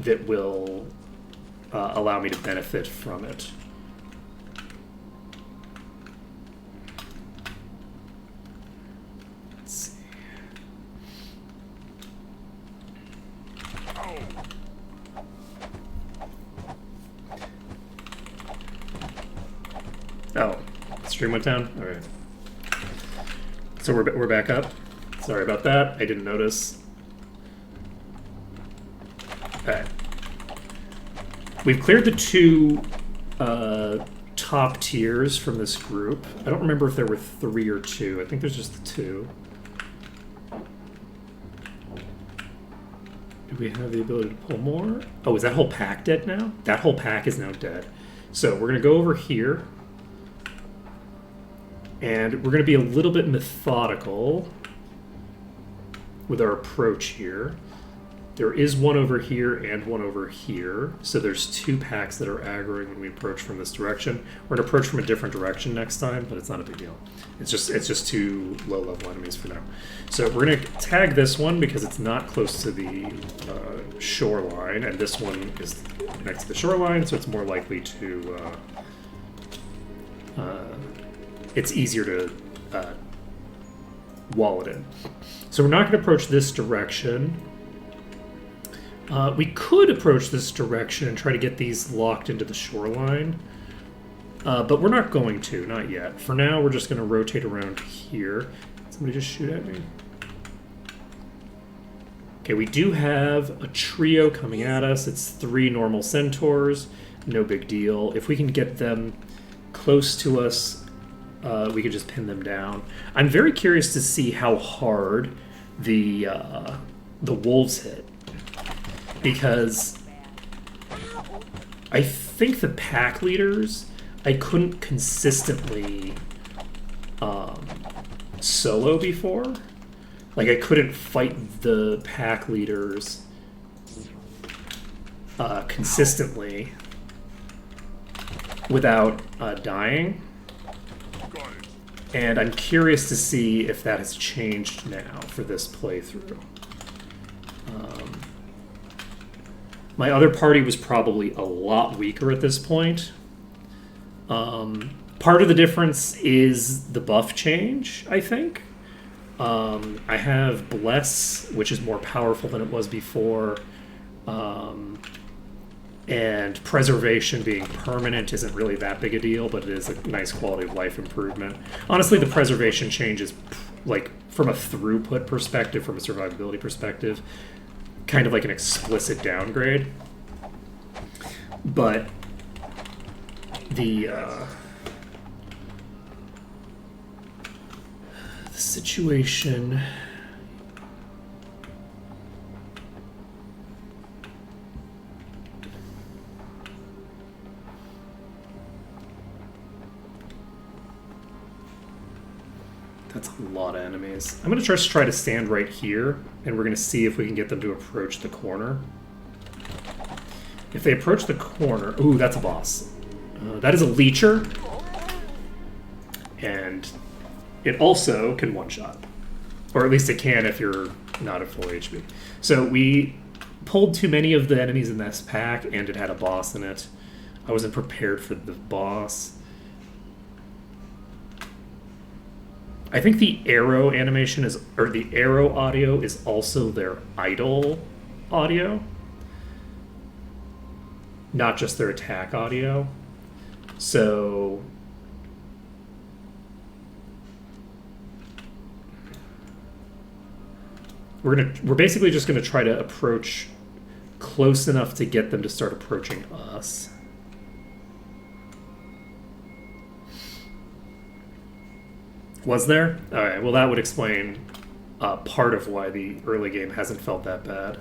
that will allow me to benefit from it. Let's see. Oh, stream went down? All right. So we're back up. Sorry about that. I didn't notice. Okay. We've cleared the two top tiers from this group. I don't remember if there were 3 or 2. I think there's just the 2. Do we have the ability to pull more? Oh, is that whole pack dead now? That whole pack is now dead. So we're going to go over here. And we're going to be a little bit methodical with our approach here. There is one over here and one over here. So there's 2 packs that are aggroing when we approach from this direction. We're going to approach from a different direction next time, but it's not a big deal. It's just 2 low-level enemies for now. So we're going to tag this one because it's not close to the shoreline, and this one is next to the shoreline, so it's more likely to... it's easier to wall it in. So we're not going to approach this direction. We could approach this direction and try to get these locked into the shoreline. But we're not going to, not yet. For now, we're just going to rotate around here. Somebody just shoot at me. Okay, we do have a trio coming at us. It's 3 normal centaurs. No big deal. If we can get them close to us, we could just pin them down. I'm very curious to see how hard the wolves hit, because I think the pack leaders I couldn't consistently solo before. Like, I couldn't fight the pack leaders consistently without dying. And I'm curious to see if that has changed now for this playthrough. My other party was probably a lot weaker at this point. Part of the difference is the buff change, I think. I have Bless, which is more powerful than it was before. And Preservation being permanent isn't really that big a deal, but it is a nice quality of life improvement. Honestly, the Preservation change is, like, from a throughput perspective, from a survivability perspective, kind of like an explicit downgrade. But the situation... That's a lot of enemies. I'm going to just try to stand right here, and we're going to see if we can get them to approach the corner. If they approach the corner... Ooh, that's a boss. That is a leecher. And it also can one-shot. Or at least it can if you're not at full HP. So we pulled too many of the enemies in this pack, and it had a boss in it. I wasn't prepared for the boss. I think the arrow animation is, or the arrow audio is also their idle audio, not just their attack audio. So we're basically just gonna try to approach close enough to get them to start approaching us. Was there? Alright, well that would explain part of why the early game hasn't felt that bad.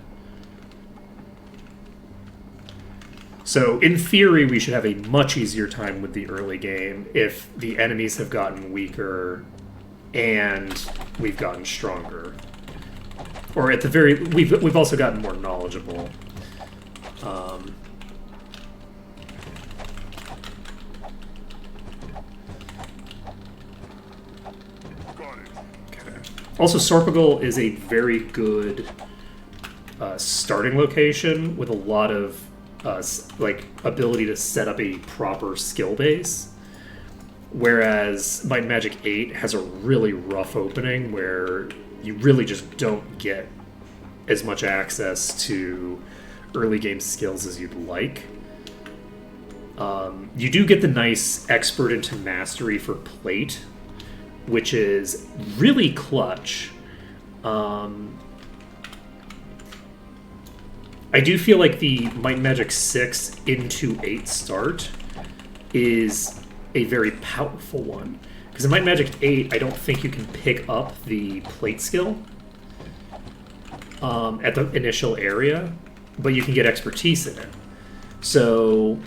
So, in theory, we should have a much easier time with the early game if the enemies have gotten weaker and we've gotten stronger. Or at the very... We've also gotten more knowledgeable. Also, Sorpagal is a very good starting location with a lot of like ability to set up a proper skill base. Whereas Might and Magic 8 has a really rough opening where you really just don't get as much access to early game skills as you'd like. You do get the nice expert into mastery for plate, which is really clutch. I do feel like the Might and Magic 6 into 8 start is a very powerful one. Because in Might and Magic 8, I don't think you can pick up the plate skill at the initial area, but you can get expertise in it. So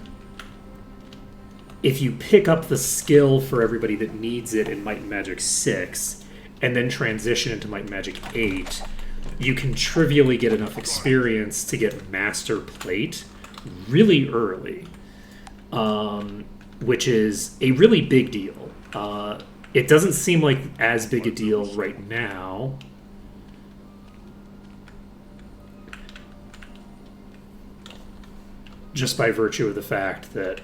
if you pick up the skill for everybody that needs it in Might and Magic 6, and then transition into Might and Magic 8, you can trivially get enough experience to get Master Plate really early, which is a really big deal. It doesn't seem like as big a deal right now. Just by virtue of the fact that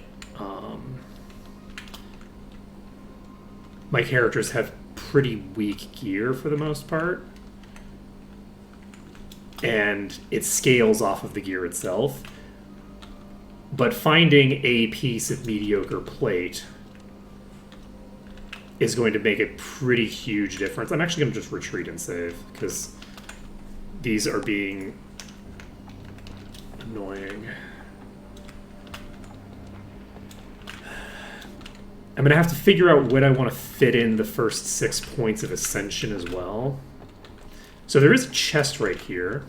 my characters have pretty weak gear for the most part. And it scales off of the gear itself. But finding a piece of mediocre plate is going to make a pretty huge difference. I'm actually going to just retreat and save, because these are being annoying. I'm going to have to figure out when I want to fit in the first 6 points of Ascension as well. So there is a chest right here.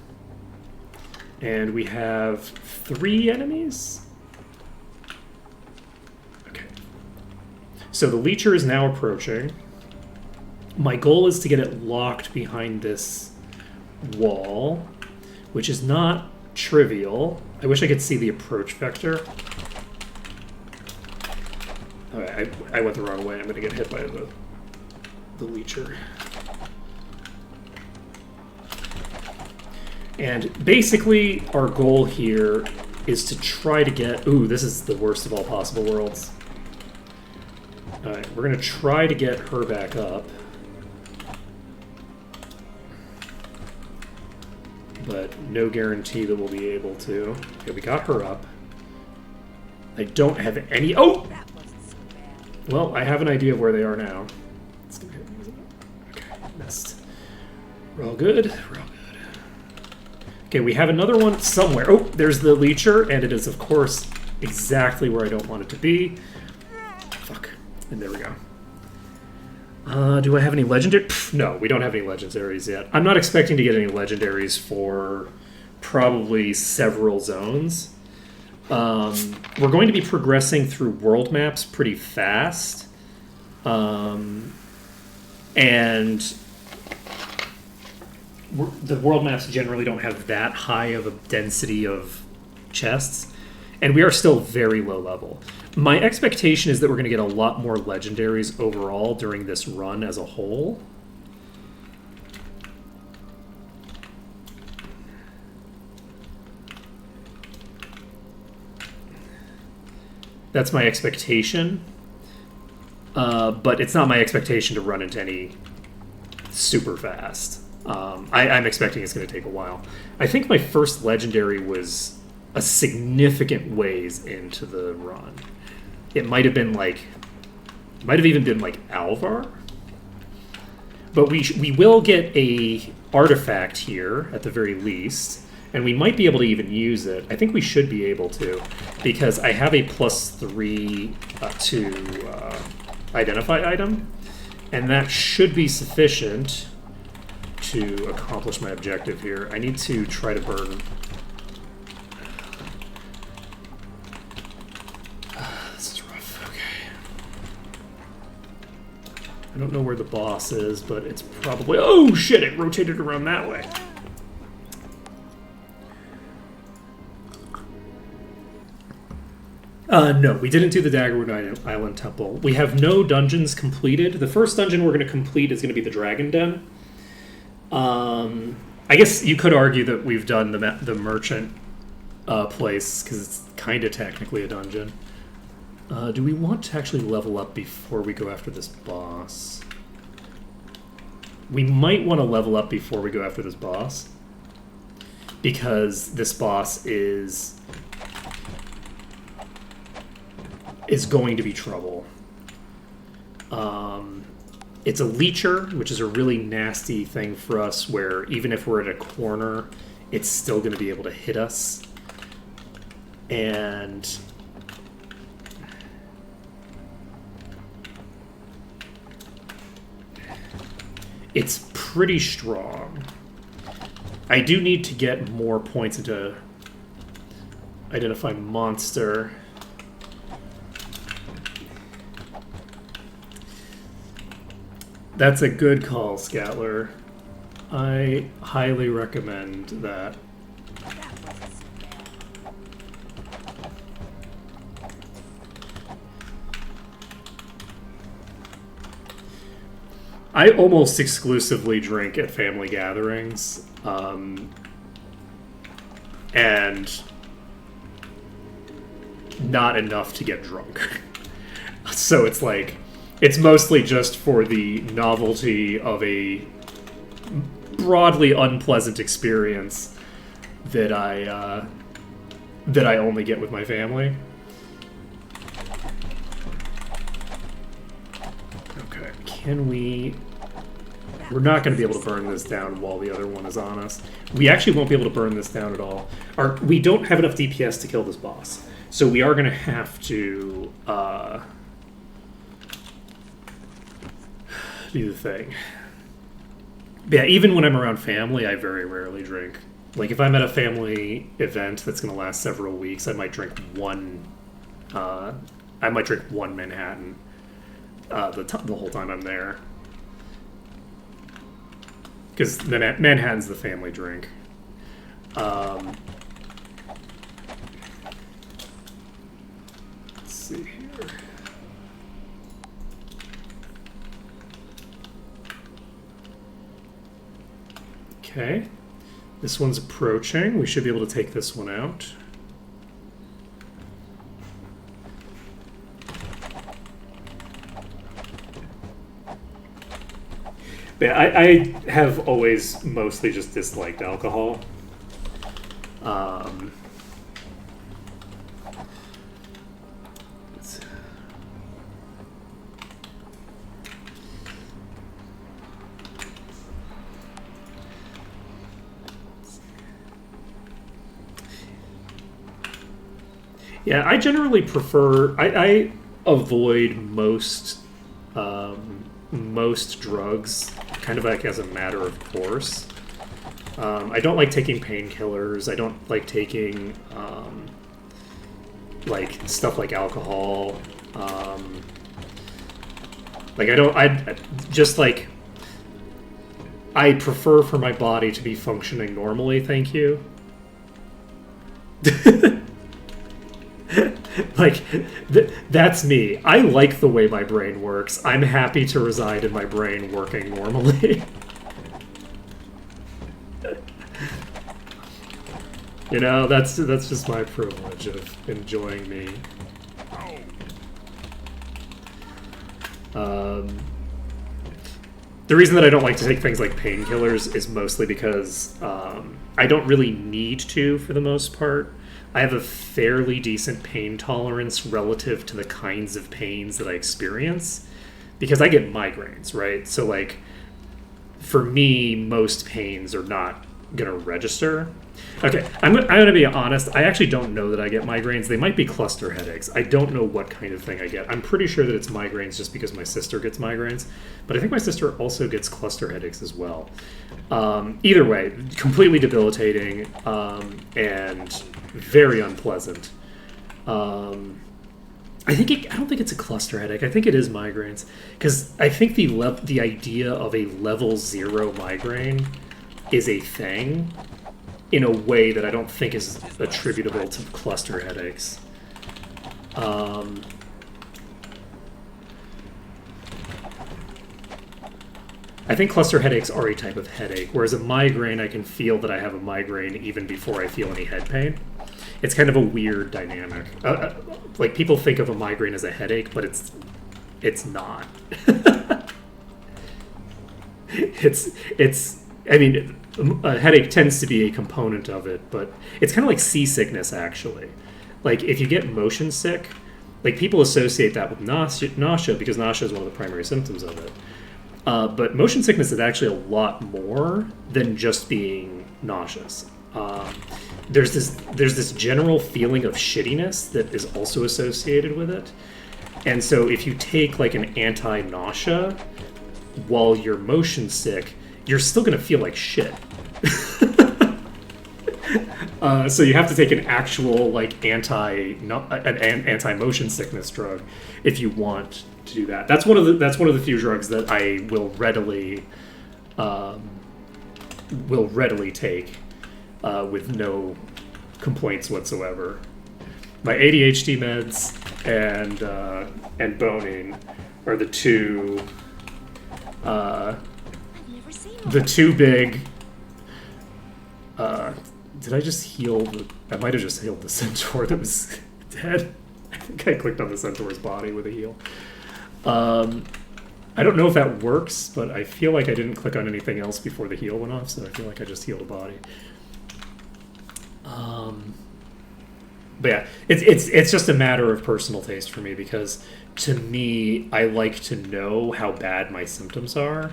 And we have 3 enemies? Okay. So the Leecher is now approaching. My goal is to get it locked behind this wall, which is not trivial. I wish I could see the approach vector. Okay, I went the wrong way. I'm going to get hit by the Leecher. And basically, our goal here is to try to get... Ooh, this is the worst of all possible worlds. Alright, we're going to try to get her back up. But no guarantee that we'll be able to. Okay, we got her up. I don't have any... Oh! Well, I have an idea of where they are now. It's gonna hit me, isn't it? Okay, missed. We're all good. We're all good. Okay, we have another one somewhere. Oh, there's the Leecher, and it is, of course, exactly where I don't want it to be. Fuck. And there we go. Do I have any legendary? No, we don't have any legendaries yet. I'm not expecting to get any legendaries for probably several zones. We're going to be progressing through world maps pretty fast. And the world maps generally don't have that high of a density of chests. And we are still very low level. My expectation is that we're going to get a lot more legendaries overall during this run as a whole. That's my expectation. But it's not my expectation to run into any super fast. I'm expecting it's going to take a while. I think my first legendary was a significant ways into the run. It might have been like... might have even been like Alvar. But we will get a artifact here, at the very least. And we might be able to even use it. I think we should be able to, because I have a +3 to identify item, and that should be sufficient to accomplish my objective here. I need to try to burn. This is rough. Okay. I don't know where the boss is, but it's probably... Oh, shit! It rotated around that way. No, we didn't do the Daggerwood Island Temple. We have no dungeons completed. The first dungeon we're going to complete is going to be the Dragon Den. I I guess you could argue that we've done the merchant place because it's kind of technically a dungeon. Do we want to actually level up before we go after this boss? We might want to level up before we go after this boss, because this boss is going to be trouble. It's a leecher, which is a really nasty thing for us, where even if we're at a corner, it's still going to be able to hit us. And it's pretty strong. I do need to get more points into identify monster. That's a good call, Scatler. I highly recommend that. I almost exclusively drink at family gatherings, and not enough to get drunk. So it's like, it's mostly just for the novelty of a broadly unpleasant experience that I only get with my family. Okay, can we... We're not going to be able to burn this down while the other one is on us. We actually won't be able to burn this down at all. We don't have enough DPS to kill this boss. So we are going to have to do the thing. Yeah, even when I'm around family, I very rarely drink. Like, if I'm at a family event that's going to last several weeks, I might drink one Manhattan the whole time I'm there. Because Manhattan's the family drink. Let's see here. Okay. This one's approaching. We should be able to take this one out. Yeah, I have always mostly just disliked alcohol. Yeah, I generally prefer... I avoid most drugs, kind of like as a matter of course. I don't like taking painkillers. I don't like taking like stuff like alcohol. I prefer for my body to be functioning normally, thank you. That's me. I like the way my brain works. I'm happy to reside in my brain working normally. You know, that's just my privilege of enjoying me. The reason that I don't like to take things like painkillers is mostly because I don't really need to, for the most part. I have a fairly decent pain tolerance relative to the kinds of pains that I experience, because I get migraines, right? So, like, for me, most pains are not going to register. Okay, I'm going to be honest. I actually don't know that I get migraines. They might be cluster headaches. I don't know what kind of thing I get. I'm pretty sure that it's migraines just because my sister gets migraines. But I think my sister also gets cluster headaches as well. Either way, completely debilitating and very unpleasant. I don't think it's a cluster headache. I think it is migraines, because I think the idea of a level 0 migraine is a thing in a way that I don't think is attributable to cluster headaches. I think cluster headaches are a type of headache, whereas a migraine, I can feel that I have a migraine even before I feel any head pain. It's kind of a weird dynamic. Like, people think of a migraine as a headache, but it's not. I mean, a headache tends to be a component of it, but it's kind of like seasickness, actually. Like, if you get motion sick, like, people associate that with nausea because nausea is one of the primary symptoms of it. But motion sickness is actually a lot more than just being nauseous. There's this general feeling of shittiness that is also associated with it. And so if you take like an anti-nausea while you're motion sick, you're still going to feel like shit. So you have to take an actual like anti-motion sickness drug if you want to do that. That's one of the few drugs that I will readily take with no complaints whatsoever. My ADHD meds and boning are the two big. Did I just heal? I might have just healed the centaur that was dead. I think I clicked on the centaur's body with a heal. I don't know if that works, but I feel like I didn't click on anything else before the heal went off, so I feel like I just healed a body. But yeah, it's just a matter of personal taste for me, because to me, I like to know how bad my symptoms are.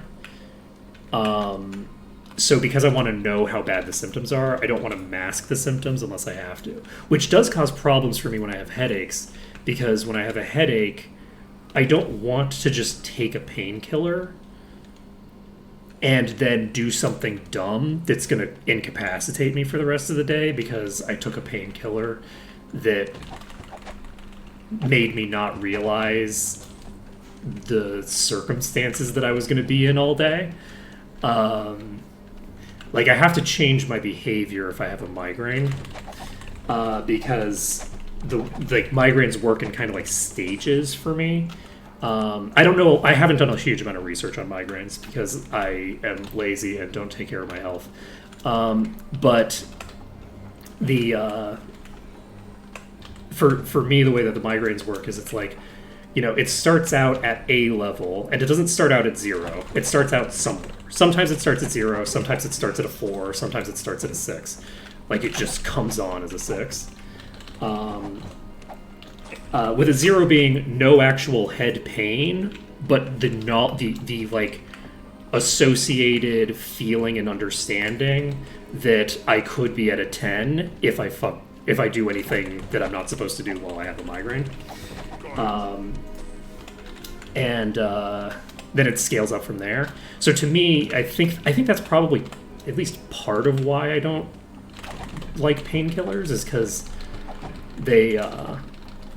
So because I want to know how bad the symptoms are, I don't want to mask the symptoms unless I have to. Which does cause problems for me when I have headaches, because when I have a headache, I don't want to just take a painkiller and then do something dumb that's going to incapacitate me for the rest of the day because I took a painkiller that made me not realize the circumstances that I was going to be in all day. Like, I have to change my behavior if I have a migraine, because migraines work in kind of like stages for me. I don't know. I haven't done a huge amount of research on migraines because I am lazy and don't take care of my health. But for me, the way that the migraines work is it's like, it starts out at a level, and it doesn't start out at 0. It starts out somewhere. Sometimes it starts at 0, sometimes it starts at a 4, sometimes it starts at a 6. Like, it just comes on as a 6. With a 0 being no actual head pain, but the like associated feeling and understanding that I could be at a 10 if I do anything that I'm not supposed to do while I have a migraine. And then it scales up from there. So to me, I think that's probably at least part of why I don't like painkillers, is because they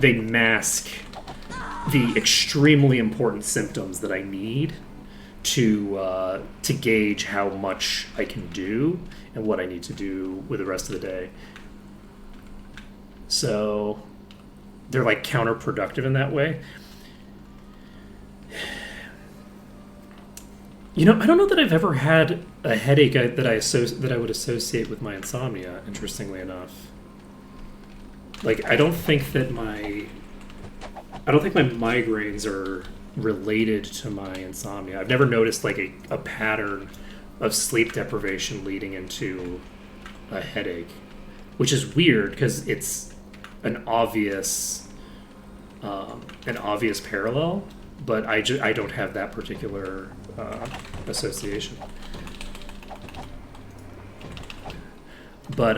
mask the extremely important symptoms that I need to gauge how much I can do and what I need to do with the rest of the day. So they're like counterproductive in that way. I don't know that I've ever had a headache that I would associate with my insomnia, interestingly enough. Like, I don't think my migraines are related to my insomnia. I've never noticed like a pattern of sleep deprivation leading into a headache, which is weird because it's an obvious parallel, but I don't have that particular association. But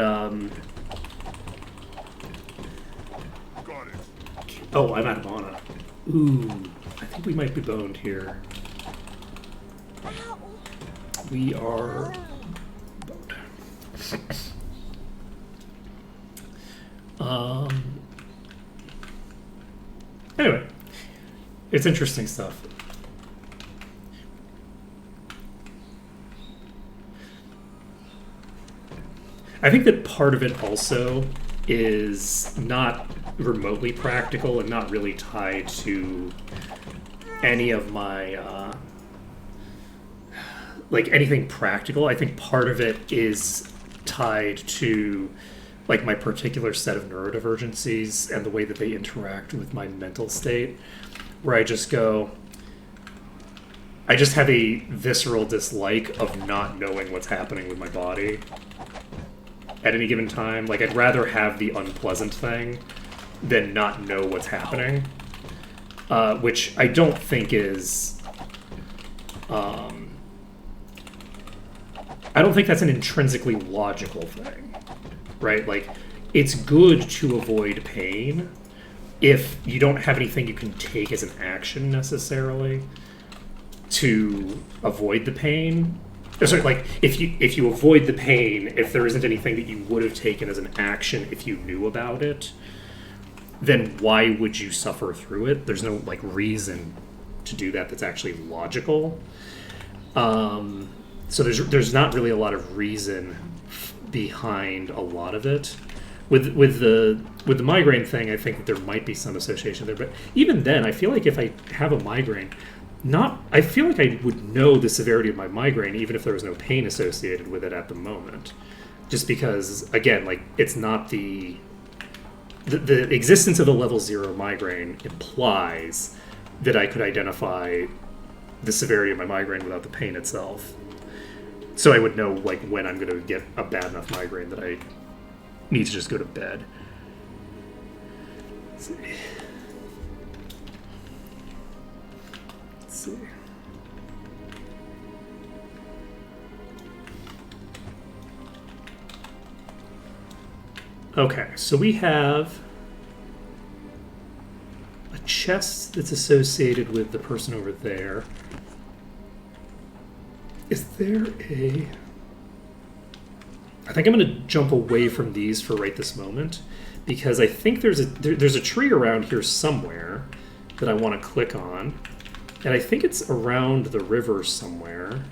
oh, I'm out of mana. Ooh, I think we might be boned here. We are boned. Anyway, it's interesting stuff. I think that part of it also is not remotely practical and not really tied to any of my like anything practical. I think part of it is tied to like my particular set of neurodivergencies and the way that they interact with my mental state, where I just have a visceral dislike of not knowing what's happening with my body at any given time. Like, I'd rather have the unpleasant thing than not know what's happening, which I don't think is... I don't think that's an intrinsically logical thing, right? Like, it's good to avoid pain if you don't have anything you can take as an action necessarily to avoid the pain. Sorry, like, if you avoid the pain, if there isn't anything that you would have taken as an action if you knew about it, then why would you suffer through it? There's no, like, reason to do that that's actually logical. So there's not really a lot of reason behind a lot of it. With the migraine thing, I think that there might be some association there, but even then, I feel like if I have a migraine, I feel like I would know the severity of my migraine even if there was no pain associated with it at the moment. Just because, again, like, it's not the existence of a level 0 migraine implies that I could identify the severity of my migraine without the pain itself. So I would know, like, when I'm going to get a bad enough migraine that I need to just go to bed. Let's see. Okay, so we have a chest that's associated with the person over there. Is there a... I think I'm going to jump away from these for right this moment, because I think there's a tree around here somewhere that I want to click on, and I think it's around the river somewhere.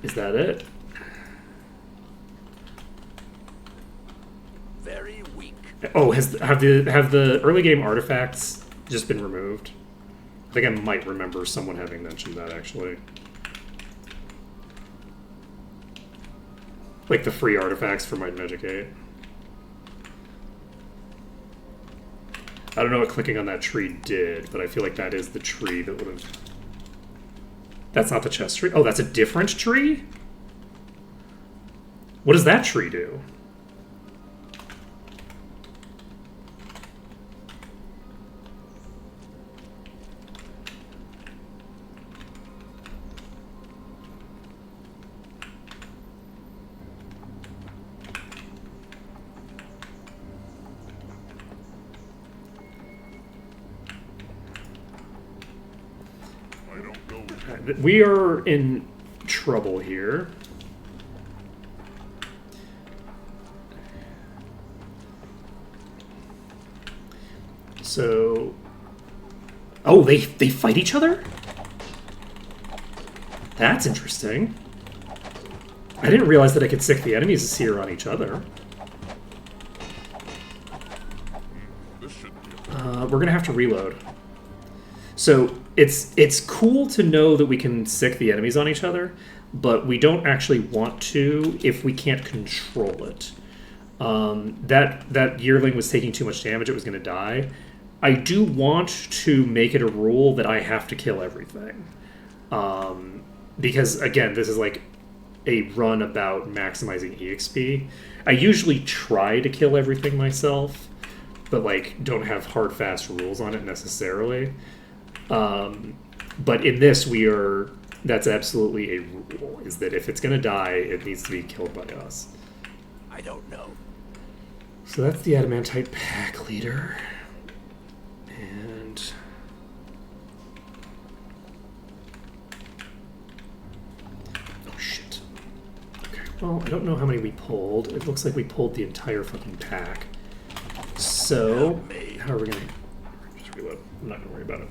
Is that it? Very weak. Oh, have the early game artifacts just been removed? I think I might remember someone having mentioned that, actually. Like the free artifacts for Might and Magic 8. I don't know what clicking on that tree did, but I feel like that is the tree that would have... That's not the chest tree? Oh, that's a different tree? What does that tree do? We are in trouble here. So... Oh, they fight each other? That's interesting. I didn't realize that I could sick the enemies here on each other. We're gonna have to reload. So it's cool to know that we can sick the enemies on each other, but we don't actually want to if we can't control it. That yearling was taking too much damage; it was going to die. I do want to make it a rule that I have to kill everything, because again, this is like a run about maximizing EXP. I usually try to kill everything myself, but like don't have hard fast rules on it necessarily. But in this, that's absolutely a rule, is that if it's going to die, it needs to be killed by us. I don't know. So that's the Adamantite pack leader. And... oh, shit. Okay, well, I don't know how many we pulled. It looks like we pulled the entire fucking pack. So, how are we going to... just reload. I'm not going to worry about it.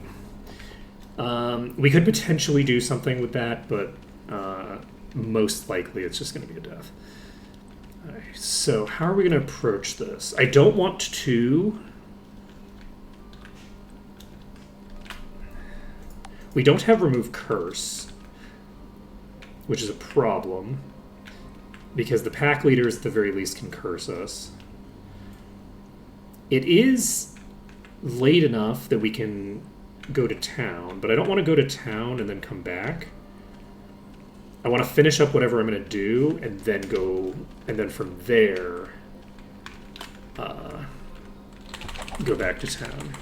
We could potentially do something with that, but most likely it's just going to be a death. All right, so how are we going to approach this? I don't want to... We don't have Remove Curse, which is a problem, because the pack leaders at the very least can curse us. It is late enough that we can go to town, but I don't want to go to town and then come back. I want to finish up whatever I'm going to do and then go, and then from there, go back to town.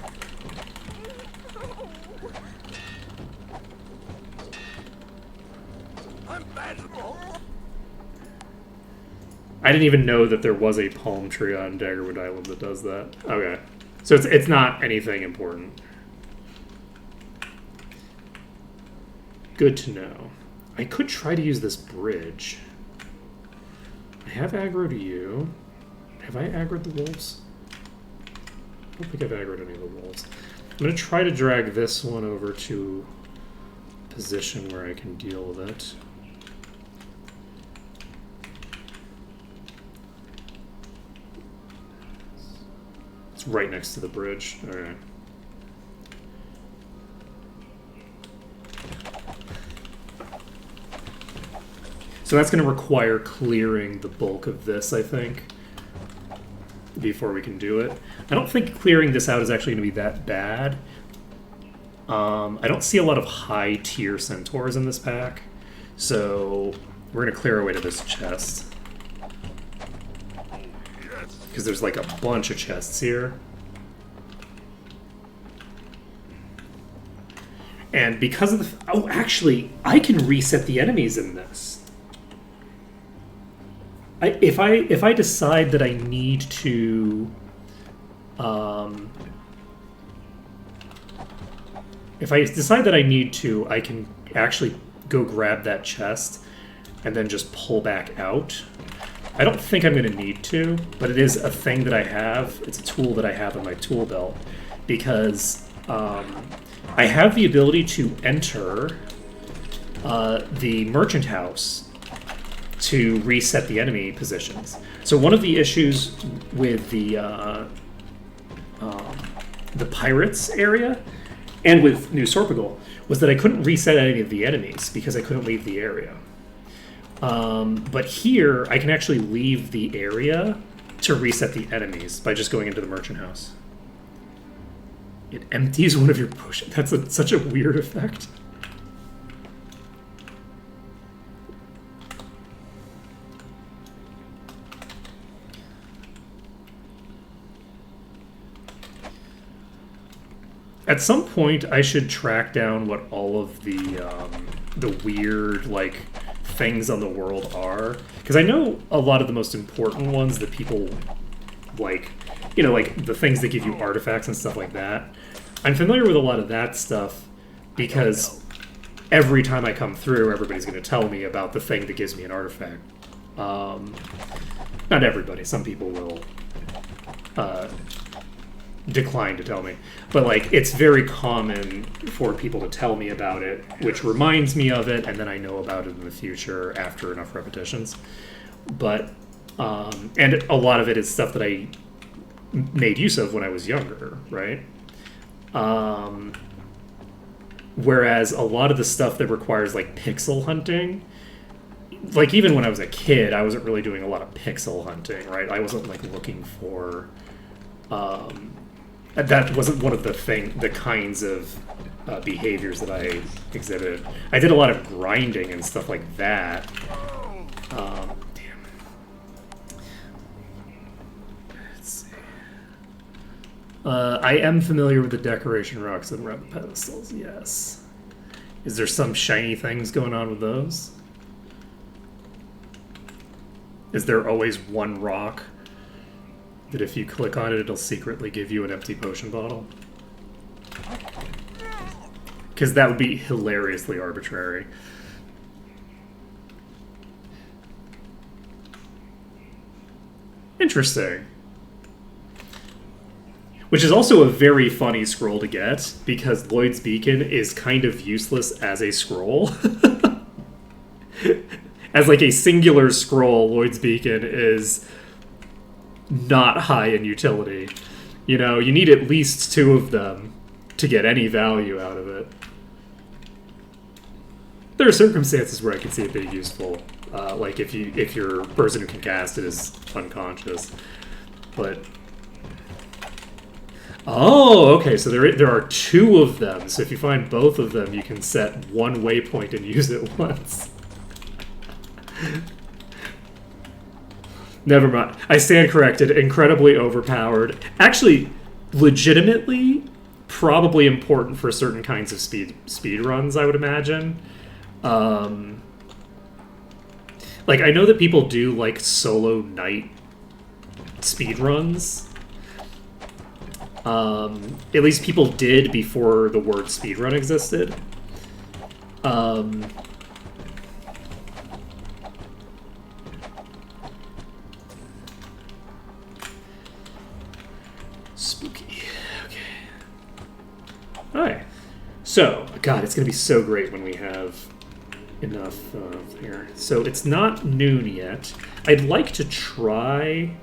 I didn't even know that there was a palm tree on Daggerwood Island that does that. Okay. So it's not anything important. Good to know. I could try to use this bridge. I have aggro to you. Have I aggroed the wolves? I don't think I've aggroed any of the wolves. I'm going to try to drag this one over to a position where I can deal with it. It's right next to the bridge. Alright. So that's going to require clearing the bulk of this, I think, before we can do it. I don't think clearing this out is actually going to be that bad. I don't see a lot of high-tier centaurs in this pack, so we're going to clear our way to this chest. Because there's like a bunch of chests here. And because of the... Oh, actually, I can reset the enemies in this. If I decide that I need to... if I decide that I need to, I can actually go grab that chest and then just pull back out. I don't think I'm going to need to, but it is a thing that I have. It's a tool that I have in my tool belt because I have the ability to enter the merchant house to reset the enemy positions. So one of the issues with the pirates area and with New Sorpigal was that I couldn't reset any of the enemies because I couldn't leave the area. But here, I can actually leave the area to reset the enemies by just going into the merchant house. It empties one of your potions. That's such a weird effect. At some point, I should track down what all of the weird, like, things on the world are, because I know a lot of the most important ones that people like, you know, like the things that give you artifacts and stuff like that. I'm familiar with a lot of that stuff because every time I come through, everybody's going to tell me about the thing that gives me an artifact. Not everybody. Some people will decline to tell me, but like it's very common for people to tell me about it, which reminds me of it, and then I know about it in the future after enough repetitions. But and a lot of it is stuff that I made use of when I was younger, right? Whereas a lot of the stuff that requires like pixel hunting, like even when I was a kid, I wasn't really doing a lot of pixel hunting, right? I wasn't like looking for that wasn't one of the kinds of behaviors that I exhibited. I did a lot of grinding and stuff like that. Damn. Let's see. I am familiar with the decoration rocks that around the pedestals, yes. Is there some shiny things going on with those? Is there always one rock that if you click on it, it'll secretly give you an empty potion bottle? Because that would be hilariously arbitrary. Interesting. Which is also a very funny scroll to get, because Lloyd's Beacon is kind of useless as a scroll. As like a singular scroll, Lloyd's Beacon is not high in utility. You know, you need at least two of them to get any value out of it. There are circumstances where I can see it being useful, like if your person who can cast it is unconscious. But oh, okay. So there are two of them. So if you find both of them, you can set one waypoint and use it once. Never mind. I stand corrected. Incredibly overpowered. Actually, legitimately, probably important for certain kinds of speed runs, I would imagine. Like, I know that people do, like, solo night speed runs. At least people did before the word speedrun existed. Spooky. Okay. Alright. So, God, it's going to be so great when we have enough here. So, it's not noon yet. I'd like to try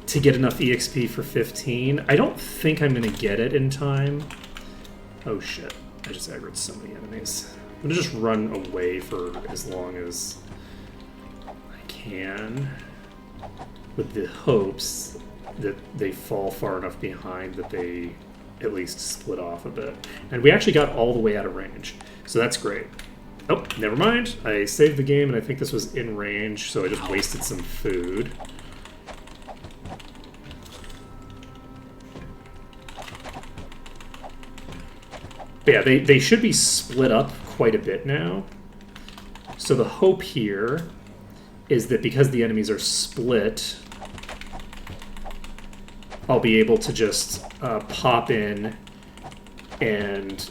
to get enough EXP for 15. I don't think I'm going to get it in time. Oh, shit. I just aggroed so many enemies. I'm going to just run away for as long as I can, with the hopes that they fall far enough behind that they at least split off a bit. And we actually got all the way out of range, so that's great. Oh, never mind. I saved the game, and I think this was in range, so I just wasted some food. But yeah, they should be split up quite a bit now. So the hope here is that because the enemies are split, I'll be able to just pop in and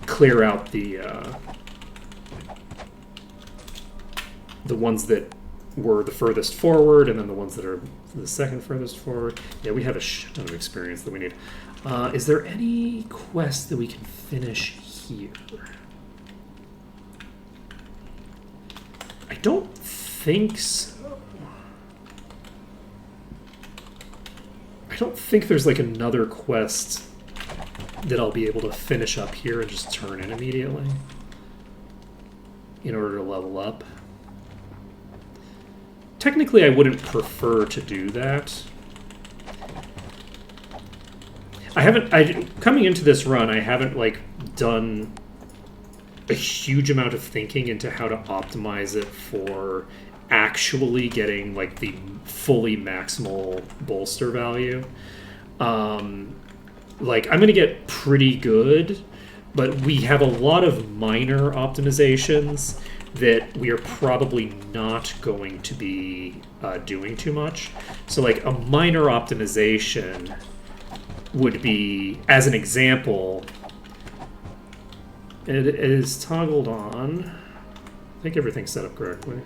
clear out the ones that were the furthest forward, and then the ones that are the second furthest forward. Yeah, we have a shit ton of experience that we need. Is there any quest that we can finish here? I don't think so. I don't think there's like another quest that I'll be able to finish up here and just turn in immediately in order to level up. Technically, I wouldn't prefer to do that. Coming into this run, I haven't, like, done a huge amount of thinking into how to optimize it for actually getting, like, the fully maximal bolster value. Like, I'm going to get pretty good, but we have a lot of minor optimizations that we are probably not going to be doing too much. So, like, a minor optimization would be, as an example, it is toggled on. I think everything's set up correctly.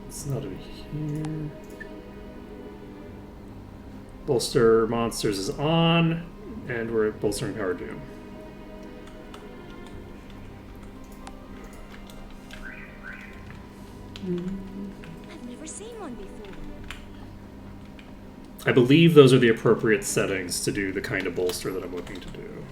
It's not over here. Bolster monsters is on. And we're bolstering Power Doom. I've never seen one before. I believe those are the appropriate settings to do the kind of bolster that I'm looking to do.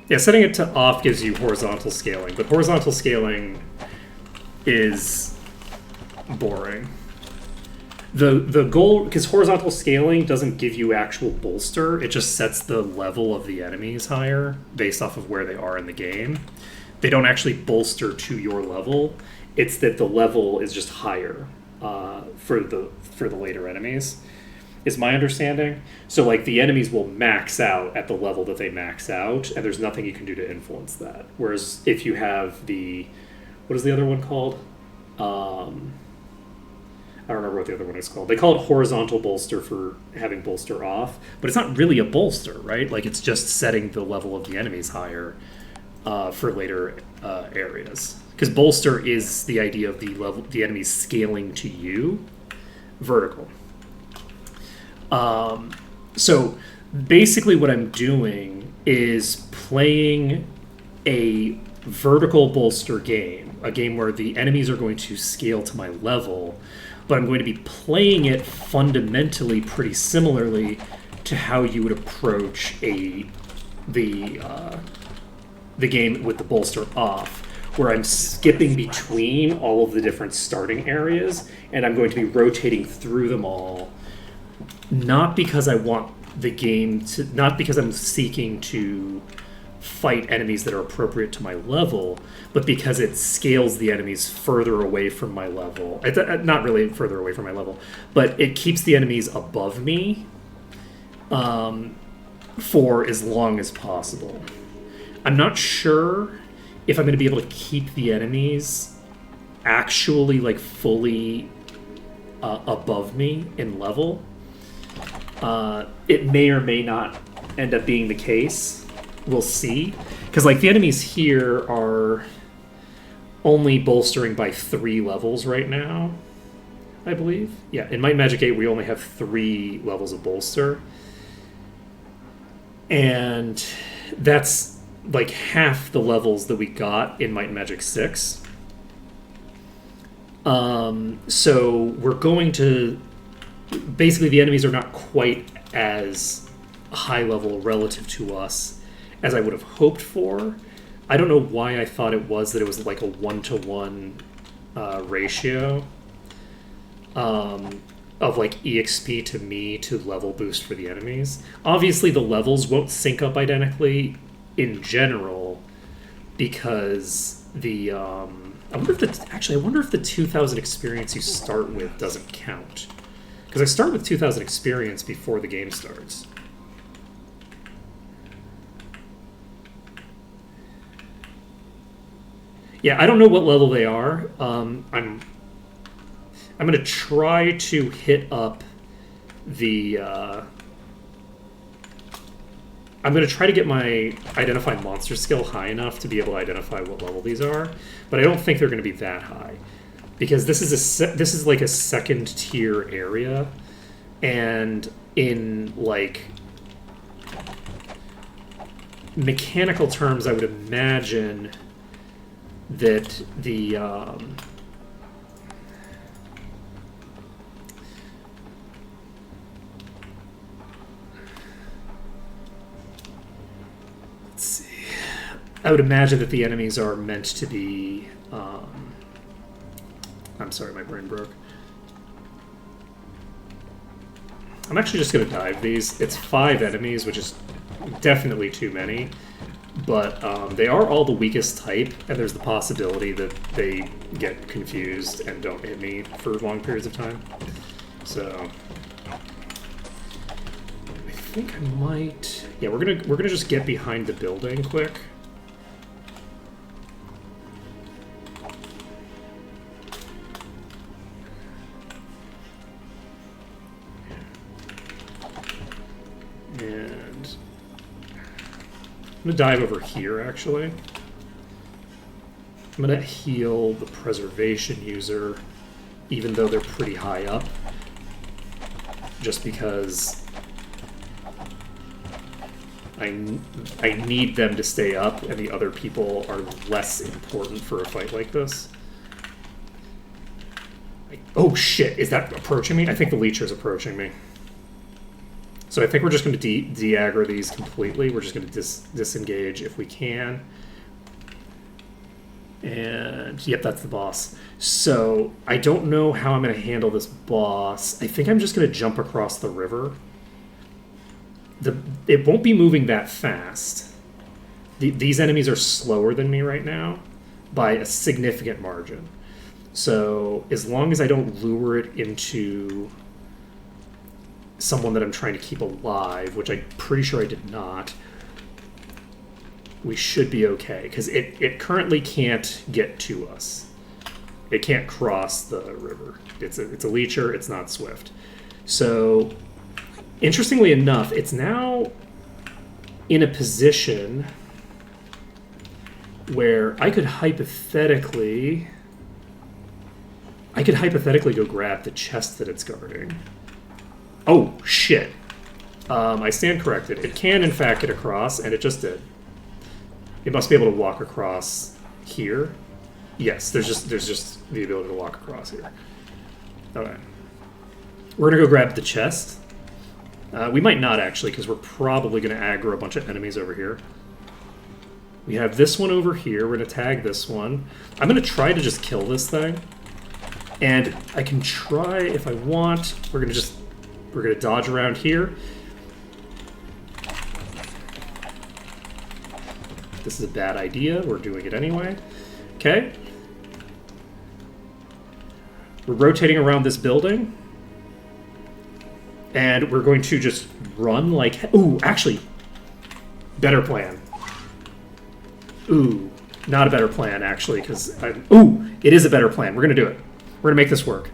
Yeah, setting it to off gives you horizontal scaling, but horizontal scaling is boring. The goal, because horizontal scaling doesn't give you actual bolster, it just sets the level of the enemies higher based off of where they are in the game. They don't actually bolster to your level. It's that the level is just higher for the later enemies, is my understanding. So, like, the enemies will max out at the level that they max out, and there's nothing you can do to influence that. Whereas if you have the, what is the other one called? I don't remember what the other one is called. They call it horizontal bolster for having bolster off, but it's not really a bolster, right? Like, it's just setting the level of the enemies higher for later areas. Because bolster is the idea of the enemies scaling to you, vertical. So basically, what I'm doing is playing a vertical bolster game, a game where the enemies are going to scale to my level, but I'm going to be playing it fundamentally pretty similarly to how you would approach the game with the bolster off, where I'm skipping between all of the different starting areas, and I'm going to be rotating through them all, not because I want the game to, not because I'm seeking to fight enemies that are appropriate to my level, but because it scales the enemies further away from my level. It's not really further away from my level, but it keeps the enemies above me for as long as possible. I'm not sure if I'm going to be able to keep the enemies actually like fully above me in level. It may or may not end up being the case. We'll see. Because like the enemies here are only bolstering by 3 levels right now, I believe. Yeah, in Might and Magic 8 we only have 3 levels of bolster. And that's like half the levels that we got in Might and Magic 6. So we're going to... Basically, the enemies are not quite as high level relative to us as I would have hoped for. I don't know why I thought it was that it was like a 1-to-1 ratio of like EXP to me to level boost for the enemies. Obviously, the levels won't sync up identically in general because the I wonder if the 2,000 experience you start with doesn't count, because I start with 2,000 experience before the game starts. Yeah, I don't know what level they are. I'm going to try to hit up the... I'm going to try to get my Identify Monster skill high enough to be able to identify what level these are, but I don't think they're going to be that high, because this is like a second tier area, and in like mechanical terms, I would imagine that the let's see. I would imagine that the enemies are meant to be. I'm sorry, my brain broke. I'm actually just going to dive these. It's 5 enemies, which is definitely too many. But they are all the weakest type, and there's the possibility that they get confused and don't hit me for long periods of time. So I think I might. Yeah, we're gonna just get behind the building quick. And I'm going to dive over here, actually. I'm going to heal the preservation user, even though they're pretty high up, just because I need them to stay up, and the other people are less important for a fight like this. Oh shit, is that approaching me? I think the Leecher's approaching me. So I think we're just going to de-aggro these completely. We're just going to disengage if we can. And yep, that's the boss. So I don't know how I'm going to handle this boss. I think I'm just going to jump across the river. It won't be moving that fast. These enemies are slower than me right now by a significant margin. So as long as I don't lure it into someone that I'm trying to keep alive, which I'm pretty sure I did not, we should be okay, because it currently can't get to us. It can't cross the river. It's a Leecher, it's not swift. So, interestingly enough, it's now in a position where I could hypothetically go grab the chest that it's guarding. Oh, shit. I stand corrected. It can, in fact, get across, and it just did. It must be able to walk across here. Yes, there's just the ability to walk across here. Okay. We're gonna go grab the chest. We might not actually, because we're probably gonna aggro a bunch of enemies over here. We have this one over here. We're gonna tag this one. I'm gonna try to just kill this thing. And I can try if I want. We're gonna dodge around here. This is a bad idea. We're doing it anyway. Okay. We're rotating around this building. And we're going to just run like... Ooh, actually. Better plan. Ooh, not a better plan, actually, because... Ooh, it is a better plan. We're going to do it. We're going to make this work.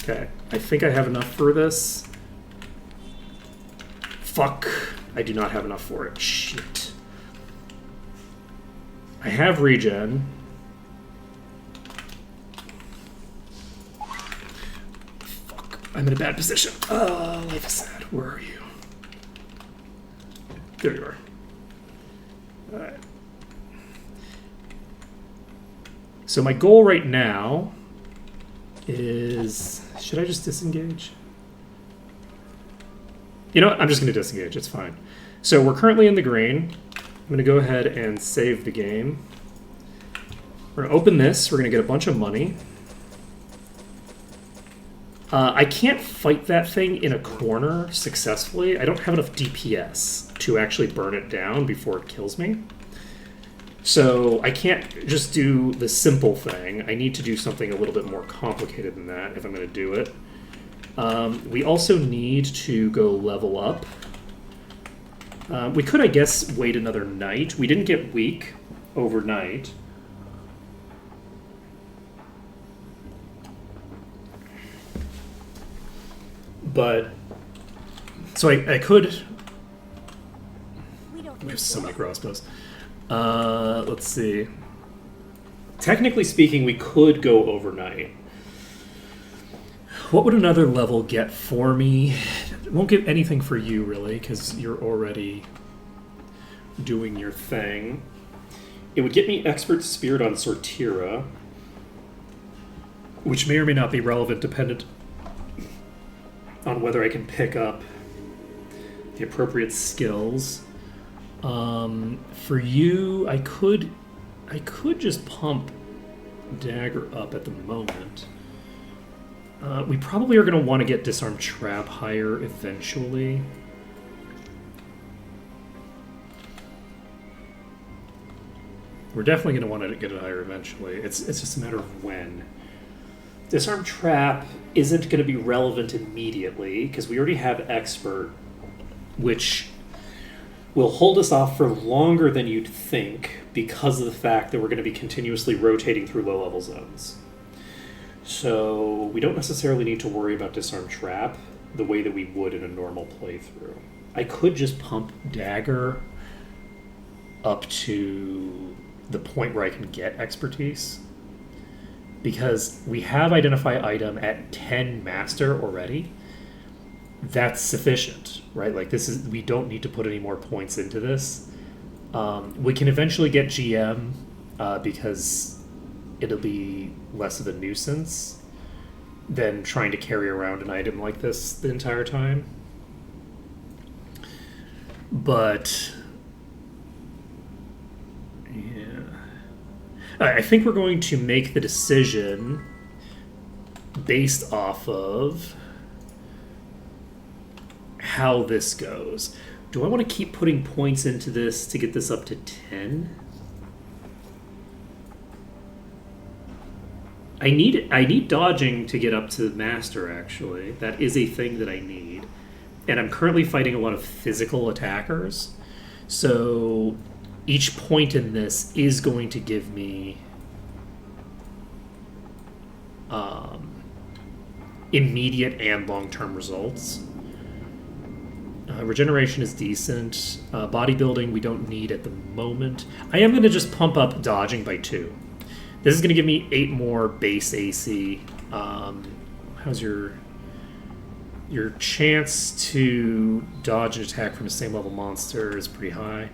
Okay, I think I have enough for this. Fuck. I do not have enough for it. Shit. I have regen. Fuck. I'm in a bad position. Life is sad. Where are you? There you are. Alright. So my goal right now is... Should I just disengage? You know what? I'm just going to disengage. It's fine. So we're currently in the green. I'm going to go ahead and save the game. We're going to open this. We're going to get a bunch of money. I can't fight that thing in a corner successfully. I don't have enough DPS to actually burn it down before it kills me. So I can't just do the simple thing. I need to do something a little bit more complicated than that if I'm going to do it. We also need to go level up. We could, I guess, wait another night. We didn't get weak overnight. But, so I could... We have so many crossbows. Let's see. Technically speaking, we could go overnight. What would another level get for me? It won't get anything for you, really, because you're already doing your thing. It would get me Expert Spirit on Sortira, which may or may not be relevant, dependent on whether I can pick up the appropriate skills. For you, I could just pump Dagger up at the moment. We probably are going to want to get Disarm Trap higher eventually. We're definitely going to want to get it higher eventually. It's just a matter of when. Disarm Trap isn't going to be relevant immediately, because we already have Expert, which will hold us off for longer than you'd think because of the fact that we're going to be continuously rotating through low-level zones. So we don't necessarily need to worry about Disarm Trap the way that we would in a normal playthrough. I could just pump Dagger up to the point where I can get Expertise, because we have Identify Item at 10 Master already. That's sufficient, right? Like, this is, we don't need to put any more points into this. We can eventually get GM because it'll be less of a nuisance than trying to carry around an item like this the entire time. But yeah, I think we're going to make the decision based off of how this goes. Do I want to keep putting points into this to get this up to 10? I need dodging to get up to Master, actually. That is a thing that I need. And I'm currently fighting a lot of physical attackers. So each point in this is going to give me immediate and long-term results. Regeneration is decent. Bodybuilding we don't need at the moment. I am going to just pump up dodging by 2. This is going to give me 8 more base AC. How's your Your chance to dodge an attack from a same level monster is pretty high.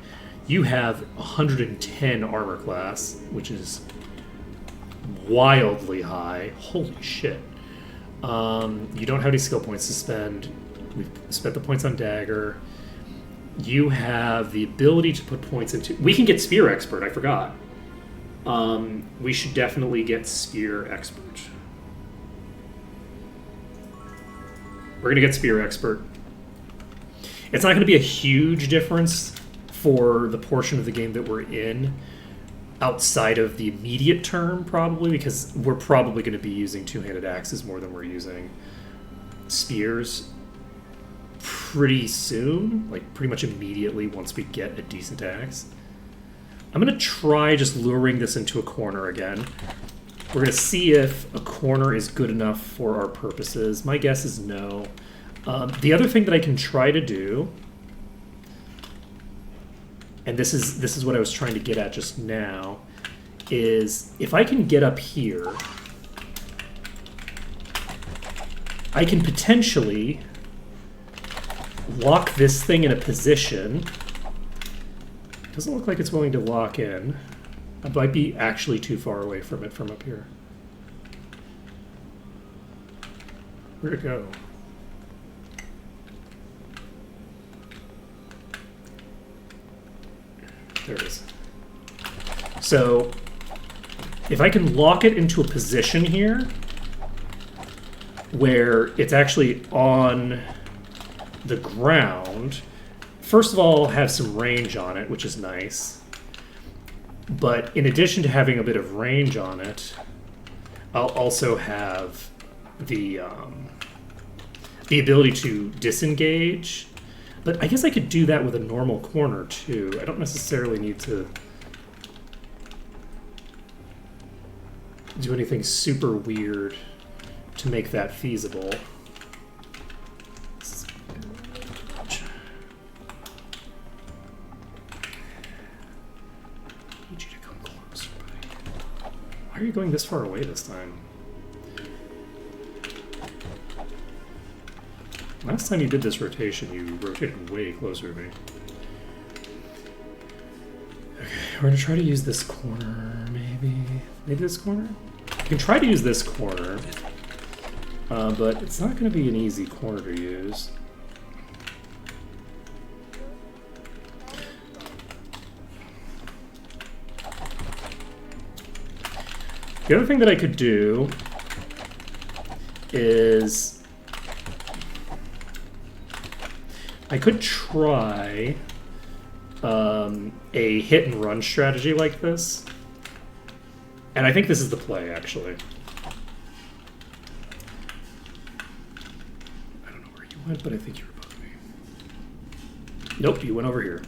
You have 110 armor class, which is wildly high. Holy shit. You don't have any skill points to spend. We've spent the points on Dagger. You have the ability to put points into... We can get Spear Expert, I forgot. We should definitely get Spear Expert. We're going to get Spear Expert. It's not going to be a huge difference for the portion of the game that we're in outside of the immediate term, probably, because we're probably going to be using two-handed axes more than we're using spears pretty soon, like pretty much immediately once we get a decent axe. I'm going to try just luring this into a corner again. We're going to see if a corner is good enough for our purposes. My guess is no. The other thing that I can try to do, and this is what I was trying to get at just now, is if I can get up here, I can potentially lock this thing in a position. Doesn't look like it's willing to lock in. I might be actually too far away from it from up here. Where'd it go? There it is. So, if I can lock it into a position here where it's actually on the ground, first of all, have some range on it, which is nice. But in addition to having a bit of range on it, I'll also have the ability to disengage. But I guess I could do that with a normal corner, too. I don't necessarily need to do anything super weird to make that feasible. Why are you going this far away this time? Last time you did this rotation, you rotated way closer to me. Okay, we're gonna try to use this corner, maybe. Maybe this corner? We can try to use this corner, but it's not gonna be an easy corner to use. The other thing that I could do is I could try a hit and run strategy like this. And I think this is the play, actually. I don't know where you went, but I think you were above me. Nope, you went over here.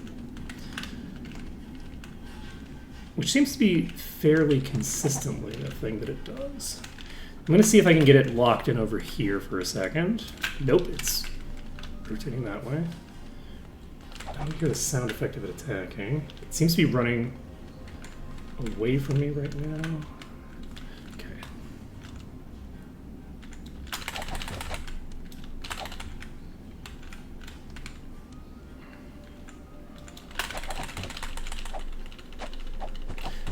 Which seems to be fairly consistently a thing that it does. I'm going to see if I can get it locked in over here for a second. Nope, it's rotating that way. I don't hear the sound effect of it attacking. It seems to be running away from me right now. Okay.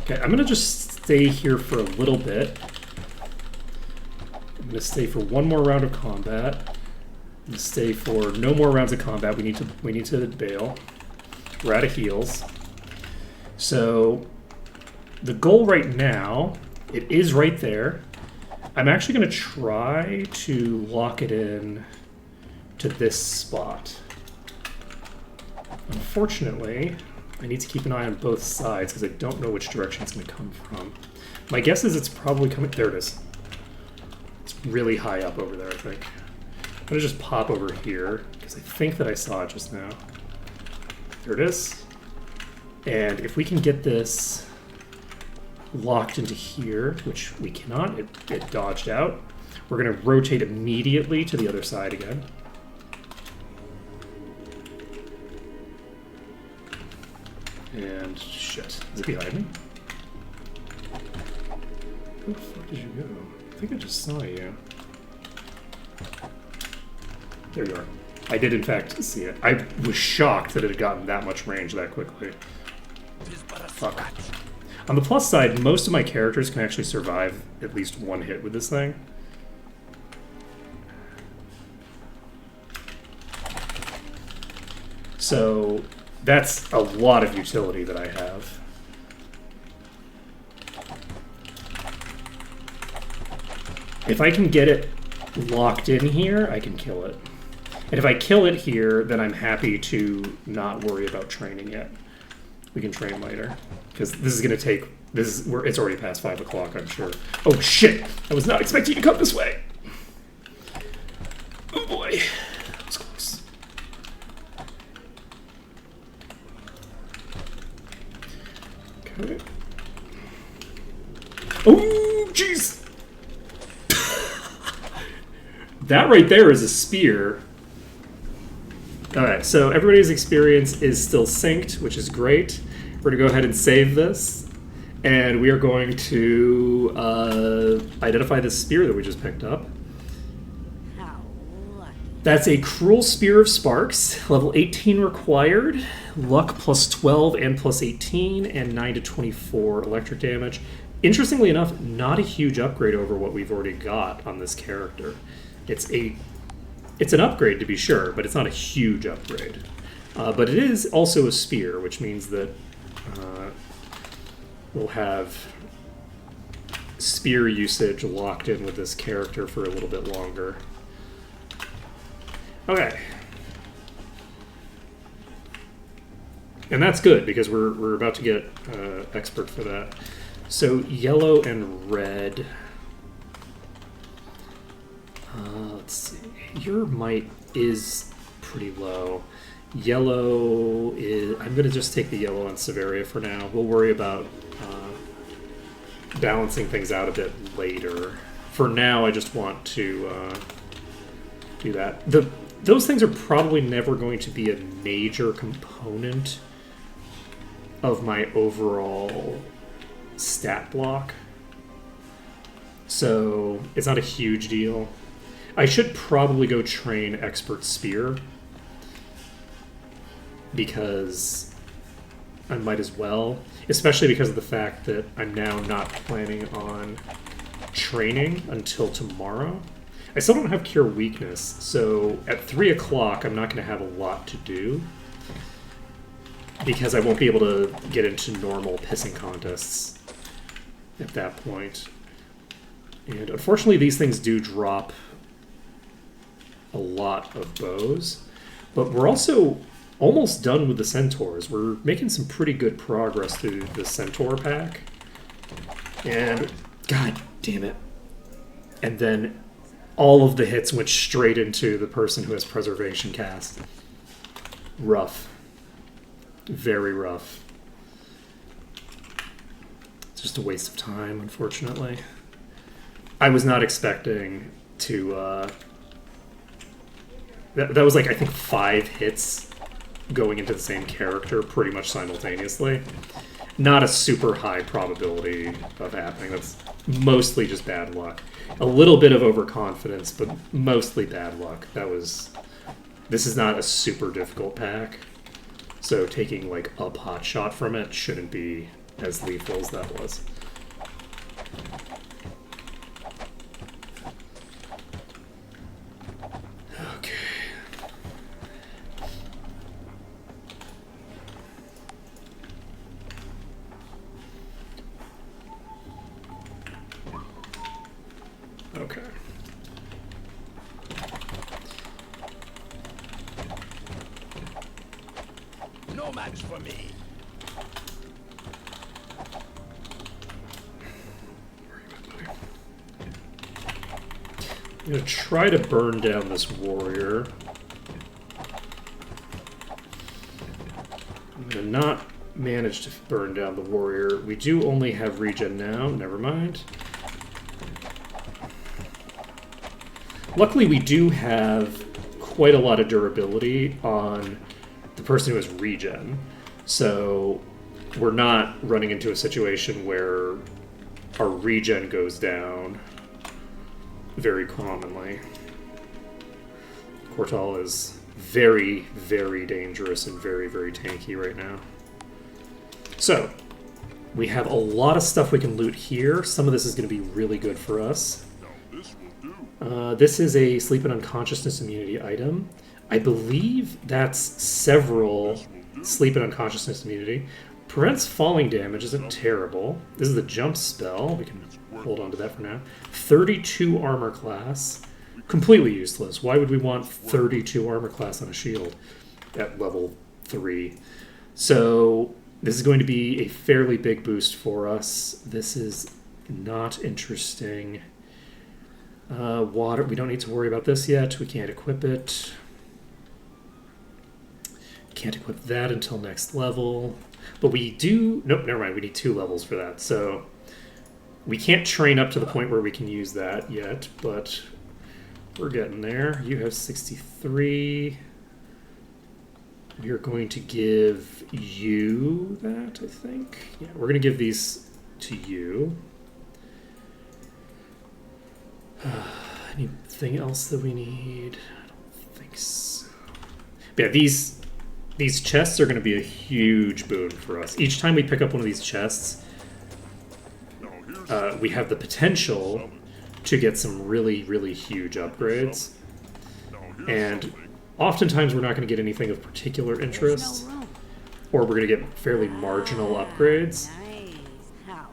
Okay, I'm going to just stay here for a little bit. I'm going to stay for one more round of combat. Stay for no more rounds of combat. We need to bail. We're out of heals. So the goal right now, it is right there. I'm actually going to try to lock it in to this spot. Unfortunately, I need to keep an eye on both sides because I don't know which direction it's going to come from. My guess is it's probably coming... There it is. It's really high up over there, I think. I'm going to just pop over here, because I think that I saw it just now. There it is. And if we can get this locked into here, which we cannot, it dodged out, we're going to rotate immediately to the other side again. And shit, is it behind me? Where the fuck did you go? I think I just saw you. There you are. I did in fact see it. I was shocked that it had gotten that much range that quickly. Tis but a Fuck. scratch. On the plus side, most of my characters can actually survive at least one hit with this thing. So that's a lot of utility that I have. If I can get it locked in here, I can kill it. And if I kill it here, then I'm happy to not worry about training yet. We can train later. Because this is going to take... it's already past 5 o'clock, I'm sure. Oh, shit! I was not expecting you to come this way! Oh, boy. That was close. Okay. Oh, jeez! That right there is a spear. Alright, so everybody's experience is still synced, which is great. We're going to go ahead and save this. And we are going to identify this spear that we just picked up. How lucky. That's a Cruel Spear of Sparks, level 18 required, luck plus 12 and plus 18, and 9 to 24 electric damage. Interestingly enough, not a huge upgrade over what we've already got on this character. It's an upgrade to be sure, but it's not a huge upgrade. But it is also a spear, which means that we'll have spear usage locked in with this character for a little bit longer. Okay. And that's good, because we're about to get expert for that. So yellow and red. Let's see. Your might is pretty low. Yellow is... I'm going to just take the yellow on Severia for now. We'll worry about balancing things out a bit later. For now, I just want to do that. Those things are probably never going to be a major component of my overall stat block. So it's not a huge deal. I should probably go train Expert Spear, because I might as well, especially because of the fact that I'm now not planning on training until tomorrow. I still don't have Cure Weakness, so at 3 o'clock I'm not going to have a lot to do, because I won't be able to get into normal pissing contests at that point. And unfortunately these things do drop a lot of bows, but we're also almost done with the centaurs. We're making some pretty good progress through the centaur pack, and god damn it, and then all of the hits went straight into the person who has preservation cast. Rough. Very rough. It's just a waste of time, unfortunately. I was not expecting to that was like, I think, 5 hits going into the same character pretty much simultaneously. Not a super high probability of happening. That's mostly just bad luck. A little bit of overconfidence, but mostly bad luck. This is not a super difficult pack, so taking like a pot shot from it shouldn't be as lethal as that was. Okay. No match for me. I'm going to try to burn down this warrior. I'm going to not manage to burn down the warrior. We do only have regen now. Never mind. Luckily, we do have quite a lot of durability on the person who has regen. So we're not running into a situation where our regen goes down very commonly. Cortal is very, very dangerous and very, very tanky right now. So, we have a lot of stuff we can loot here. Some of this is going to be really good for us. This is a sleep and unconsciousness immunity item. I believe that's several sleep and unconsciousness immunity. Prevents falling damage isn't terrible. This is the jump spell. We can hold on to that for now. 32 armor class. Completely useless. Why would we want 32 armor class on a shield at level 3? So this is going to be a fairly big boost for us. This is not interesting. Water, we don't need to worry about this yet. We can't equip it. Can't equip that until next level. But we do... Nope, never mind. We need 2 levels for that. So we can't train up to the point where we can use that yet, but we're getting there. You have 63. We are going to give you that, I think. Yeah, we're going to give these to you. Anything else that we need? I don't think so. But yeah, these chests are going to be a huge boon for us. Each time we pick up one of these chests, we have the potential to get some really, really huge upgrades. And oftentimes we're not going to get anything of particular interest, or we're going to get fairly marginal upgrades. Nice. How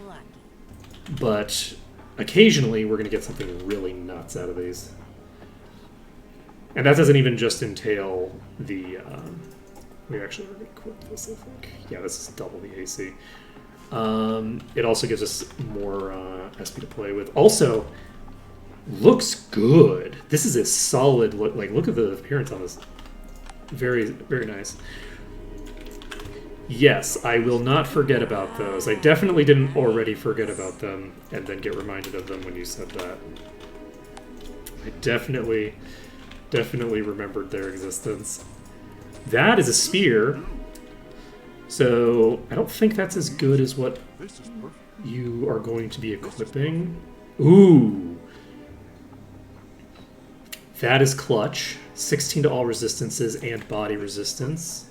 lucky. But occasionally we're going to get something really nuts out of these. And that doesn't even just entail the... we actually already equipped this, I think. Yeah, this is double the AC. It also gives us more SP to play with. Also, looks good. This is a solid look. Like, look at the appearance on this. Very, very nice. Yes, I will not forget about those. I definitely didn't already forget about them and then get reminded of them when you said that. I definitely remembered their existence. That is a spear. So I don't think that's as good as what you are going to be equipping. Ooh. That is clutch. 16 to all resistances and body resistance.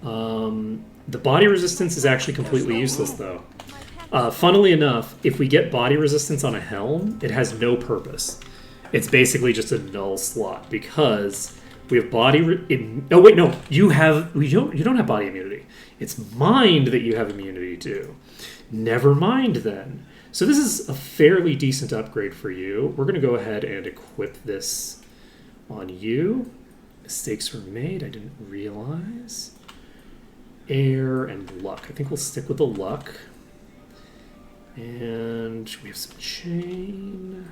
The body resistance is actually completely useless, though. Funnily enough, if we get body resistance on a helm, it has no purpose. It's basically just a null slot because we have body. Oh wait, no, you don't have body immunity. It's mind that you have immunity to. Never mind then. So this is a fairly decent upgrade for you. We're going to go ahead and equip this on you. Mistakes were made. I didn't realize. Air and luck. I think we'll stick with the luck. And we have some chain.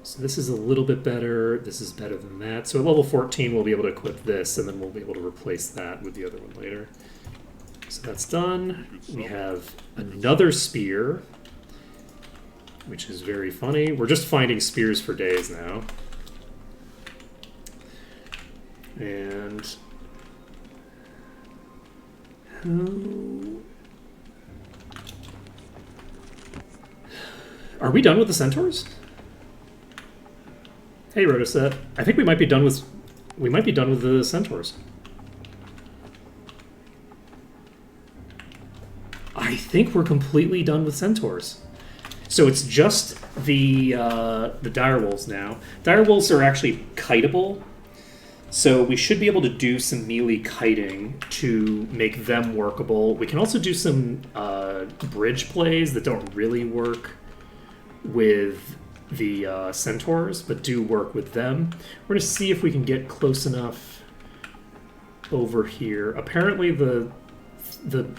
So this is a little bit better. This is better than that. So at level 14, we'll be able to equip this, and then we'll be able to replace that with the other one later. So that's done. We have another spear, which is very funny. We're just finding spears for days now. And... Are we done with the centaurs? Hey, Rotoset. I think we might be done with the centaurs. I think we're completely done with centaurs. So it's just the direwolves now. Direwolves are actually kiteable, so we should be able to do some melee kiting to make them workable. We can also do some bridge plays that don't really work with the centaurs, but do work with them. We're going to see if we can get close enough over here. Apparently the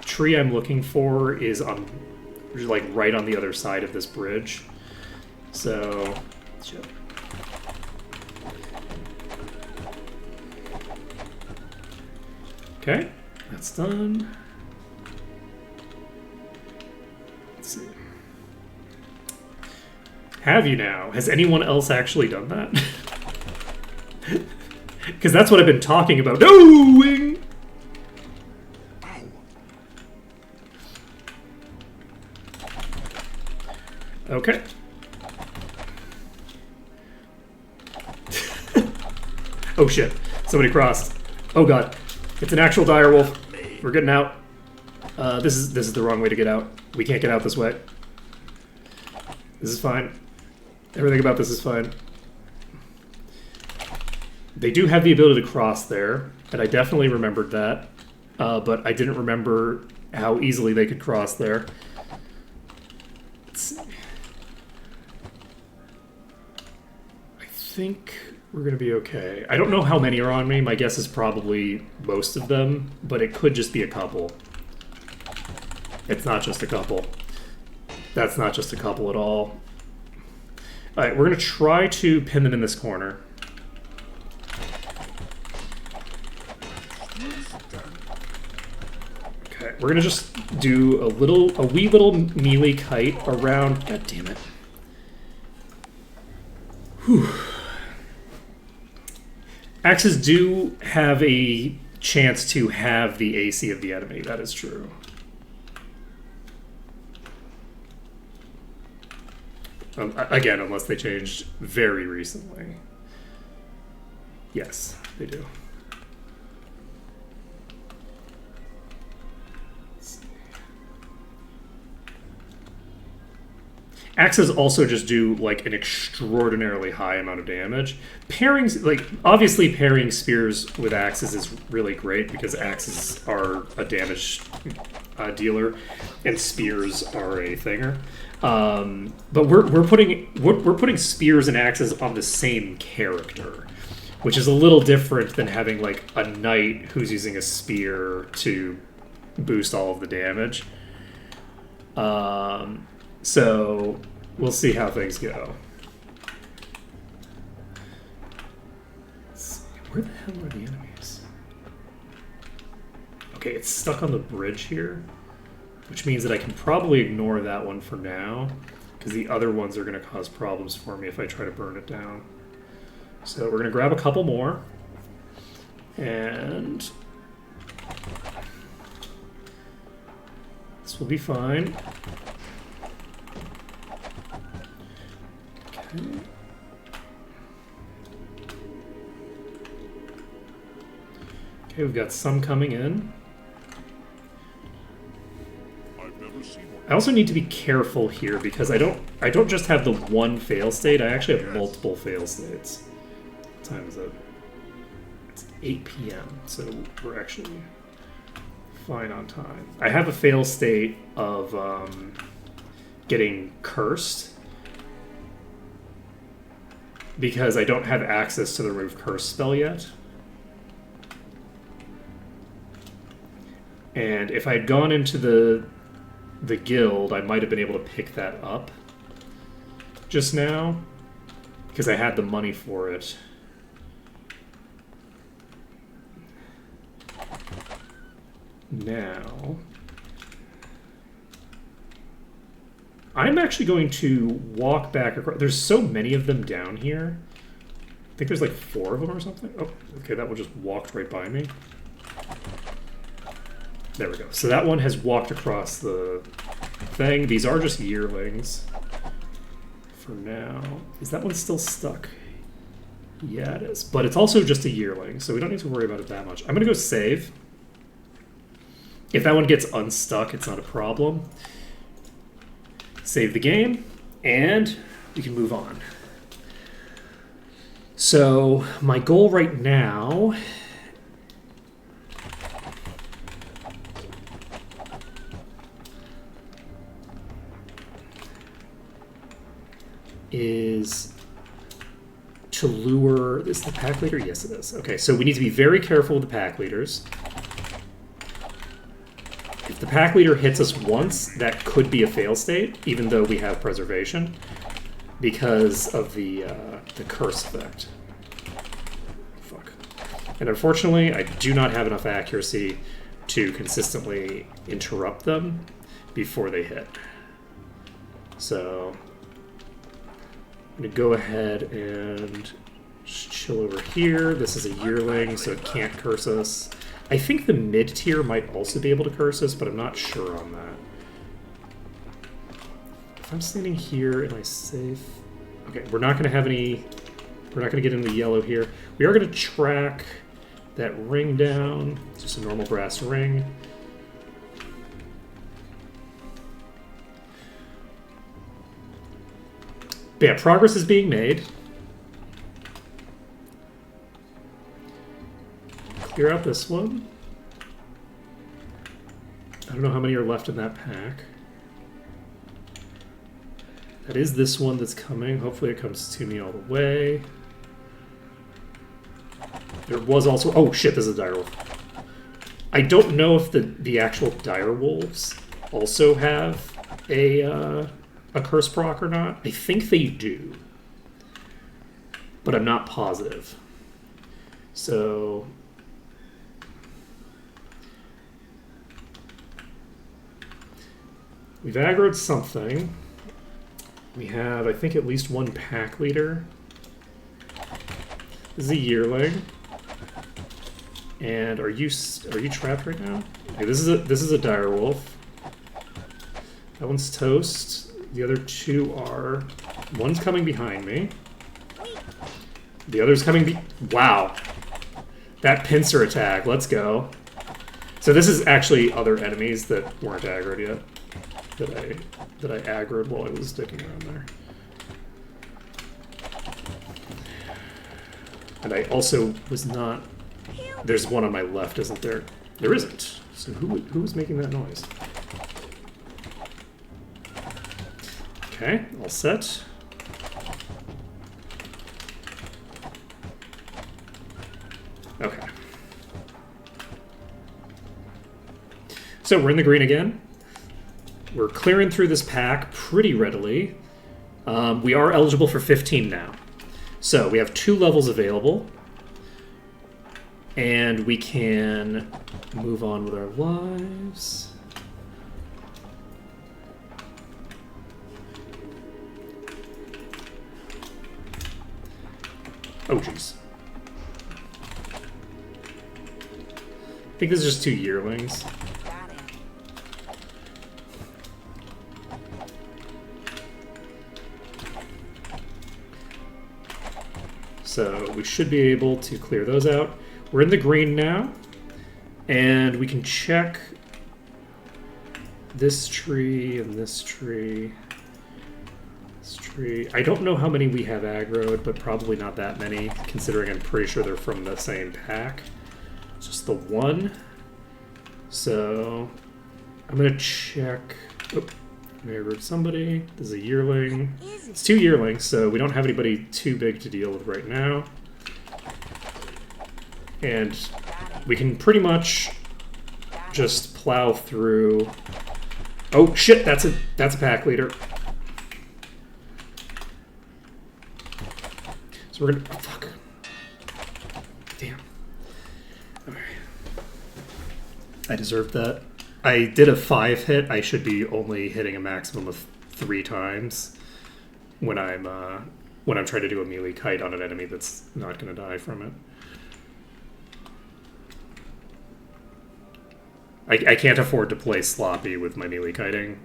tree I'm looking for is on, like, right on the other side of this bridge. So, okay, that's done. Let's see. Have you now? Has anyone else actually done that? Because that's what I've been talking about doing! Okay. Oh shit, somebody crossed. Oh god, it's an actual dire wolf. We're getting out. This is the wrong way to get out. We can't get out this way. This is fine. Everything about this is fine. They do have the ability to cross there, and I definitely remembered that. But I didn't remember how easily they could cross there. Let's see. I think we're going to be okay. I don't know how many are on me. My guess is probably most of them, but it could just be a couple. It's not just a couple. That's not just a couple at all. Alright, we're going to try to pin them in this corner. Okay, we're going to just do a wee little melee kite around... God damn it. Whew. Axes do have a chance to have the AC of the enemy, that is true. Again, unless they changed very recently. Yes, they do. Axes also just do like an extraordinarily high amount of damage. Pairings, like obviously pairing spears with axes is really great because axes are a damage dealer and spears are a thinger. But we're putting spears and axes on the same character, which is a little different than having like a knight who's using a spear to boost all of the damage. So we'll see how things go. Let's see, where the hell are the enemies? Okay, it's stuck on the bridge here, which means that I can probably ignore that one for now, because the other ones are going to cause problems for me if I try to burn it down. So we're going to grab a couple more, and this will be fine. Okay, we've got some coming in. I also need to be careful here because I don't just have the one fail state, I actually have multiple fail states. What time is it? It's 8 p.m., so we're actually fine on time. I have a fail state of getting cursed because I don't have access to the remove curse spell yet. And if I had gone into the guild, I might have been able to pick that up just now because I had the money for it. Now, I'm actually going to walk back across. There's so many of them down here. I think there's like 4 of them or something. Oh, okay, that one just walked right by me. There we go. So that one has walked across the thing. These are just yearlings for now. Is that one still stuck? Yeah, it is. But it's also just a yearling, so we don't need to worry about it that much. I'm going to go save. If that one gets unstuck, it's not a problem. Save the game, and we can move on. So my goal right now is to lure... Is the pack leader? Yes, it is. Okay, so we need to be very careful with the pack leaders. If the pack leader hits us once, that could be a fail state, even though we have preservation, because of the curse effect. Fuck. And unfortunately, I do not have enough accuracy to consistently interrupt them before they hit. So I'm going to go ahead and just chill over here. This is a yearling, so it can't curse us. I think the mid-tier might also be able to curse us, but I'm not sure on that. If I'm standing here, am I safe? Okay, we're not going to have any We're not going to get into the yellow here. We are going to track that ring down. It's just a normal brass ring. But yeah, progress is being made. Clear out this one. I don't know how many are left in that pack. That is this one that's coming. Hopefully it comes to me all the way. There was also... Oh shit, this is a direwolf. I don't know if the actual direwolves also have a curse proc or not. I think they do. But I'm not positive. So... we've aggroed something. We have, I think, at least one pack leader. This is a yearling. And are you trapped right now? Okay, this is a direwolf. That one's toast. The other two are... one's coming behind me. The other's coming wow. That pincer attack, let's go. So this is actually other enemies that weren't aggroed yet. That I aggroed while I was sticking around there. And I also was not... There's one on my left, isn't there? There isn't. So who was making that noise? Okay, all set. Okay. So we're in the green again. We're clearing through this pack pretty readily. We are eligible for 15 now. So we have 2 levels available. And we can move on with our lives. Oh, jeez. I think this is just 2 yearlings. So we should be able to clear those out. We're in the green now, and we can check this tree and this tree. This tree. I don't know how many we have aggroed, but probably not that many, considering I'm pretty sure they're from the same pack. It's just the one. So I'm gonna check. Oh, I aggroed somebody. This is a yearling. It's 2 yearlings, so we don't have anybody too big to deal with right now. And we can pretty much just plow through. Oh shit, that's a pack leader. So we're gonna... oh, fuck. Damn. Okay. I deserved that. I did a 5 hit. I should be only hitting a maximum of 3 times when I'm trying to do a melee kite on an enemy that's not gonna die from it. I can't afford to play sloppy with my melee kiting.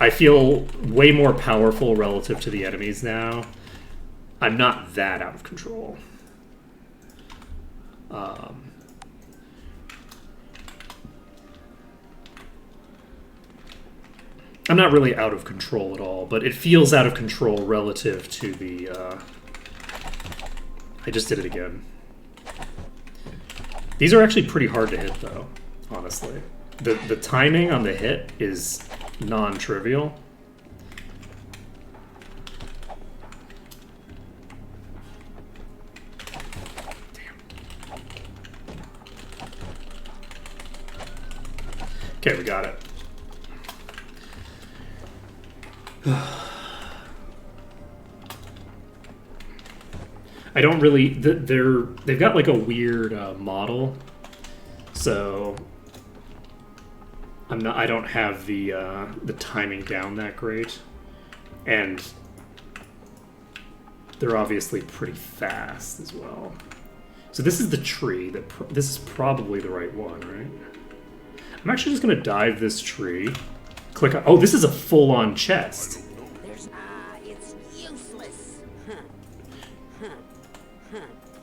I feel way more powerful relative to the enemies now. I'm not that out of control. I'm not really out of control at all, but it feels out of control relative to the... I just did it again. These are actually pretty hard to hit, though, honestly. The timing on the hit is non-trivial. Damn. Okay, we got it. I don't really... they've got like a weird model, so I don't have the timing down that great, and they're obviously pretty fast as well. So this is the tree. This is probably the right one, right? I'm actually just gonna dive this tree. Click on... oh, this is a full-on chest. It's useless.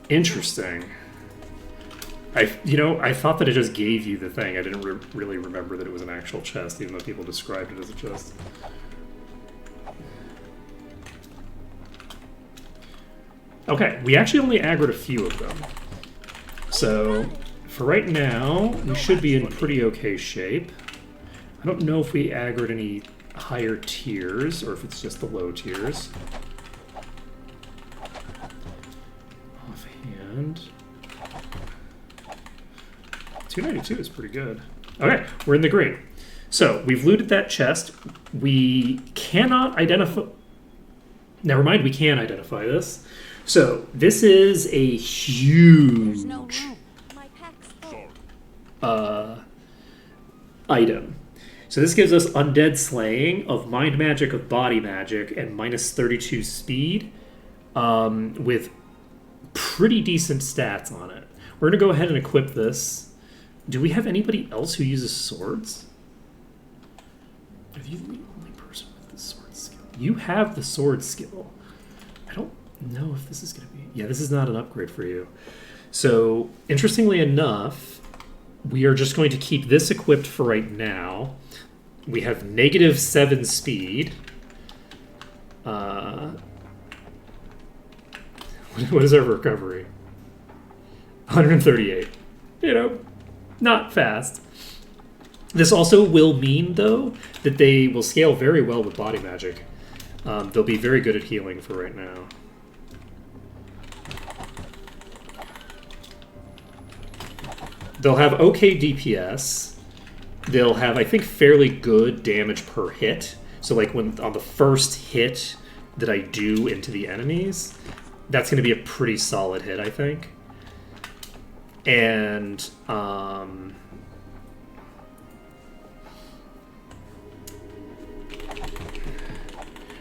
Interesting. I thought that it just gave you the thing. I didn't really remember that it was an actual chest, even though people described it as a chest. Okay, we actually only aggroed a few of them. So, for right now, we should be in pretty okay shape. I don't know if we aggroed any higher tiers, or if it's just the low tiers. Offhand. 292 is pretty good. Okay, we're in the green. So, we've looted that chest. We cannot identify... Never mind, we can identify this. So, this is a huge item. So this gives us undead slaying of mind magic, of body magic, and minus 32 speed with pretty decent stats on it. We're going to go ahead and equip this. Do we have anybody else who uses swords? Are you the only person with the sword skill? You have the sword skill. I don't know if this is going to be... Yeah, this is not an upgrade for you. So, interestingly enough, we are just going to keep this equipped for right now. We have -7 speed. What is our recovery? 138. Not fast. This also will mean, though, that they will scale very well with body magic. They'll be very good at healing for right now. They'll have okay DPS. They'll have, I think, fairly good damage per hit. So, like, when on the first hit that I do into the enemies, that's going to be a pretty solid hit, I think. And,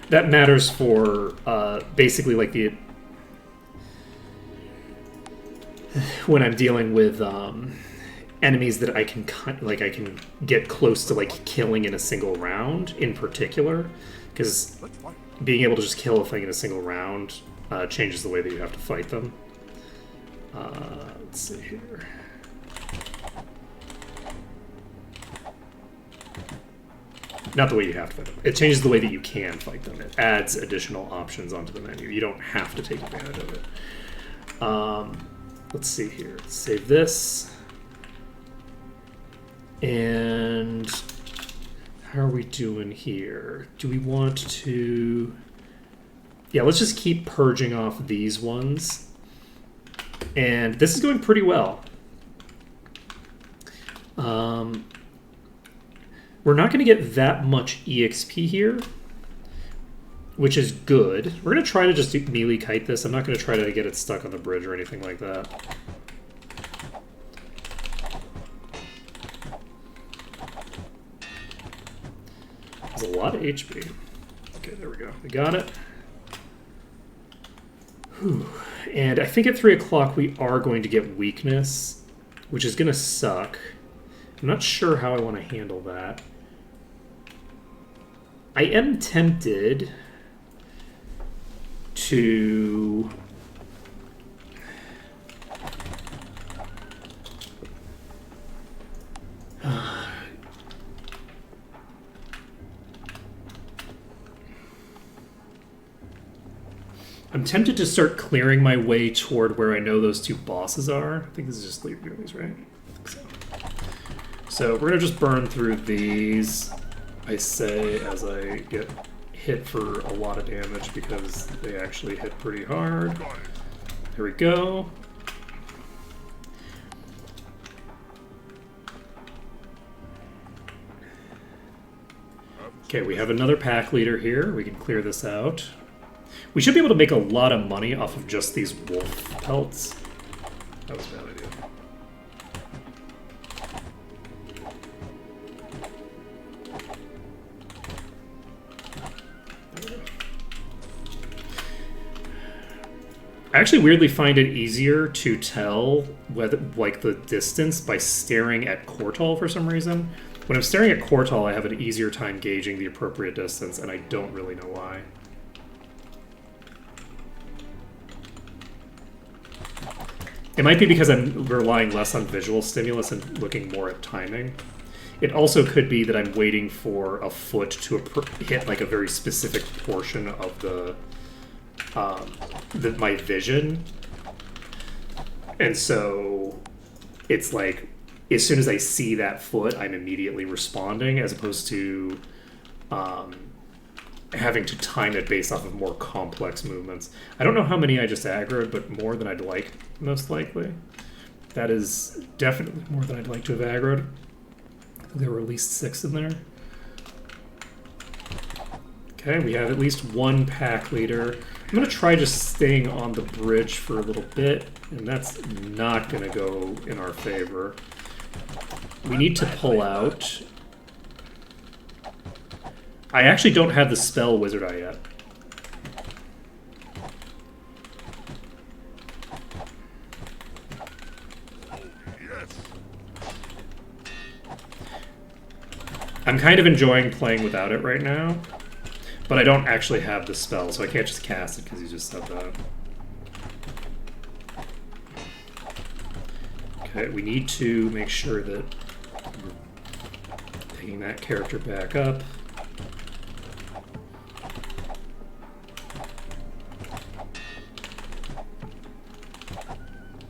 that matters for, basically, like, when I'm dealing with, enemies that I can get close to like killing in a single round in particular, because being able to just kill a thing in a single round changes the way that you have to fight them. Let's see here. Not the way you have to fight them. It changes the way that you can fight them. It adds additional options onto the menu. You don't have to take advantage of it. Let's see here. Let's save this. And how are we doing here? Do we want to... Yeah, let's just keep purging off these ones. And this is going pretty well. We're not going to get that much EXP here, which is good. We're going to try to just melee kite this. I'm not going to try to get it stuck on the bridge or anything like that. There's a lot of HP. Okay, there we go. We got it. Whew. And I think at 3 o'clock we are going to get weakness, which is going to suck. I'm not sure how I want to handle that. I am tempted to... I'm tempted to start clearing my way toward where I know those two bosses are. I think this is just leave these, right? I think so we're going to just burn through these, I say, as I get hit for a lot of damage because they actually hit pretty hard. There we go. Okay, we have another pack leader here. We can clear this out. We should be able to make a lot of money off of just these wolf pelts. That was a bad idea. I actually weirdly find it easier to tell whether, like, the distance by staring at Cortal for some reason. When I'm staring at Cortal, I have an easier time gauging the appropriate distance, and I don't really know why. It might be because I'm relying less on visual stimulus and looking more at timing. It also could be that I'm waiting for a foot to hit like a very specific portion of my vision, and so it's like as soon as I see that foot, I'm immediately responding, as opposed to having to time it based off of more complex movements. I don't know how many I just aggroed, but more than I'd like, most likely. That is definitely more than I'd like to have aggroed. There were at least 6 in there. Okay, we have at least 1 pack leader. I'm going to try just staying on the bridge for a little bit, and that's not going to go in our favor. We need to pull out. I actually don't have the spell Wizard Eye yet. I'm kind of enjoying playing without it right now, but I don't actually have the spell, so I can't just cast it because you just said that. Okay, we need to make sure that we're picking that character back up.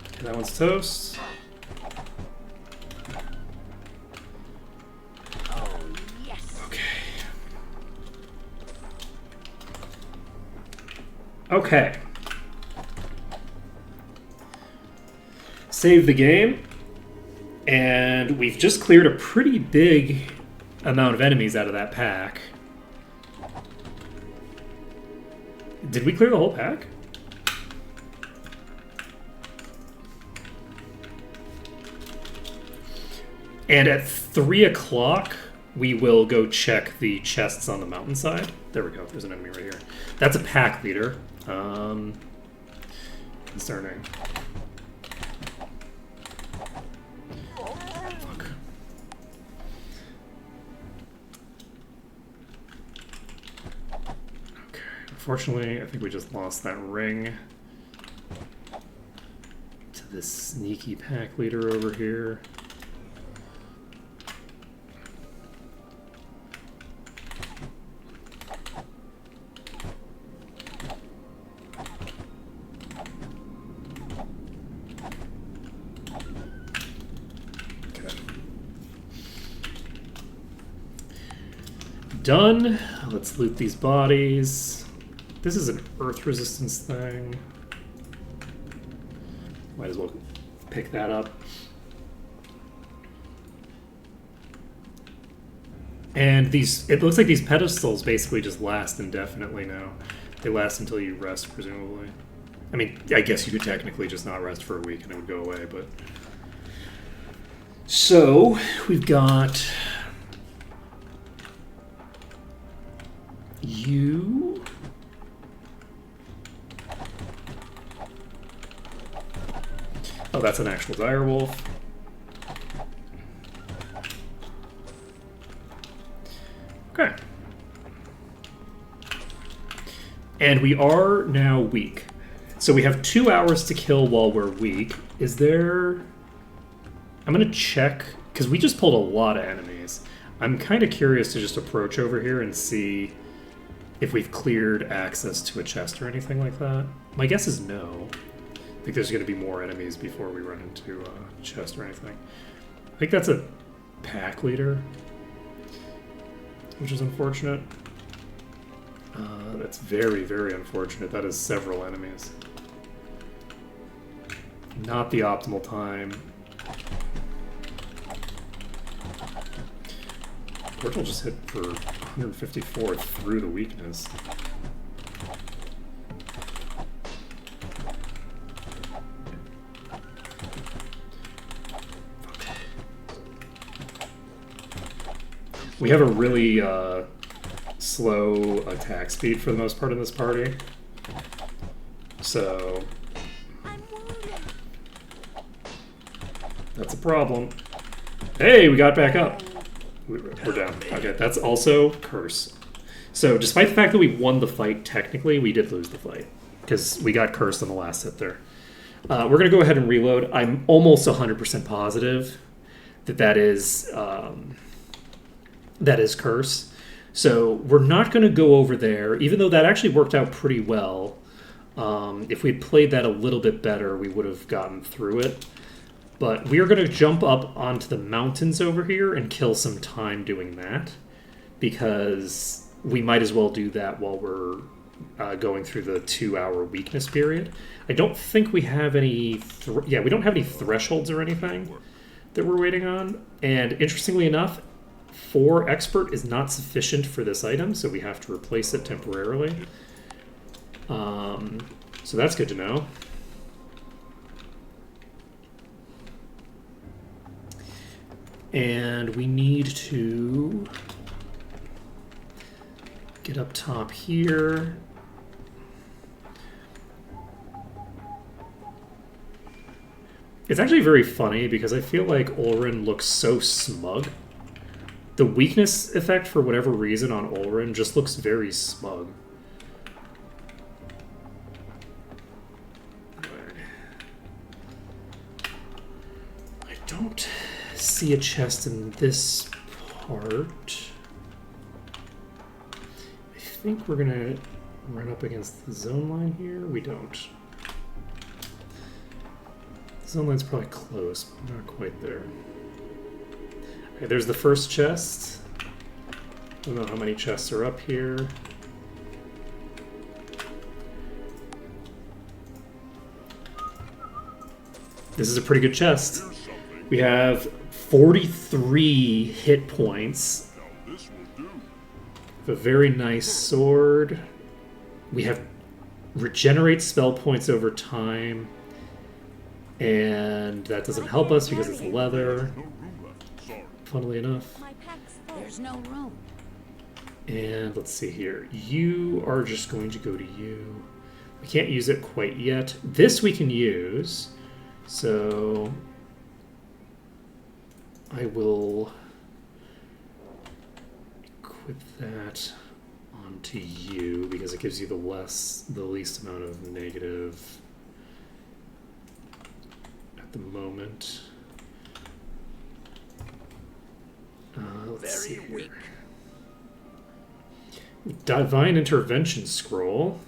Okay, that one's toast. Okay. Save the game. And we've just cleared a pretty big amount of enemies out of that pack. Did we clear the whole pack? And at 3 o'clock, we will go check the chests on the mountainside. There we go. There's an enemy right here. That's a pack leader. Concerning. Fuck. Okay. Unfortunately, I think we just lost that ring to this sneaky pack leader over here. Done. Let's loot these bodies. This is an earth resistance thing. Might as well pick that up. And these, it looks like these pedestals basically just last indefinitely now. They last until you rest, presumably. I mean, I guess you could technically just not rest for a week and it would go away, but... So, we've got... you. Oh, that's an actual direwolf. Okay. And we are now weak. So we have 2 hours to kill while we're weak. Is there... I'm going to check, because we just pulled a lot of enemies. I'm kind of curious to just approach over here and see if we've cleared access to a chest or anything like that. My guess is no. I think there's going to be more enemies before we run into a chest or anything. I think that's a pack leader, which is unfortunate. That's very, very unfortunate. That is several enemies. Not the optimal time. Portal just hit for 154 through the weakness. We have a really slow attack speed for the most part in this party. So that's a problem. Hey, we got back up. We're down. Okay, that's also curse. So despite the fact that we won the fight, technically, we did lose the fight. Because we got cursed on the last hit there. We're going to go ahead and reload. I'm almost 100% positive that that is Curse. So we're not going to go over there, even though that actually worked out pretty well. If we'd played that a little bit better, we would have gotten through it. But we are going to jump up onto the mountains over here and kill some time doing that, because we might as well do that while we're going through the 2-hour weakness period. I don't think we have any... we don't have any thresholds or anything that we're waiting on. And interestingly enough, 4 expert is not sufficient for this item, so we have to replace it temporarily. So that's good to know. And we need to get up top here. It's actually very funny because I feel like Ulrin looks so smug. The weakness effect, for whatever reason, on Ulrin just looks very smug. I don't see a chest in this part. I think we're gonna run up against the zone line here. We don't. The zone line's probably close, but not quite there. Okay, there's the first chest. I don't know how many chests are up here. This is a pretty good chest. We have 43 hit points. A very nice sword. We have regenerate spell points over time. And that doesn't help us because it's leather. Funnily enough. There's no room. And let's see here. You are just going to go to you. We can't use it quite yet. This we can use. So I will equip that onto you because it gives you the least amount of negative at the moment. Let's see here. Divine Intervention Scroll.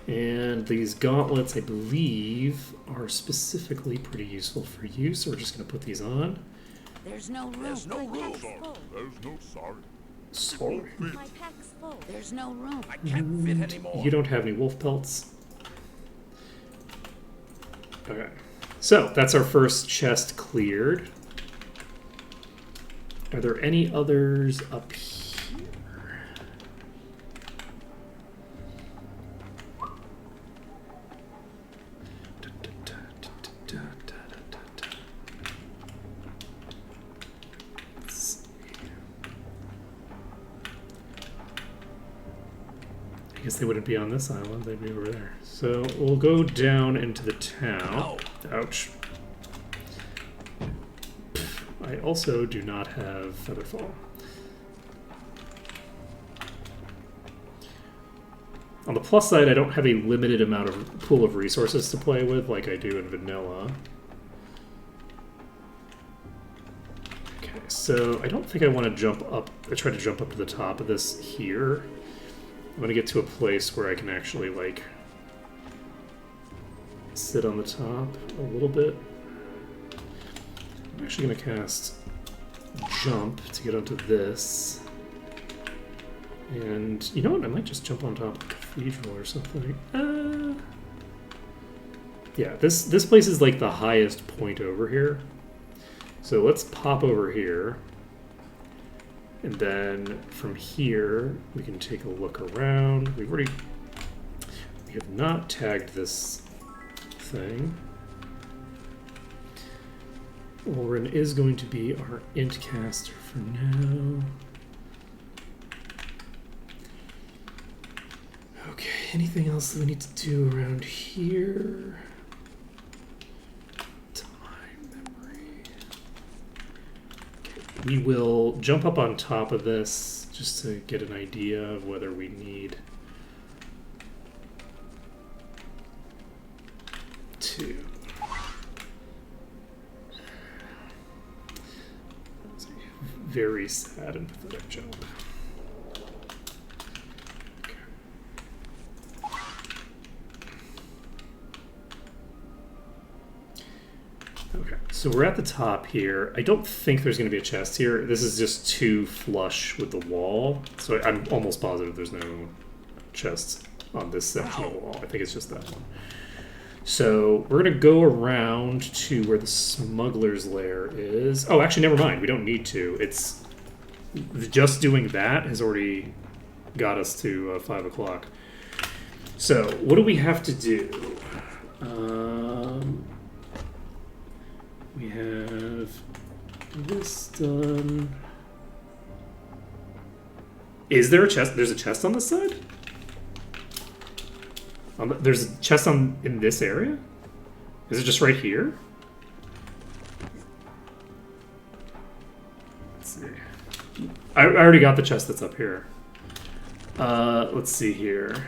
And these gauntlets, I believe, are specifically pretty useful for you, so we're just going to put these on. There's no room. There's no room. There's no sorry. Sorry. My pack's full. There's no room. I can't fit anymore. You don't have any wolf pelts. Okay. So, that's our first chest cleared. Are there any others up here? I guess they wouldn't be on this island, they'd be over there. So we'll go down into the town. Ouch. I also do not have Featherfall. On the plus side, I don't have a limited amount of pool of resources to play with like I do in vanilla. Okay, so I don't think I want to jump up. I try to jump up to the top of this here. I'm going to get to a place where I can actually, like, sit on the top a little bit. I'm actually going to cast Jump to get onto this. And, you know what? I might just jump on top of the cathedral or something. Yeah, this place is, like, the highest point over here. So let's pop over here. And then from here, we can take a look around. We have not tagged this thing. Ulrin is going to be our int caster for now. Okay, anything else that we need to do around here? We will jump up on top of this just to get an idea of whether we need very sad and pathetic job. Okay, so we're at the top here. I don't think there's going to be a chest here. This is just too flush with the wall, so I'm almost positive there's no chests on this section of the wall. I think it's just that one. So we're going to go around to where the smuggler's lair is. Oh, actually, never mind. We don't need to. It's just doing that has already got us to 5 o'clock. So what do we have to do? We have this done. Is there a chest? There's a chest on this side? There's a chest in this area? Is it just right here? Let's see. I already got the chest that's up here. Let's see here.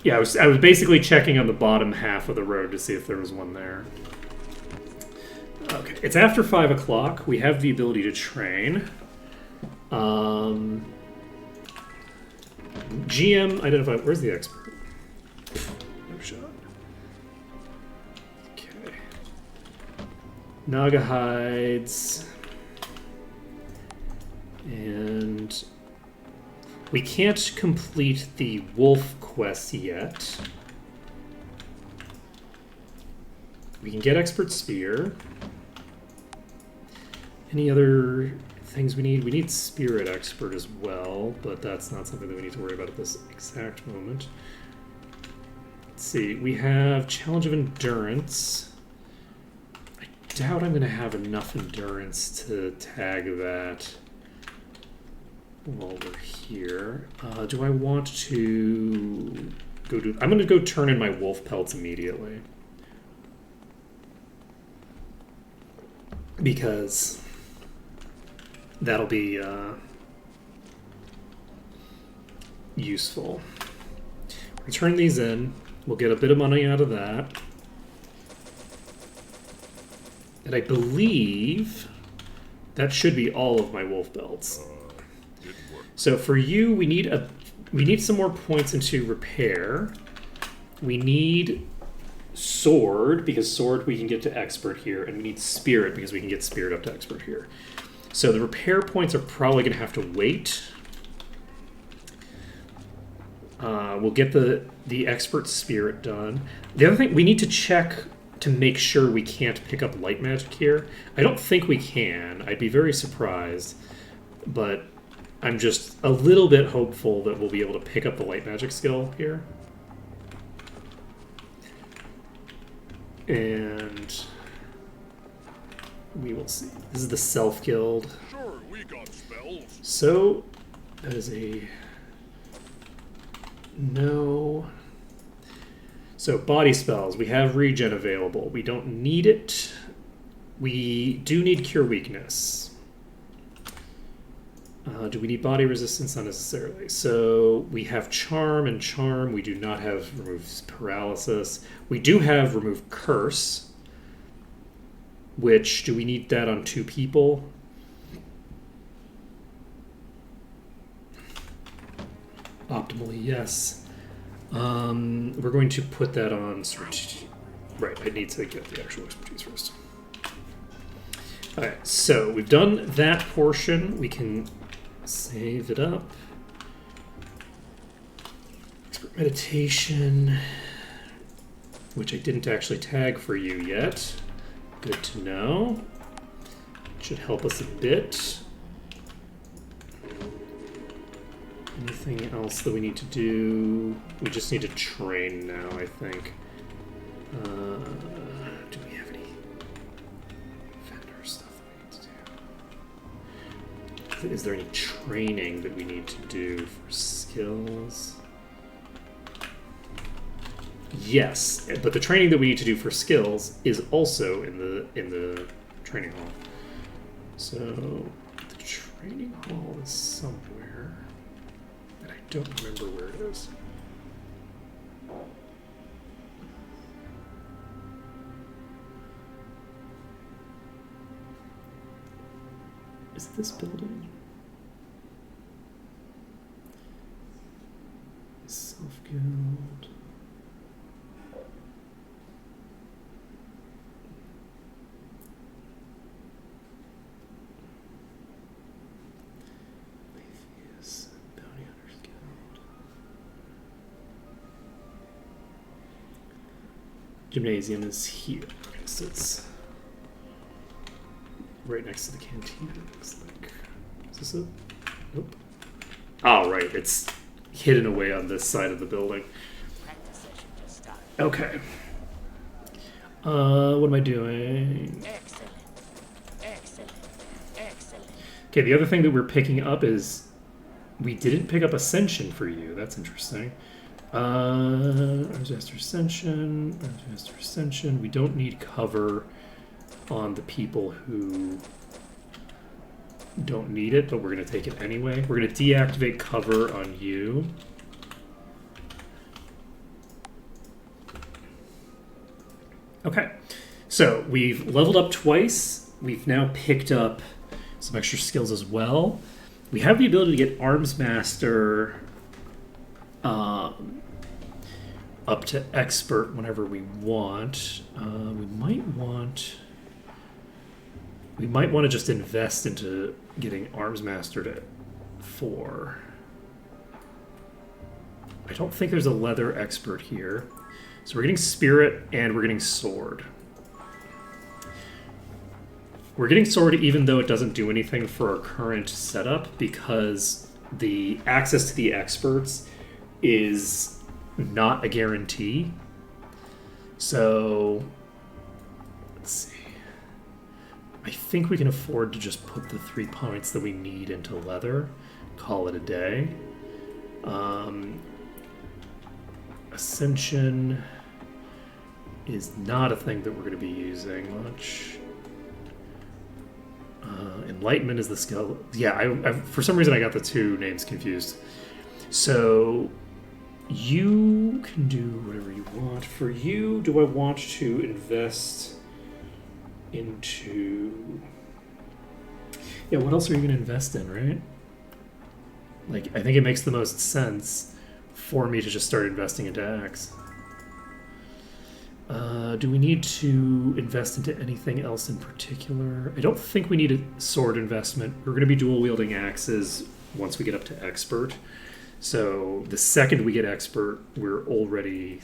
Yeah, I was basically checking on the bottom half of the road to see if there was one there. Okay, it's after 5 o'clock. We have the ability to train. GM identify. Where's the expert? No shot. Okay. Naga hides. And we can't complete the wolf quest yet. We can get expert spear. Any other things we need? We need spirit expert as well, but that's not something that we need to worry about at this exact moment. Let's see. We have challenge of endurance. I doubt I'm going to have enough endurance to tag that while we're here. Do I want to go do... I'm going to go turn in my wolf pelts immediately. Because that'll be useful. We'll turn these in. We'll get a bit of money out of that. And I believe that should be all of my wolf belts. So for you, we need some more points into repair. We need sword, because sword we can get to expert here, and we need spirit because we can get spirit up to expert here. So the repair points are probably going to have to wait. We'll get the expert spirit done. The other thing, we need to check to make sure we can't pick up light magic here. I don't think we can. I'd be very surprised, but I'm just a little bit hopeful that we'll be able to pick up the light magic skill here. And we will see. This is the self guild. Sure, we got spells. So that is a no. So body spells. We have regen available. We don't need it. We do need cure weakness. Do we need body resistance? Not necessarily. So we have charm and charm. We do not have remove paralysis. We do have remove curse. Which, do we need that on 2 people? Optimally, yes. We're going to put that on... Right, I need to get the actual expertise first. Alright, so we've done that portion. We can save it up. Expert meditation, which I didn't actually tag for you yet. Good to know. Should help us a bit. Anything else that we need to do? We just need to train now, I think. Do we have any vendor stuff that we need to do? Is there any training that we need to do for skills? Yes, but the training that we need to do for skills is also in the training hall. So the training hall is somewhere, and I don't remember where it is. Is this building? Self-guild. Letheus Bounty Hunters Guild. Gymnasium is here. So it's right next to the canteen, it looks like. Is this it? Nope. Oh, right. It's hidden away on this side of the building. Practice session just started. Okay. What am I doing? Excellent. Excellent. Excellent. Okay, the other thing that we're picking up is we didn't pick up Ascension for you. That's interesting. Arms Master Ascension. Arms Master Ascension. We don't need cover on the people who don't need it, but we're going to take it anyway. We're going to deactivate cover on you. Okay, so we've leveled up twice. We've now picked up some extra skills as well. We have the ability to get Arms Master up to Expert whenever we want. We might want to just invest into getting Arms Master to 4. I don't think there's a Leather Expert here. So we're getting Spirit and we're getting Sword. We're getting Sword even though it doesn't do anything for our current setup because the access to the experts is not a guarantee. So let's see. I think we can afford to just put the 3 points that we need into leather, call it a day. Ascension is not a thing that we're going to be using much. Enlightenment is the skill. Yeah, I for some reason I got the two names confused. So you can do whatever you want. For you, do I want to invest into... Yeah, what else are you going to invest in, right? Like, I think it makes the most sense for me to just start investing into Axe. Do we need to invest into anything else in particular? I don't think we need a sword investment. We're going to be dual wielding axes once we get up to expert. So the second we get expert, we're already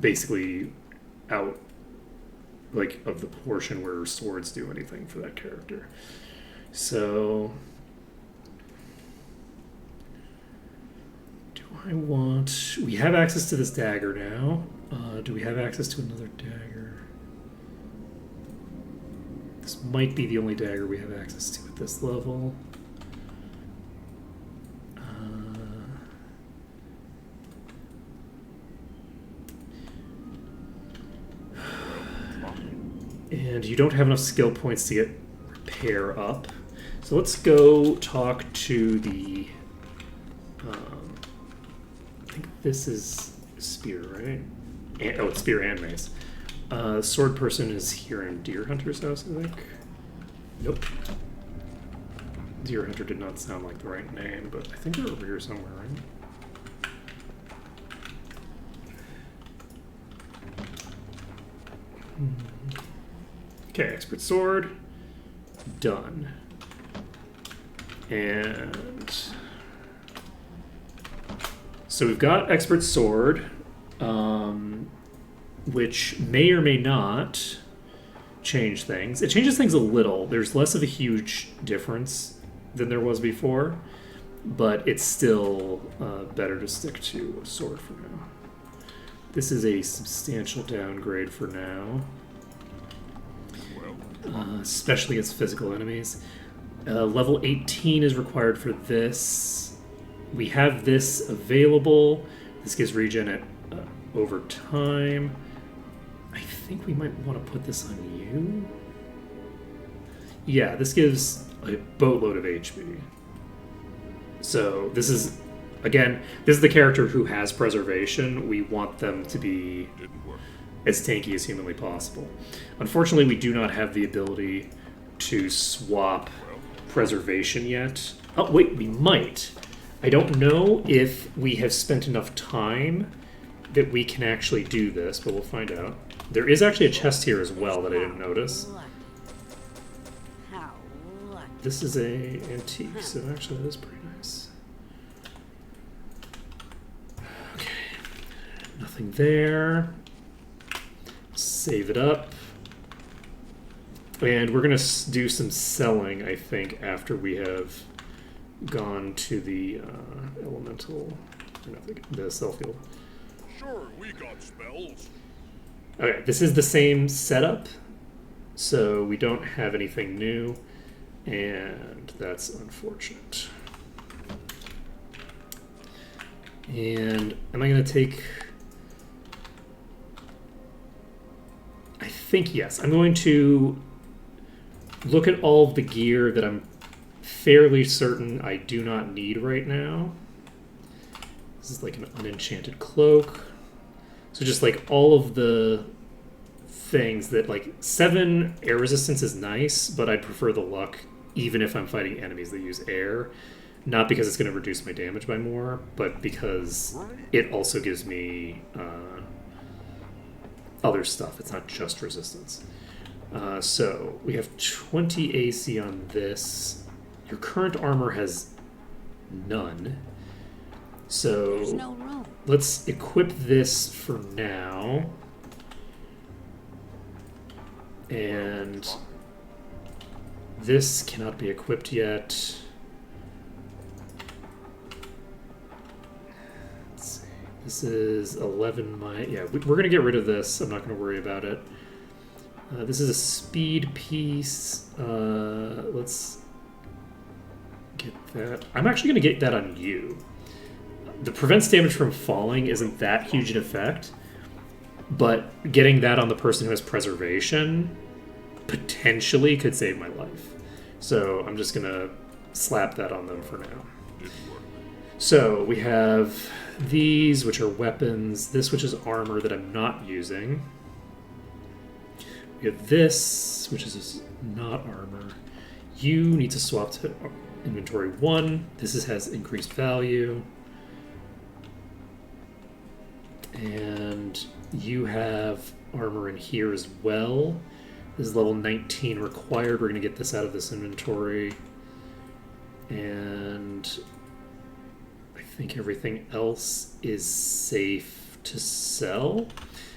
basically out like of the portion where swords do anything for that character. So do I want... We have access to this dagger now. Do we have access to another dagger? This might be the only dagger we have access to at this level. And you don't have enough skill points to get repair up. So let's go talk to the... I think this is spear, right? Oh, it's spear and mace. Sword person is here in Deer Hunter's house, I think. Nope. Deer Hunter did not sound like the right name, but I think they're over here somewhere, right? Okay, expert sword. Done. And so we've got expert sword, which may or may not change things. It changes things a little. There's less of a huge difference than there was before, but it's still better to stick to a sword for now. This is a substantial downgrade for now, especially against physical enemies. Level 18 is required for this. We have this available. This gives regen at over time. I think we might want to put this on you. Yeah, this gives a boatload of HP. So this is, again, this is the character who has preservation. We want them to be as tanky as humanly possible. Unfortunately, we do not have the ability to swap preservation yet. Oh, wait, we might. I don't know if we have spent enough time that we can actually do this, but we'll find out. There is actually a chest here as well that I didn't notice. How lucky. This is a antique, so actually that is pretty nice. Okay, nothing there. Save it up. And we're going to do some selling, I think, after we have gone to the elemental, or no, the cell field. Sure, we got spells. Okay, this is the same setup, so we don't have anything new, and that's unfortunate. And am I going to take... I think yes. I'm going to look at all of the gear that I'm fairly certain I do not need right now. This is like an unenchanted cloak. So just like all of the things that, like, 7 air resistance is nice, but I'd prefer the luck even if I'm fighting enemies that use air. Not because it's going to reduce my damage by more, but because it also gives me other stuff. It's not just resistance. So we have 20 AC on this. Your current armor has none. So There's no room. let's equip this for now. And this cannot be equipped yet. Let's see. This is 11 yeah, we're going to get rid of this. I'm not going to worry about it. This is a speed piece. Let's get that. I'm actually going to get that on you. The prevents damage from falling isn't that huge an effect, but getting that on the person who has preservation potentially could save my life. So I'm just going to slap that on them for now. So we have these, which are weapons, this, which is armor that I'm not using. We have this, which is not armor. You need to swap to inventory 1. This has increased value. And you have armor in here as well. This is level 19 required. We're going to get this out of this inventory. And I think everything else is safe to sell.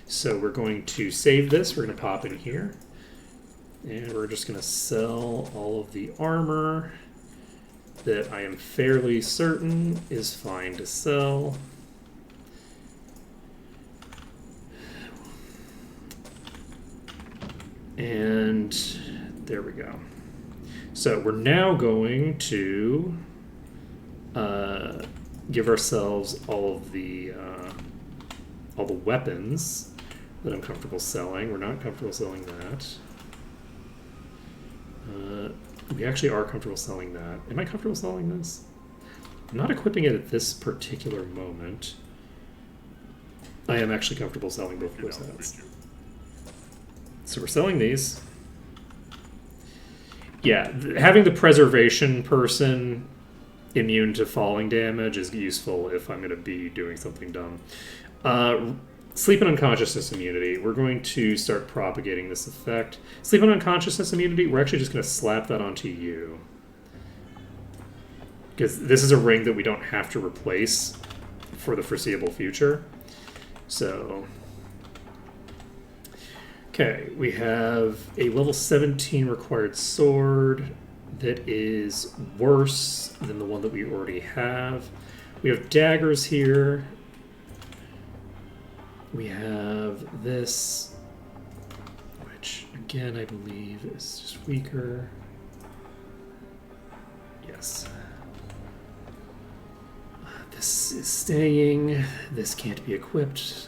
So we're going to save this. We're going to pop in here. And we're just going to sell all of the armor that I am fairly certain is fine to sell. And there we go. So we're now going to give ourselves all the weapons that I'm comfortable selling. We're not comfortable selling that. We actually are comfortable selling that. Am I comfortable selling this? I'm not equipping it at this particular moment. I am actually comfortable selling both of those hats. So we're selling these. Yeah, having the preservation person immune to falling damage is useful if I'm going to be doing something dumb. Sleep and unconsciousness immunity. We're going to start propagating this effect. Sleep and unconsciousness immunity, we're actually just going to slap that onto you. Because this is a ring that we don't have to replace for the foreseeable future. So... Okay, we have a level 17 required sword that is worse than the one that we already have. We have daggers here. We have this, which again I believe is just weaker. Yes. This is staying. This can't be equipped.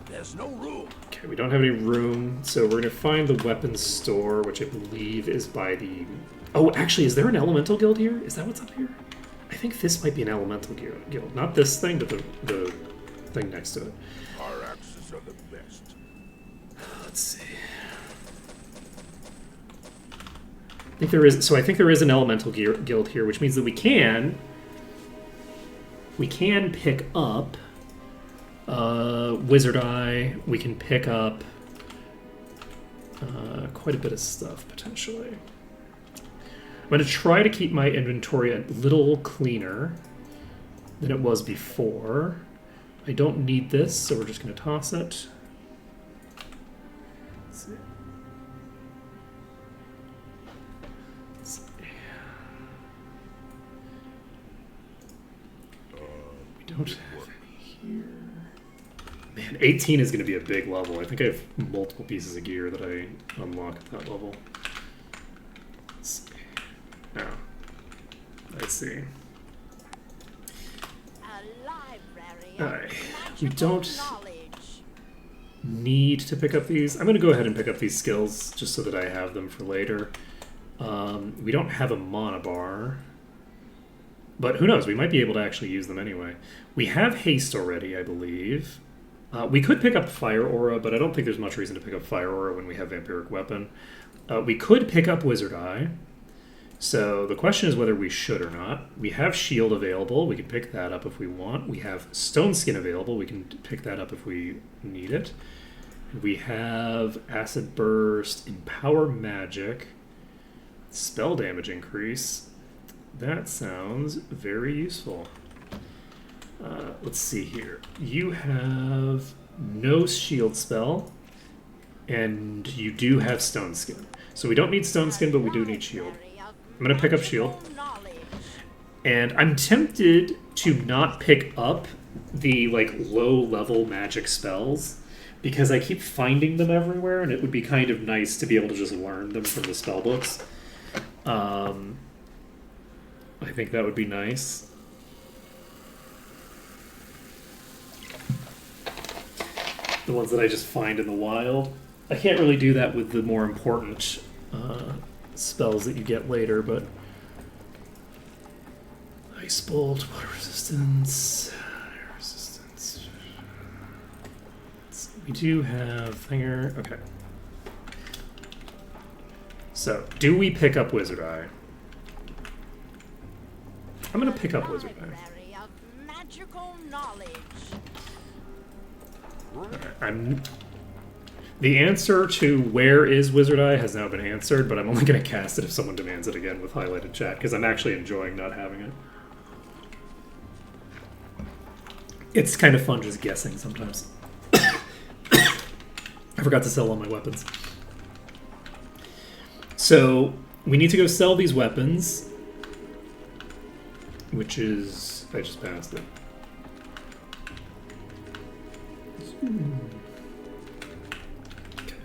There's no room. Okay, we don't have any room, so we're going to find the weapons store, which I believe is by the... Oh, actually, is there an elemental guild here? Is that what's up here? I think this might be an elemental guild. Not this thing, but the thing next to it. Our axes are the best. Let's see. think there is. So I think there is an elemental guild here, which means that we can pick up Wizard Eye. We can pick up quite a bit of stuff potentially. I'm going to try to keep my inventory a little cleaner than it was before. I don't need this, so we're just going to toss it. Let's see. We don't have any here. Man, 18 is going to be a big level. I think I have multiple pieces of gear that I unlock at that level. Let's see. Oh. I see. Alright. We don't need to pick up these. I'm going to go ahead and pick up these skills just so that I have them for later. We don't have a mana bar. But who knows? We might be able to actually use them anyway. We have haste already, I believe. We could pick up Fire Aura, but I don't think there's much reason to pick up Fire Aura when we have Vampiric Weapon. We could pick up Wizard Eye. So the question is whether we should or not. We have Shield available. We can pick that up if we want. We have Stone Skin available. We can pick that up if we need it. We have Acid Burst, Empower Magic, Spell Damage Increase. That sounds very useful. Let's see here. You have no shield spell, and you do have Stone Skin. So we don't need Stone Skin, but we do need shield. I'm going to pick up shield. And I'm tempted to not pick up the low-level magic spells, because I keep finding them everywhere, and it would be kind of nice to be able to just learn them from the spell books. I think that would be nice. The ones that I just find in the wild. I can't really do that with the more important spells that you get later, but Ice Bolt, Water Resistance, Air Resistance. We do have Thinger. Okay. So, do we pick up Wizard Eye? I'm going to pick up Wizard Eye. The answer to where is Wizard Eye has now been answered, but I'm only going to cast it if someone demands it again with highlighted chat, because I'm actually enjoying not having it. It's kind of fun just guessing sometimes. I forgot to sell all my weapons. So, we need to go sell these weapons, which is... I just passed it. Okay.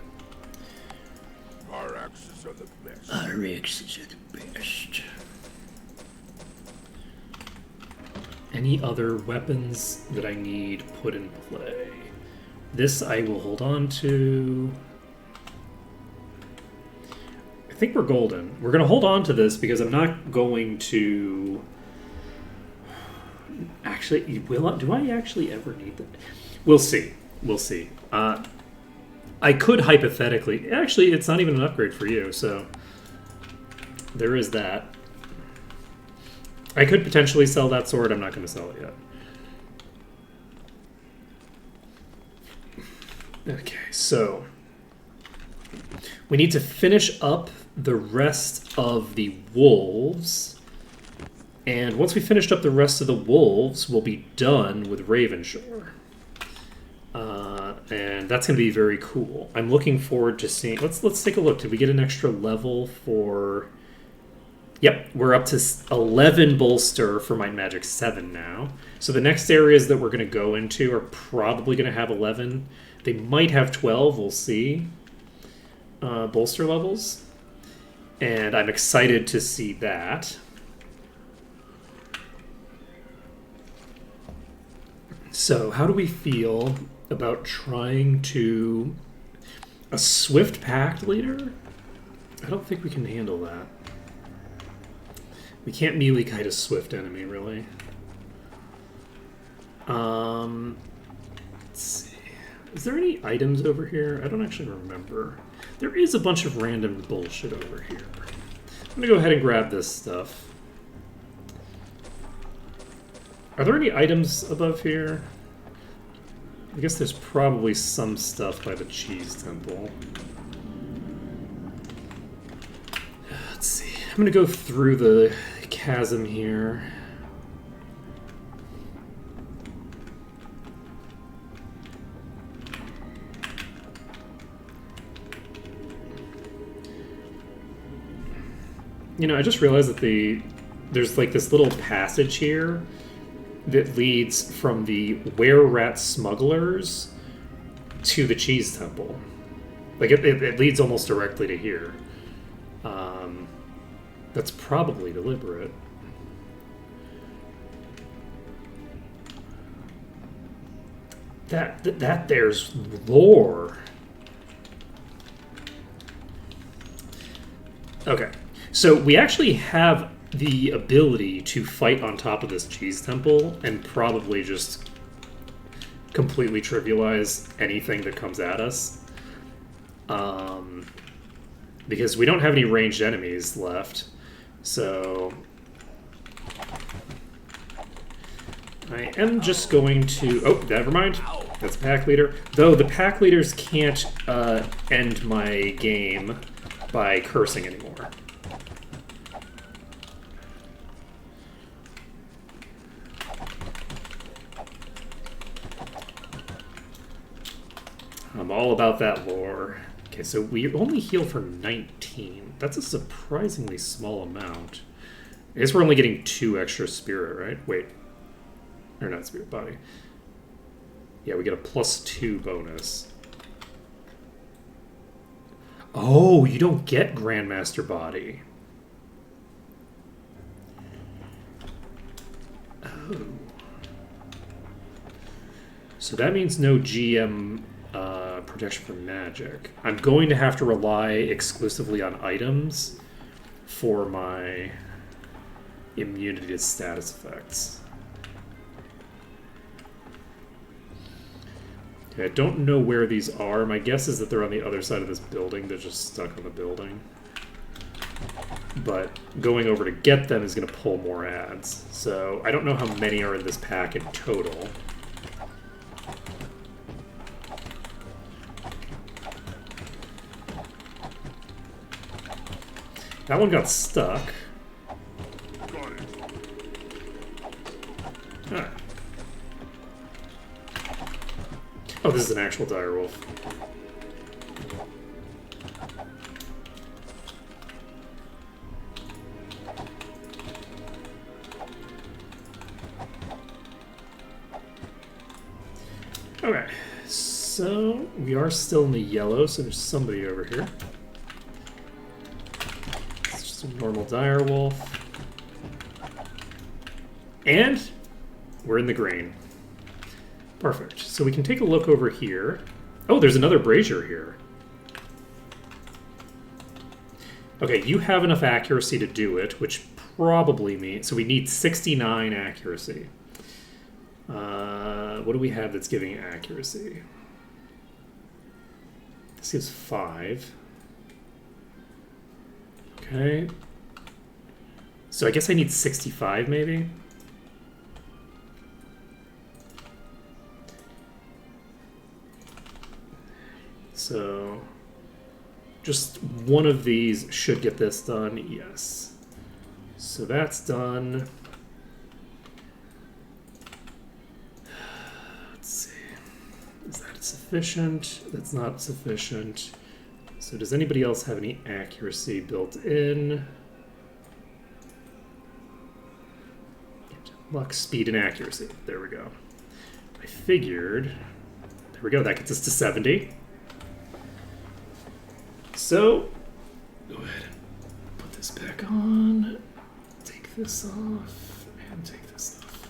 Our axes are the best. Our axes are the best. Any other weapons that I need put in play? This I will hold on to. I think we're golden. We're going to hold on to this because I'm not going to... Actually, do I actually ever need that? We'll see. We'll see. I could hypothetically... Actually, it's not even an upgrade for you, so... There is that. I could potentially sell that sword. I'm not going to sell it yet. Okay, so... We need to finish up the rest of the wolves. And once we finished up the rest of the wolves, we'll be done with Ravenshore. And that's going to be very cool. I'm looking forward to seeing... Let's take a look. Did we get an extra level for... Yep, we're up to 11 bolster for my Magic 7 now. So the next areas that we're going to go into are probably going to have 11. They might have 12, we'll see. Bolster levels. And I'm excited to see that. So how do we feel about trying to... A Swift Pact leader? I don't think we can handle that. We can't melee kite a swift enemy, really. Let's see. Is there any items over here? I don't actually remember. There is a bunch of random bullshit over here. gonna go ahead and grab this stuff. Are there any items above here? I guess there's probably some stuff by the cheese temple. Let's see. I'm gonna go through the chasm here. You know, I just realized that there's like this little passage here that leads from the were-rat smugglers to the cheese temple. Like, it leads almost directly to here. That's probably deliberate. That there's lore. Okay, so we actually have the ability to fight on top of this cheese temple and probably just completely trivialize anything that comes at us. Because we don't have any ranged enemies left. So I am just going to... Oh, never mind. That's pack leader. Though the pack leaders can't end my game by cursing anymore. I'm all about that lore. Okay, so we only heal for 19. That's a surprisingly small amount. I guess we're only getting 2 extra spirit, right? Wait. Or not spirit, body. Yeah, we get a +2 bonus. Oh, you don't get Grandmaster body. Oh. So that means no GM protection from magic. I'm going to have to rely exclusively on items for my immunity to status effects. Okay, I don't know where these are. My guess is that they're on the other side of this building. They're just stuck on the building. But going over to get them is going to pull more ads. So I don't know how many are in this pack in total. That one got stuck. Got it. Alright. Oh, this is an actual direwolf. Okay, so we are still in the yellow, so there's somebody over here. It's just a normal direwolf. And we're in the green. Perfect. So we can take a look over here. Oh, there's another brazier here. Okay, you have enough accuracy to do it, which probably means... So we need 69 accuracy. What do we have that's giving accuracy? This gives 5. Okay. So I guess I need 65, maybe? So just one of these should get this done, yes. So that's done. Let's see. Is that sufficient? That's not sufficient. So does anybody else have any accuracy built in? Luck, speed, and accuracy. There we go. I figured... There we go, that gets us to 70. So, go ahead and put this back on, take this off, and take this off.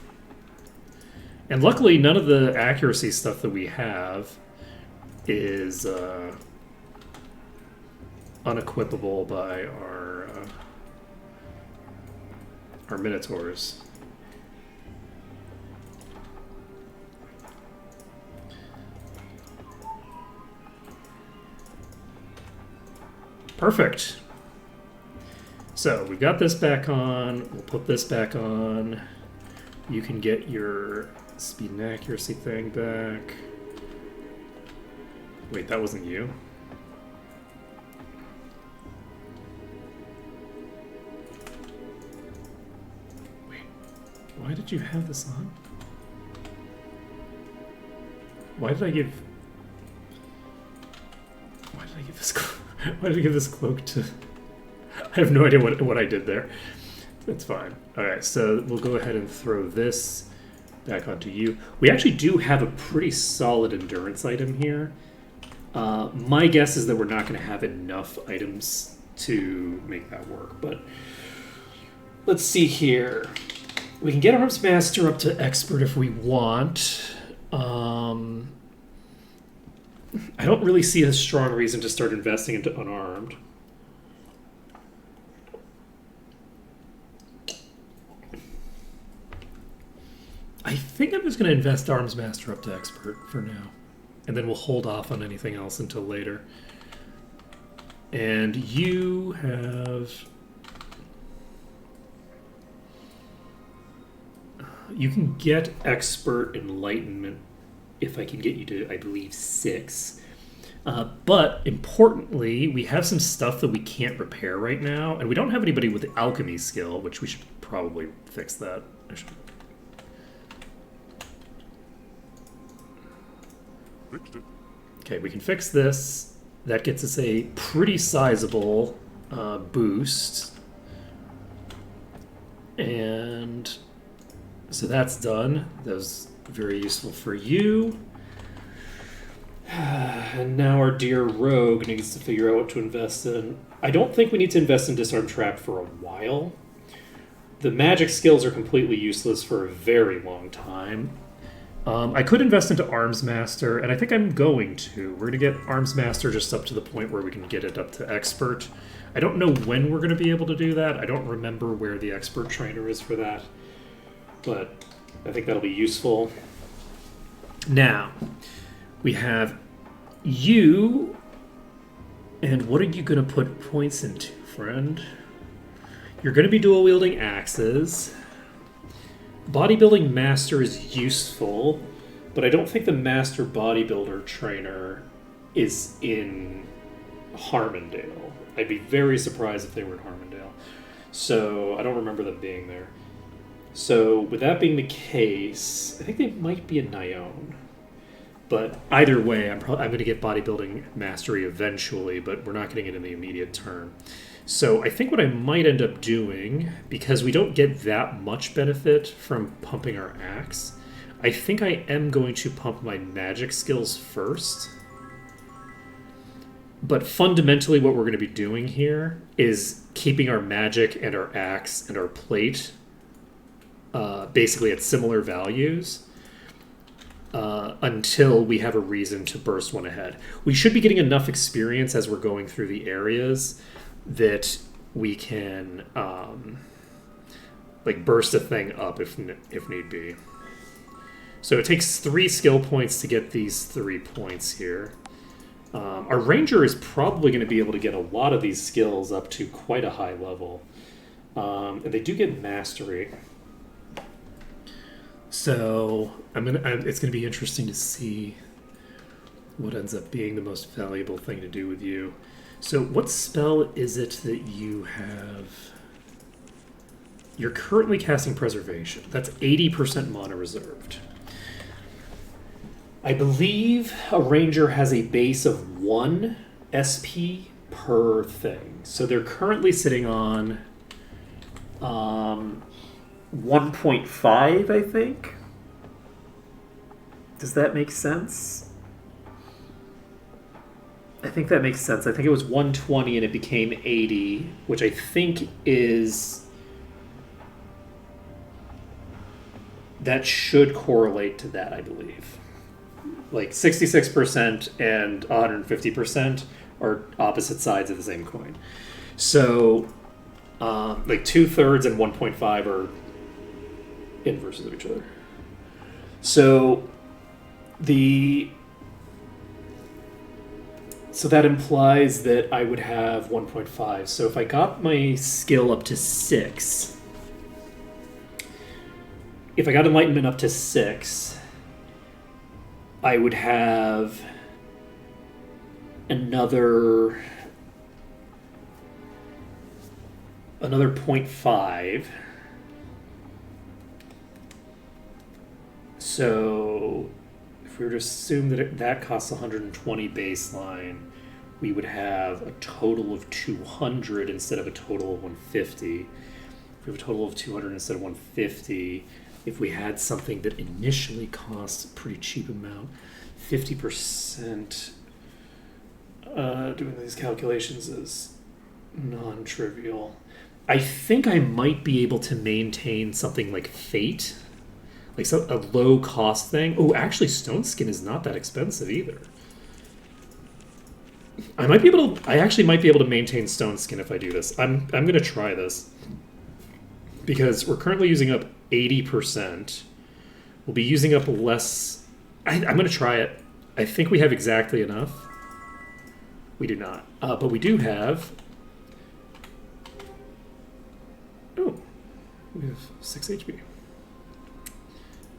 And luckily, none of the accuracy stuff that we have is unequipable by our Minotaurs. Perfect. So we've got this back on. We'll put this back on. You can get your speed and accuracy thing back. Wait, that wasn't you? Wait, why did you have this on? Why did I give this why did I give this cloak to I have no idea what I did there. That's fine. Alright, so we'll go ahead and throw this back onto you. We actually do have a pretty solid endurance item here. My guess is that we're not going to have enough items to make that work, but let's see here. We can get Arms Master up to Expert if we want. I don't really see a strong reason to start investing into Unarmed. I think I'm just going to invest Arms Master up to Expert for now. And then we'll hold off on anything else until later. And you have... You can get Expert Enlightenment if I can get you to, I believe, 6. But importantly, we have some stuff that we can't repair right now. And we don't have anybody with the Alchemy skill, which we should probably fix that. Fixed it. Okay, we can fix this. That gets us a pretty sizable boost. And so that's done. That was very useful for you. And now our dear rogue needs to figure out what to invest in. I don't think we need to invest in Disarm Trap for a while. The magic skills are completely useless for a very long time. I could invest into Arms Master, and I think I'm going to. We're going to get Arms Master just up to the point where we can get it up to Expert. I don't know when we're going to be able to do that. I don't remember where the Expert trainer is for that. But I think that'll be useful. Now, we have you. And what are you going to put points into, friend? You're going to be dual-wielding axes. Bodybuilding Master is useful, but I don't think the Master Bodybuilder trainer is in Harmondale. I'd be very surprised if they were in Harmondale. So I don't remember them being there. So with that being the case, I think they might be in Nyone. But either way, I'm going to get Bodybuilding Mastery eventually, but we're not getting it in the immediate term. So I think what I might end up doing, because we don't get that much benefit from pumping our axe, I think I am going to pump my magic skills first. But fundamentally what we're going to be doing here is keeping our magic and our axe and our plate basically at similar values until we have a reason to burst one ahead. We should be getting enough experience as we're going through the areas that we can like burst a thing up if need be. So it takes 3 skill points to get these 3 points here. Our ranger is probably going to be able to get a lot of these skills up to quite a high level, and they do get mastery. So it's going to be interesting to see what ends up being the most valuable thing to do with you. So what spell is it that you have? You're currently casting Preservation. That's 80% mana reserved. I believe a ranger has a base of 1 SP per thing. So they're currently sitting on 1.5, I think. Does that make sense? I think that makes sense. I think it was 120 and it became 80, which I think is... That should correlate to that, I believe. Like 66% and 150% are opposite sides of the same coin. So, like 2/3 and 1.5 are inverses of each other. So, So that implies that I would have 1.5. So if I got my skill up to 6, if I got enlightenment up to 6, I would have another 0.5. So if we were to assume that that costs 120 baseline, we would have a total of 200 instead of a total of 150. If we have a total of 200 instead of 150, if we had something that initially costs a pretty cheap amount, 50%, doing these calculations is non-trivial. I think I might be able to maintain something like Fate, like a low-cost thing. Oh, actually, Stone Skin is not that expensive either. I actually might be able to maintain Stone Skin if I do this. I'm going to try this because we're currently using up 80%. We'll be using up less. I'm going to try it. I think we have exactly enough. We do not, but we do have. Oh, we have 6 HP.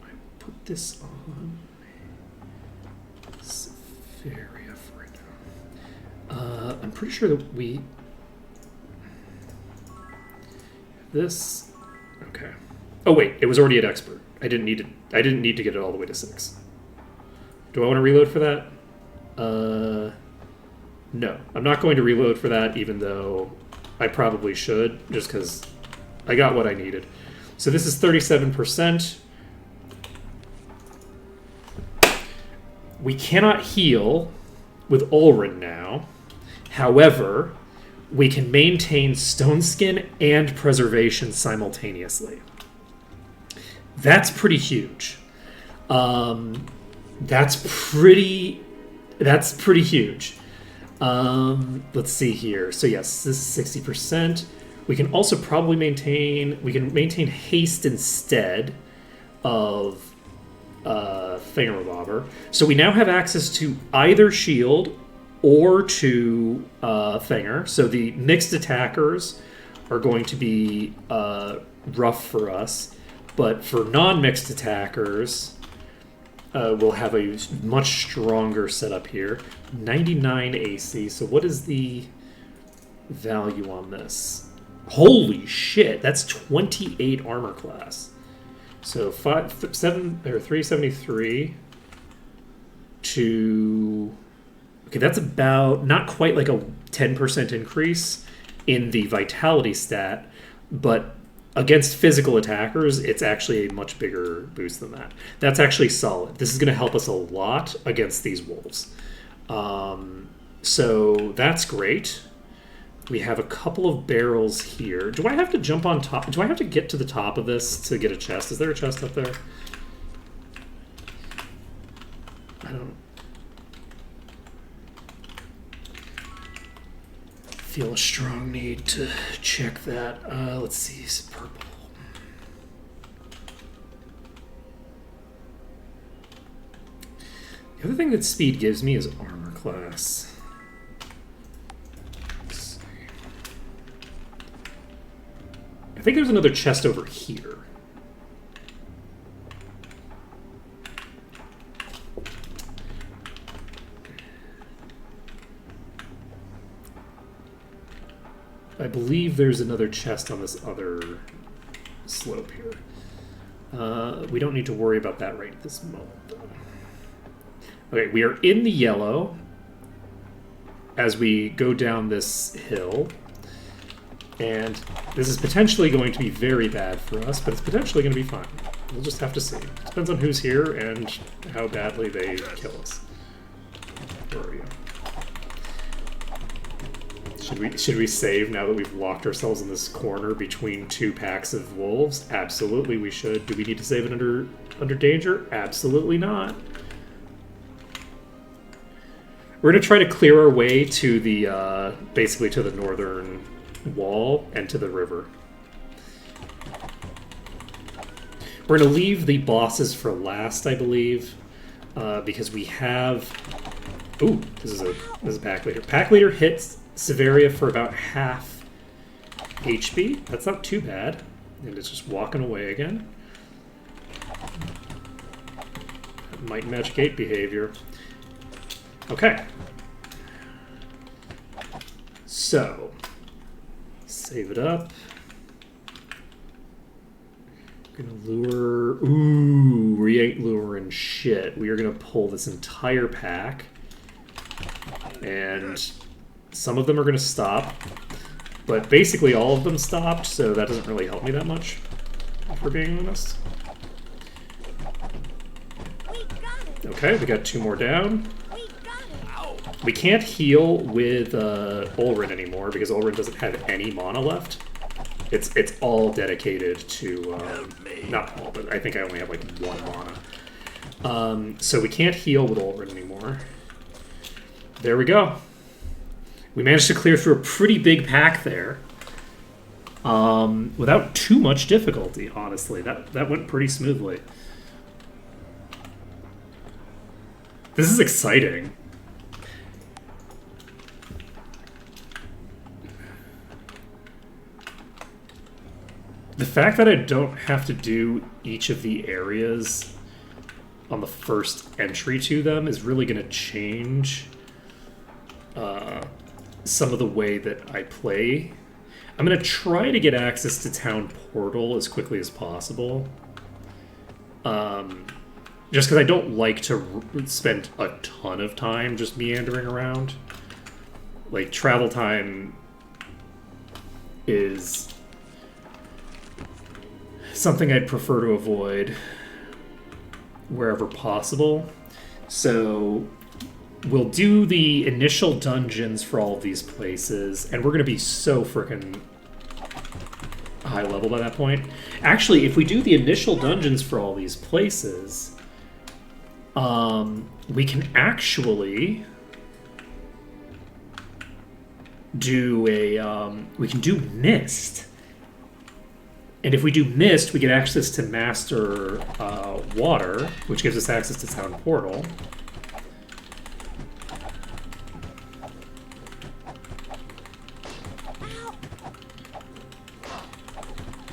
I put this on Severia for right now. I'm pretty sure that we have this. Okay. Oh wait, it was already at expert. I didn't need to get it all the way to 6. Do I want to reload for that? No, I'm not going to reload for that, even though I probably should, just because I got what I needed. So this is 37%. We cannot heal with Ulrin now. However, we can maintain Stone Skin and Preservation simultaneously. That's pretty huge. That's pretty huge. Let's see here. So yes, this is 60%. We can also probably maintain haste instead of Thingamabobber. So we now have access to either shield or to Thinger. So the mixed attackers are going to be rough for us, but for non-mixed attackers, we'll have a much stronger setup here. 99 AC. So what is the value on this? Holy shit, that's 28 armor class. So 373 to... Okay, that's about not quite like a 10% increase in the vitality stat, but against physical attackers, it's actually a much bigger boost than that. That's actually solid. This is going to help us a lot against these wolves. So that's great. We have a couple of barrels here. Do I have to jump on top? Do I have to get to the top of this to get a chest? Is there a chest up there? I don't feel a strong need to check that. Let's see, it's purple. The other thing that speed gives me is armor class. I think there's another chest over here. I believe there's another chest on this other slope here. We don't need to worry about that right at this moment, though. Okay, we are in the yellow as we go down this hill. And this is potentially going to be very bad for us, but it's potentially going to be fine. We'll just have to see. Depends on who's here and how badly they kill us. Where are you? Should we save now that we've locked ourselves in this corner between 2 packs of wolves? Absolutely we should. Do we need to save it under danger? Absolutely not. We're going to try to clear our way to the, basically to the northern wall and to the river. We're going to leave the bosses for last, I believe, because we have Ooh, this is a pack leader. Pack leader hits Severia for about half HP. That's not too bad. And it's just walking away again. Might and Magic 8 behavior. Okay. So, save it up. Gonna lure. Ooh, we ain't luring shit. We are gonna pull this entire pack. And some of them are gonna stop. But basically all of them stopped, so that doesn't really help me that much, if we're being honest. Okay, we got 2 more down. We can't heal with Ulrin anymore because Ulrin doesn't have any mana left. It's all dedicated to not all, but I think I only have like 1 mana. So we can't heal with Ulrin anymore. There we go. We managed to clear through a pretty big pack there, without too much difficulty. Honestly, that went pretty smoothly. This is exciting. The fact that I don't have to do each of the areas on the first entry to them is really going to change some of the way that I play. I'm going to try to get access to Town Portal as quickly as possible. Just because I don't like to spend a ton of time just meandering around. Like, travel time is something I'd prefer to avoid wherever possible. So we'll do the initial dungeons for all of these places, and we're going to be so freaking high level by that point. Actually, if we do the initial dungeons for all these places, we can actually do we can do Mist. And if we do Mist, we get access to Master Water, which gives us access to Town Portal.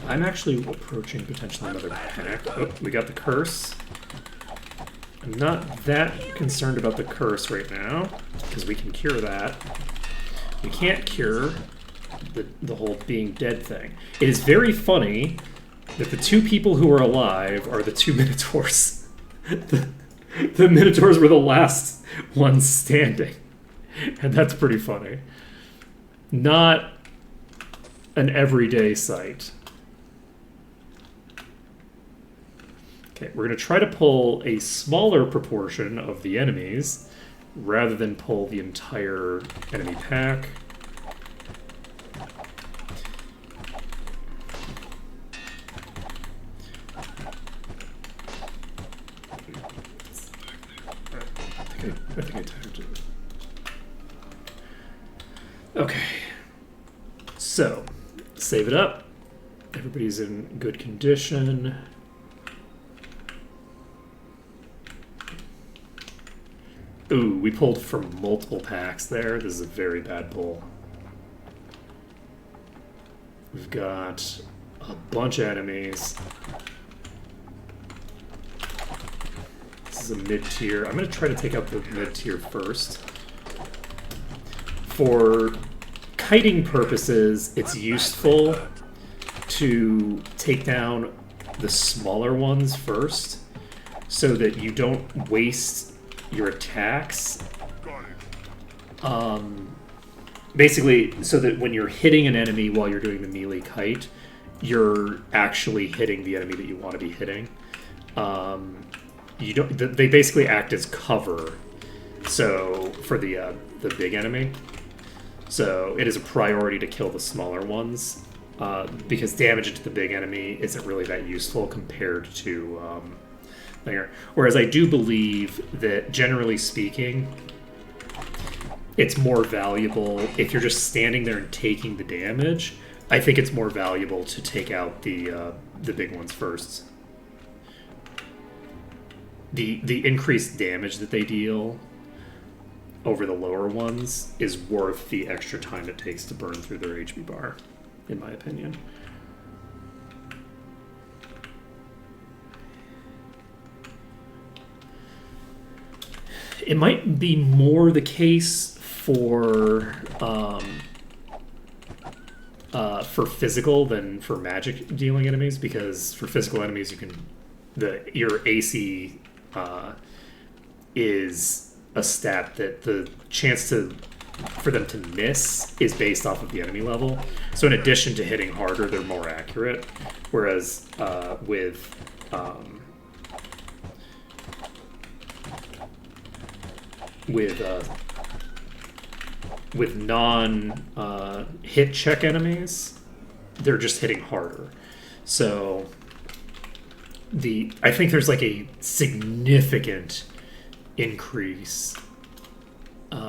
I'm actually approaching potentially another pack. Oh, we got the Curse. I'm not that concerned about the Curse right now, because we can cure that. We can't cure the whole being dead thing. It is very funny that the 2 people who are alive are the 2 Minotaurs. The Minotaurs were the last ones standing. And that's pretty funny. Not an everyday sight. Okay, we're going to try to pull a smaller proportion of the enemies rather than pull the entire enemy pack. I think I tagged it. Okay. So, save it up. Everybody's in good condition. Ooh, we pulled from multiple packs there. This is a very bad pull. We've got a bunch of enemies. This is a mid-tier. I'm going to try to take out the mid-tier first. For kiting purposes, it's useful to take down the smaller ones first so that you don't waste your attacks. Basically, so that when you're hitting an enemy while you're doing the melee kite, you're actually hitting the enemy that you want to be hitting. You don't. They basically act as cover. So for the big enemy, so it is a priority to kill the smaller ones because damage to the big enemy isn't really that useful compared to there. Whereas I do believe that generally speaking, it's more valuable if you're just standing there and taking the damage. I think it's more valuable to take out the big ones first. The increased damage that they deal over the lower ones is worth the extra time it takes to burn through their HP bar, in my opinion. It might be more the case for physical than for magic dealing enemies, because for physical enemies you can your AC is a stat that the chance for them to miss is based off of the enemy level. So in addition to hitting harder, they're more accurate. Whereas with non hit check enemies, they're just hitting harder. So I think there's like a significant increase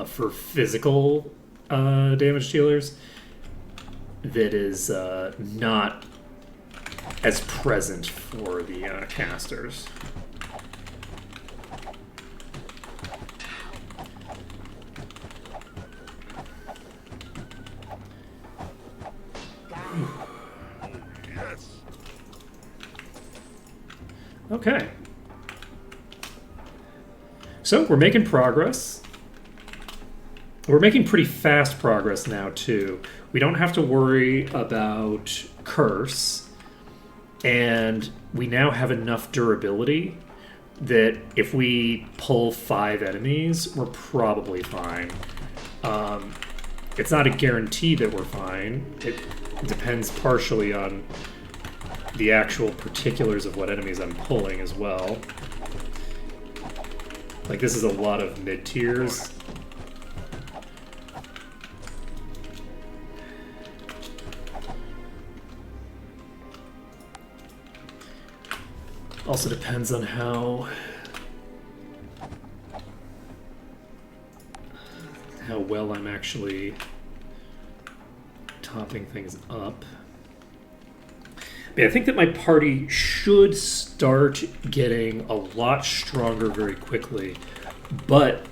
for physical damage dealers that is not as present for the casters. Yes. Okay. So we're making progress. We're making pretty fast progress now, too. We don't have to worry about curse. And we now have enough durability that if we pull 5 enemies, we're probably fine. It's not a guarantee that we're fine. It depends partially on the actual particulars of what enemies I'm pulling as well. Like, this is a lot of mid-tiers. Also depends on how well I'm actually topping things up. But I think that my party should start getting a lot stronger very quickly, but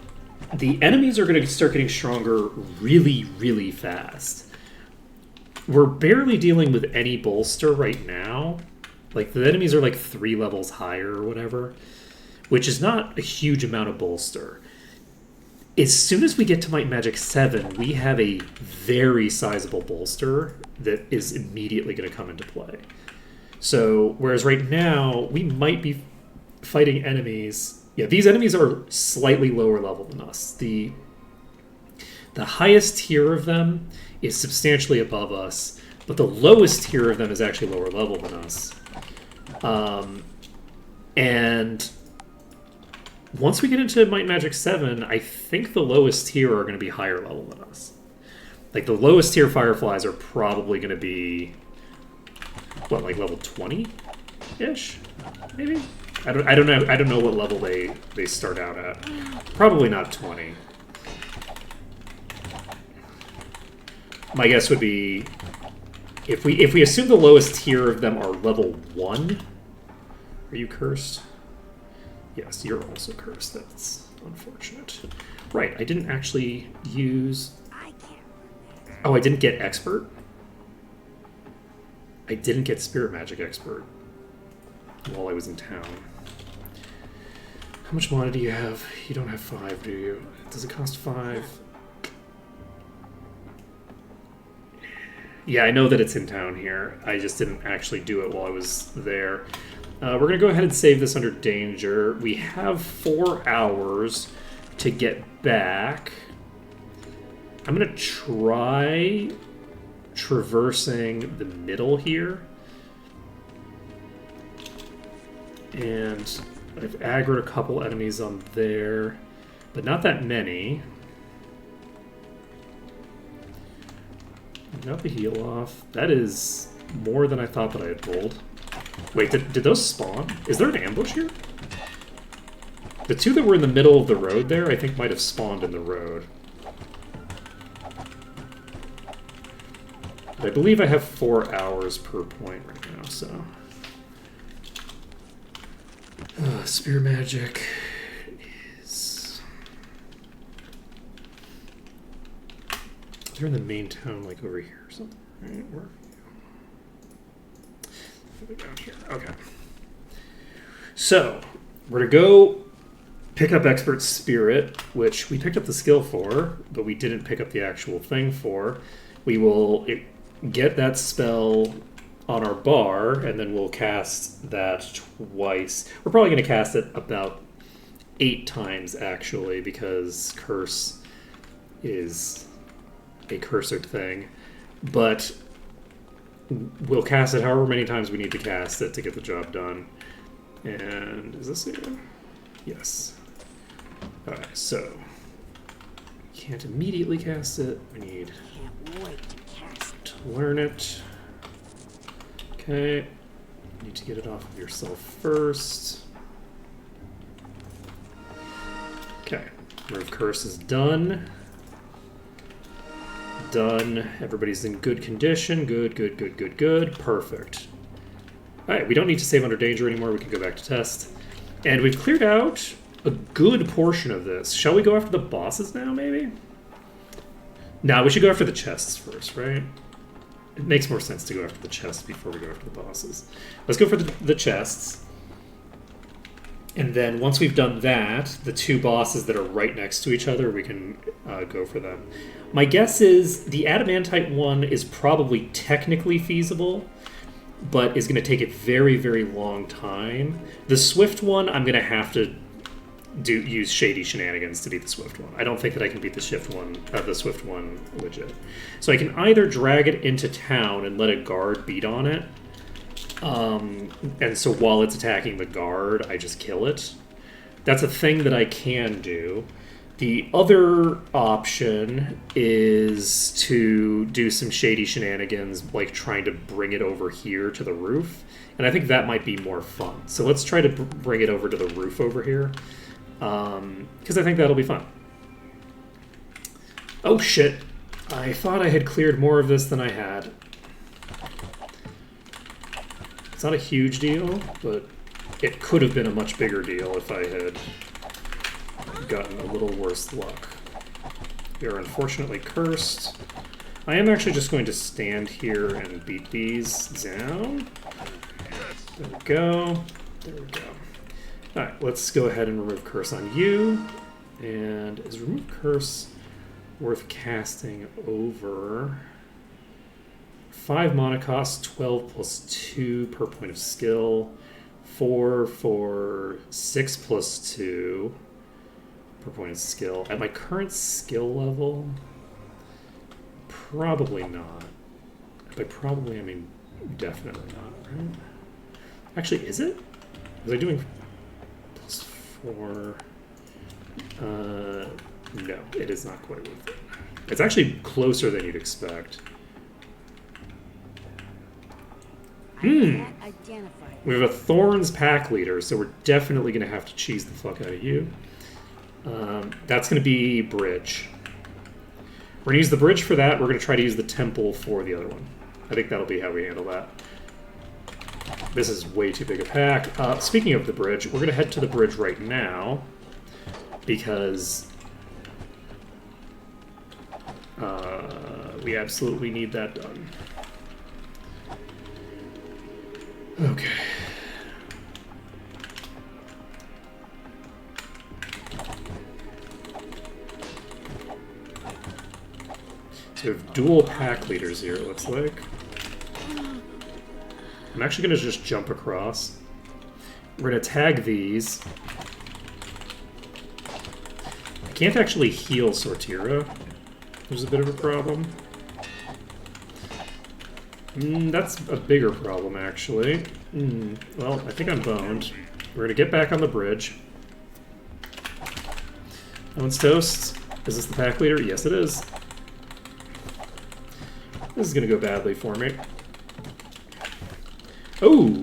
the enemies are going to start getting stronger really, really fast. We're barely dealing with any bolster right now. Like, the enemies are like 3 levels higher or whatever, which is not a huge amount of bolster. As soon as we get to Might Magic 7, we have a very sizable bolster that is immediately going to come into play. So, whereas right now, we might be fighting enemies... Yeah, these enemies are slightly lower level than us. The highest tier of them is substantially above us, but the lowest tier of them is actually lower level than us. And once we get into Might Magic 7, I think the lowest tier are going to be higher level than us. Like, the lowest tier Fireflies are probably going to be, what, like level 20-ish? Maybe? I don't know. I don't know what level they start out at. Probably not 20. My guess would be, if we assume the lowest tier of them are level 1, are you cursed? Yes, you're also cursed. That's unfortunate. Right, I didn't actually use... Oh, I didn't get Expert? I didn't get Spirit Magic Expert while I was in town. How much mana do you have? You don't have 5, do you? Does it cost 5? Yeah, I know that it's in town here. I just didn't actually do it while I was there. We're going to go ahead and save this under danger. We have 4 hours to get back. I'm going to try traversing the middle here. And I've aggroed a couple enemies on there, but not that many. Got the heal off. That is more than I thought that I had pulled. Wait, did those spawn? Is there an ambush here? The 2 that were in the middle of the road there, I think might have spawned in the road. But I believe I have 4 hours per point right now, so... Spear Magic is... They're in the main town, like over here or something. Right? Where are you? Down here. Okay. So, we're to go pick up Expert Spirit, which we picked up the skill for, but we didn't pick up the actual thing for. We will get that spell on our bar, and then we'll cast that twice. We're probably going to cast it about 8 times, actually, because Curse is a cursed thing. But we'll cast it however many times we need to cast it to get the job done. And is this it? Yes. Alright, so can't immediately cast it. We need to learn it. Okay. Need to get it off of yourself first. Okay. Remove Curse is done. Done. Everybody's in good condition. Good, good, good, good, good. Perfect. Alright, we don't need to save under danger anymore. We can go back to test. And we've cleared out a good portion of this. Shall we go after the bosses now, maybe? No, we should go after the chests first, right? It makes more sense to go after the chests before we go after the bosses. Let's go for the chests. And then once we've done that, the 2 bosses that are right next to each other, we can go for them. My guess is the Adamantite one is probably technically feasible, but is going to take a very, very long time. The Swift one, I'm going to have to use shady shenanigans to beat the Swift one. I don't think that I can beat the Swift one legit. So I can either drag it into town and let a guard beat on it, and so while it's attacking the guard, I just kill it. That's a thing that I can do. The other option is to do some shady shenanigans, like trying to bring it over here to the roof. And I think that might be more fun. So let's try to bring it over to the roof over here. Because I think that'll be fun. Oh shit. I thought I had cleared more of this than I had. It's not a huge deal, but it could have been a much bigger deal if I had gotten a little worse luck. We are unfortunately cursed. I am actually just going to stand here and beat these down. There we go. There we go. Alright, let's go ahead and remove Curse on you. And is remove Curse worth casting over? 5 mana cost, 12 plus 2 per point of skill. 4 for 6 plus 2 per point of skill. At my current skill level, probably not. By probably, I mean definitely not, right? Actually, is it? Was I doing plus 4? No, it is not quite worth it. It's actually closer than you'd expect. We have a Thorns pack leader, so we're definitely going to have to cheese the fuck out of you. That's going to be Bridge. We're going to use the Bridge for that. We're going to try to use the Temple for the other one. I think that'll be how we handle that. This is way too big a pack. Speaking of the Bridge, we're going to head to the Bridge right now because we absolutely need that done. Okay. So we have dual pack leaders here, it looks like. I'm actually going to just jump across. We're going to tag these. I can't actually heal Sortira. There's a bit of a problem. That's a bigger problem, actually. Well, I think I'm boned. We're going to get back on the bridge. That one's toast. Is this the pack leader? Yes, it is. This is going to go badly for me. Oh!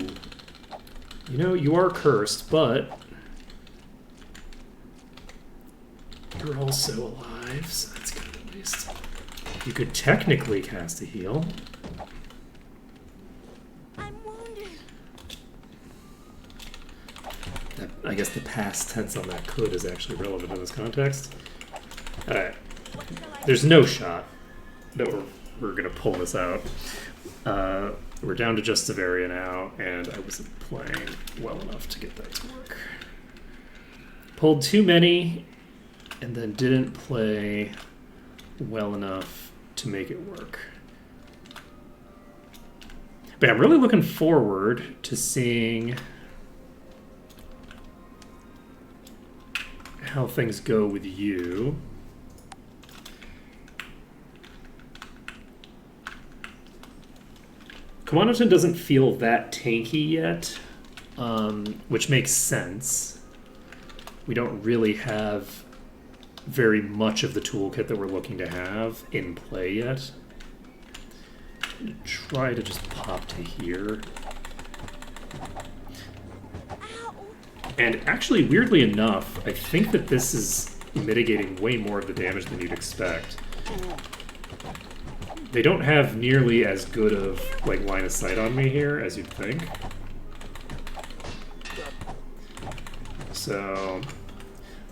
You know, you are cursed, but you're also alive, so that's good at least. You could technically cast a heal. I guess the past tense on that could is actually relevant in this context. Alright. There's no shot. that we're gonna pull this out. We're down to just Severia now, and I wasn't playing well enough to get that to work. Pulled too many, and then didn't play well enough to make it work. But I'm really looking forward to seeing how things go with you. Commanderton doesn't feel that tanky yet, which makes sense. We don't really have very much of the toolkit that we're looking to have in play yet. I'm gonna try to just pop to here. And actually, weirdly enough, I think that this is mitigating way more of the damage than you'd expect. They don't have nearly as good of like line of sight on me here as you'd think. So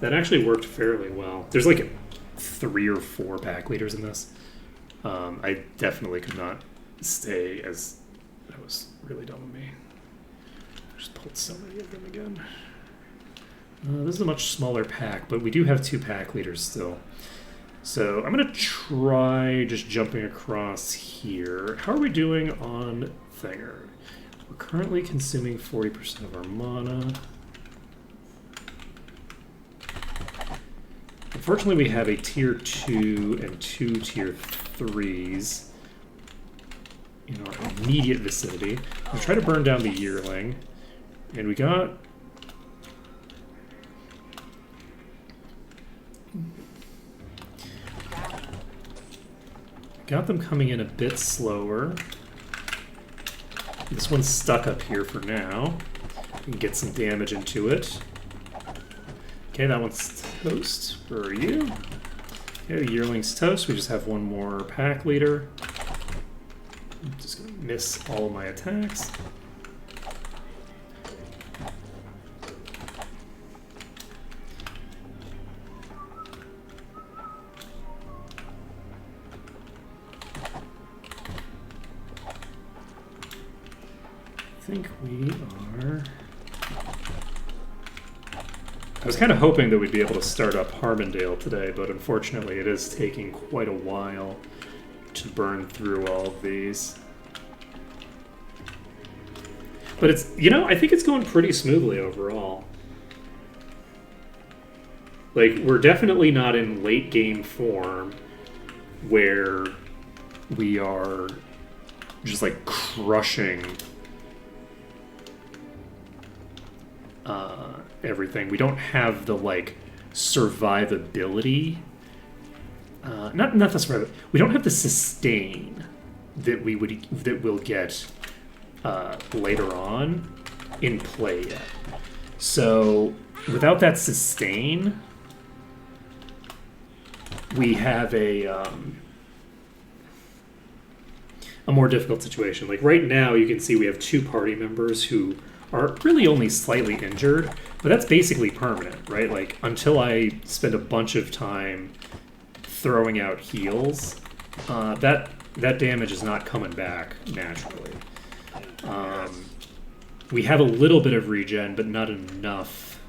that actually worked fairly well. There's like 3 or 4 pack leaders in this. I definitely could not stay as... That was really dumb of me. I just pulled so many of them again. This is a much smaller pack, but we do have 2 pack leaders still. So I'm going to try just jumping across here. How are we doing on Thinger? We're currently consuming 40% of our mana. Unfortunately, we have a tier 2 and 2 tier 3s in our immediate vicinity. We'll try to burn down the yearling. And we got... Got them coming in a bit slower. This one's stuck up here for now. We can get some damage into it. Okay, that one's toast. Where are you? Okay, the yearling's toast. We just have one more pack leader. I'm just gonna miss all of my attacks. I think we are... I was kind of hoping that we'd be able to start up Harmondale today, but unfortunately it is taking quite a while to burn through all of these. But it's, you know, I think it's going pretty smoothly overall. Like, we're definitely not in late game form where we are just like crushing everything. We don't have the like survivability. Not the survival. We don't have the sustain that we'll get later on in play yet. So without that sustain, we have a more difficult situation. Like right now, you can see we have 2 party members who are really only slightly injured, but that's basically permanent, right? Like, until I spend a bunch of time throwing out heals, that damage is not coming back naturally. We have a little bit of regen, but not enough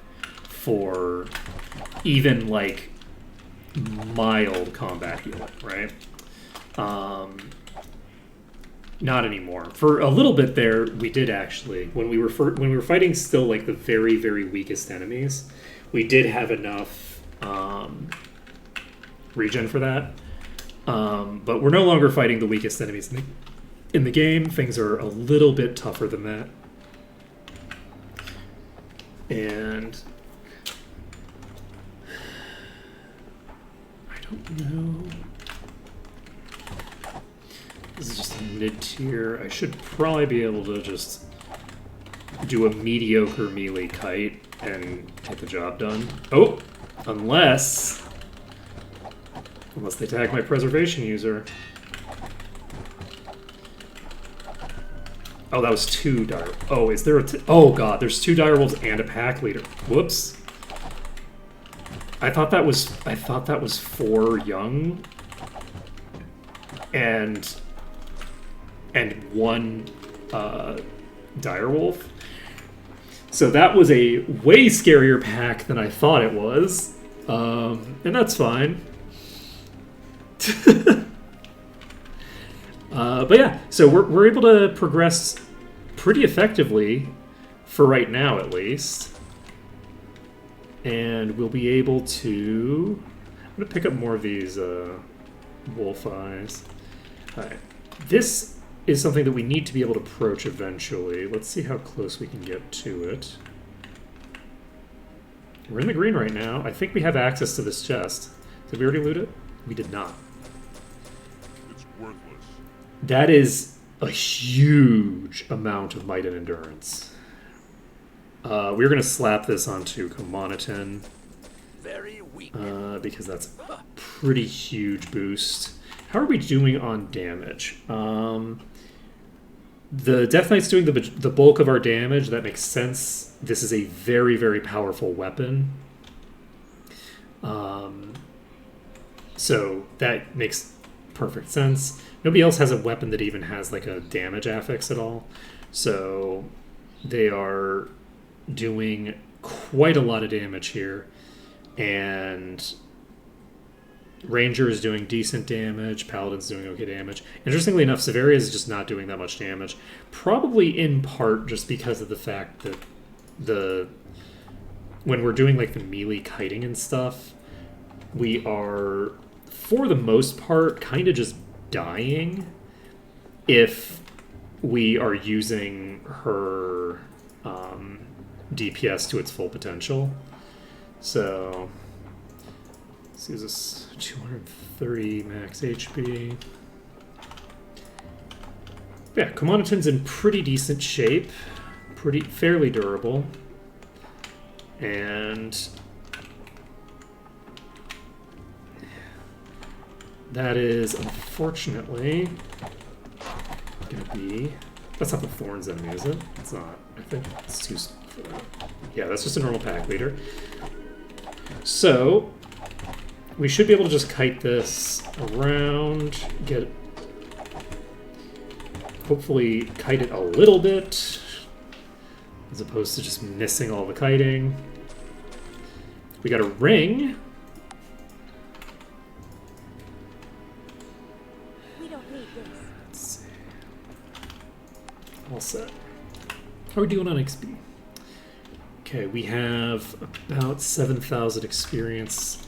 for even, like, mild combat healing, right? Not anymore. For a little bit there, we did actually. When we were fighting still like the very, very weakest enemies, we did have enough regen for that. But we're no longer fighting the weakest enemies in the game. Things are a little bit tougher than that. And I don't know. This is just a mid-tier. I should probably be able to just do a mediocre melee kite and get the job done. Oh! Unless they tag my preservation user. Oh, that was 2 dire... Oh, is there a... Oh, God, there's 2 direwolves and a pack leader. Whoops. I thought that was 4 young... and one direwolf. So that was a way scarier pack than I thought it was, and that's fine. But yeah, so we're able to progress pretty effectively for right now, at least. And we'll be able to... I'm going to pick up more of these wolf eyes. Alright. This is something that we need to be able to approach eventually. Let's see how close we can get to it. We're in the green right now. I think we have access to this chest. Did we already loot it? We did not. It's worthless. That is a huge amount of might and endurance. We're going to slap this onto Commoniton. Very weak. Because that's a pretty huge boost. How are we doing on damage? The Death Knight's doing the bulk of our damage. That makes sense. This is a very, very powerful weapon. So that makes perfect sense. Nobody else has a weapon that even has like a damage affix at all. So they are doing quite a lot of damage here. And Ranger is doing decent damage. Paladin's doing okay damage. Interestingly enough, Severia is just not doing that much damage. Probably in part just because of the fact that when we're doing like the melee kiting and stuff, we are, for the most part, kind of just dying if we are using her DPS to its full potential. So, let's use this 230 max HP. Yeah, Commoniton's in pretty decent shape, fairly durable, and that is unfortunately gonna be. That's not the Thorns enemy, is it? It's not. I think it's too. Yeah, that's just a normal pack leader. So we should be able to just kite this around, hopefully kite it a little bit, as opposed to just missing all the kiting. We got a ring. We don't need this. Let's see. All set. How are we doing on XP? Okay, we have about 7,000 experience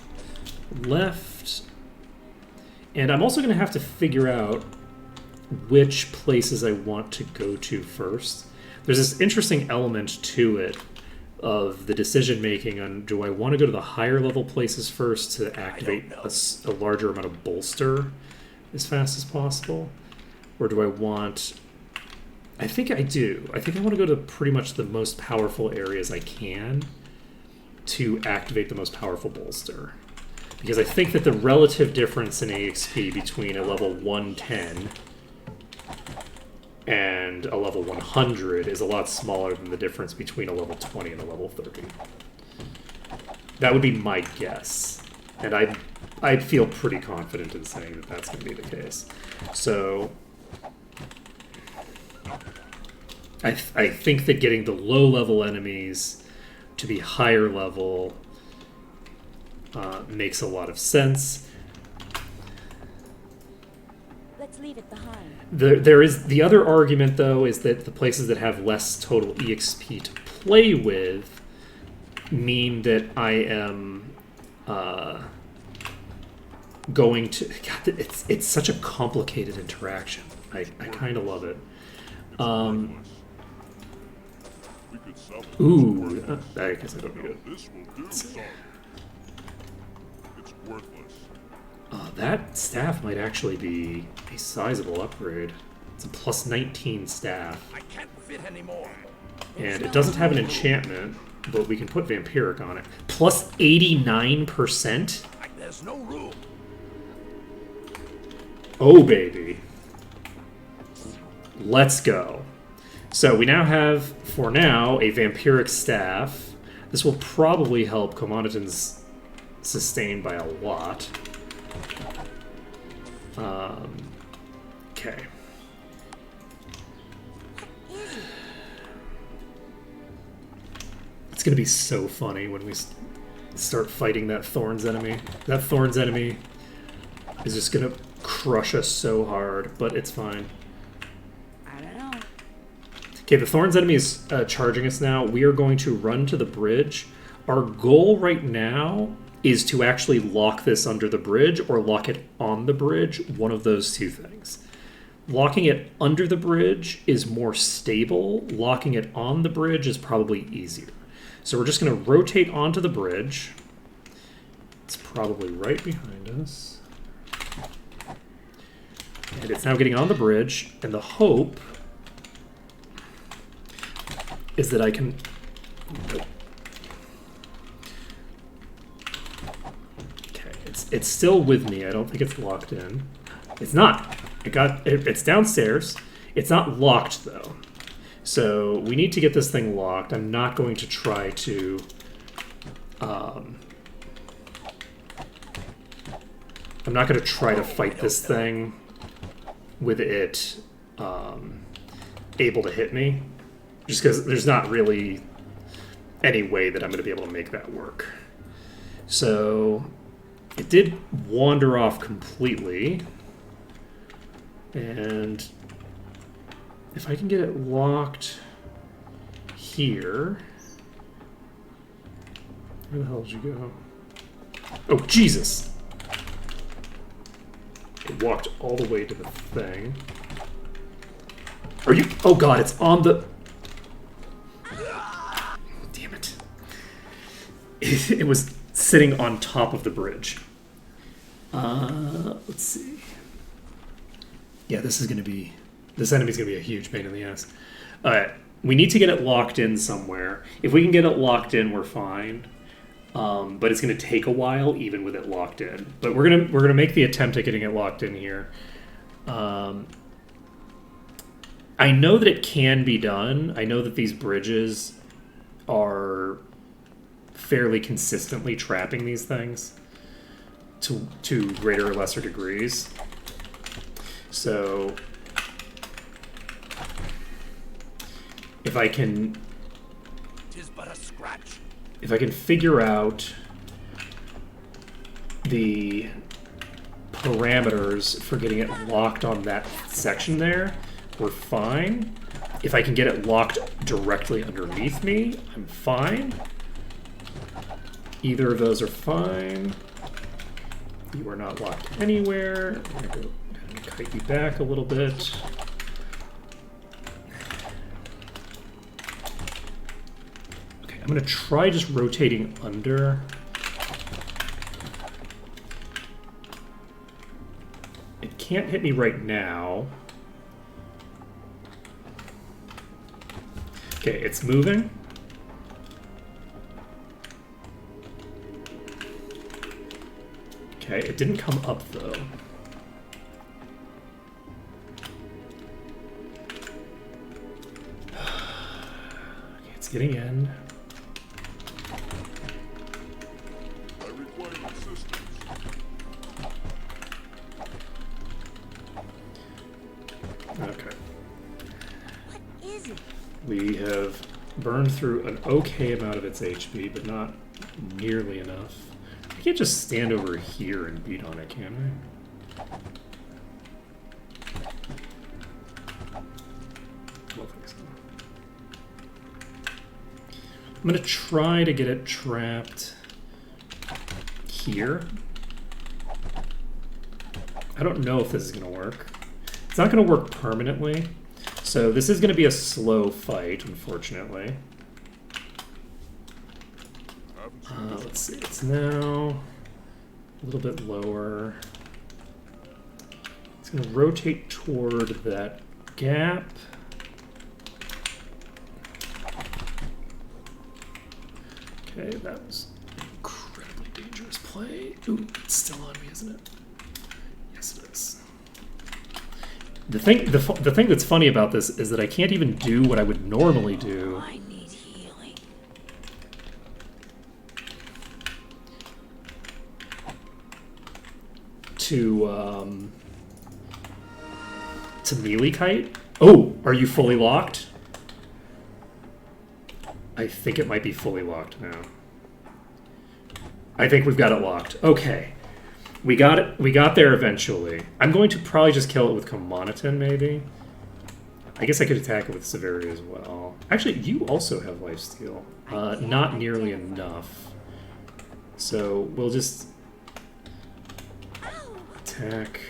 left. And I'm also going to have to figure out which places I want to go to first. There's this interesting element to it of the decision making on, do I want to go to the higher level places first to activate a larger amount of bolster as fast as possible? Or do I want... I think I do. I think I want to go to pretty much the most powerful areas I can to activate the most powerful bolster. Because I think that the relative difference in AXP between a level 110 and a level 100 is a lot smaller than the difference between a level 20 and a level 30. That would be my guess. And I feel pretty confident in saying that that's going to be the case. So I think that getting the low-level enemies to be higher level makes a lot of sense. Let's leave it behind. There is the other argument, though, is that the places that have less total EXP to play with mean that I am going to... God, it's such a complicated interaction. I kind of love it. Ooh, I guess I don't need it. This will do some. It's worthless. That staff might actually be a sizable upgrade. It's a plus 19 staff. I can't fit anymore. And it doesn't have an enchantment, but we can put Vampiric on it. Plus 89%? There's no room. Oh, baby. Let's go. So we now have, for now, a Vampiric staff. This will probably help Commoniton's sustain by a lot. Okay. Is it? It's gonna be so funny when we start fighting that Thorns enemy. That Thorns enemy is just gonna crush us so hard, but it's fine. I don't know. Okay, the Thorns enemy is charging us now. We are going to run to the bridge. Our goal right now is to actually lock this under the bridge or lock it on the bridge, one of those two things. Locking it under the bridge is more stable. Locking it on the bridge is probably easier. So we're just going to rotate onto the bridge. It's probably right behind us. And it's now getting on the bridge, and the hope is that I can... Okay, it's still with me. I don't think it's locked in. It's not. It's downstairs. It's not locked, though. So we need to get this thing locked. I'm not going to try to... I'm not going to try to fight this thing with it able to hit me. Just because there's not really any way that I'm going to be able to make that work. So it did wander off completely. And if I can get it locked here... Where the hell did you go? Oh, Jesus! It walked all the way to the thing. Are you... Oh god, it's on the... Damn it. It was sitting on top of the bridge. Let's see. Yeah, this is going to be... This enemy's going to be a huge pain in the ass. Alright, we need to get it locked in somewhere. If we can get it locked in, we're fine. But it's going to take a while, even with it locked in. But we're gonna make the attempt at getting it locked in here. I know that it can be done. I know that these bridges are fairly consistently trapping these things to greater or lesser degrees. So if I can... Tis but a scratch. If I can figure out the parameters for getting it locked on that section there, we're fine. If I can get it locked directly underneath me, I'm fine. Either of those are fine. You are not locked anywhere. I'm gonna go ahead and kite you back a little bit. I'm going to try just rotating under. It can't hit me right now. Okay, it's moving. Okay, it didn't come up though. Okay, it's getting in. Okay. What is it? We have burned through an okay amount of its HP, but not nearly enough. We can't just stand over here and beat on it, can we? I don't think so. I'm going to try to get it trapped here. I don't know if this is going to work. It's not going to work permanently, so this is going to be a slow fight, unfortunately. Let's see, it's now a little bit lower. It's going to rotate toward that gap. Okay, that was an incredibly dangerous play. Ooh, it's still on me, isn't it? Yes, it is. The thing that's funny about this is that I can't even do what I would normally do. I need healing. To to melee kite. Oh, are you fully locked? I think it might be fully locked now. I think we've got it locked. Okay. We got it. We got there eventually. I'm going to probably just kill it with Commoniton, maybe. I guess I could attack it with Severity as well. Actually, you also have Lifesteal. Not nearly enough. So we'll just attack.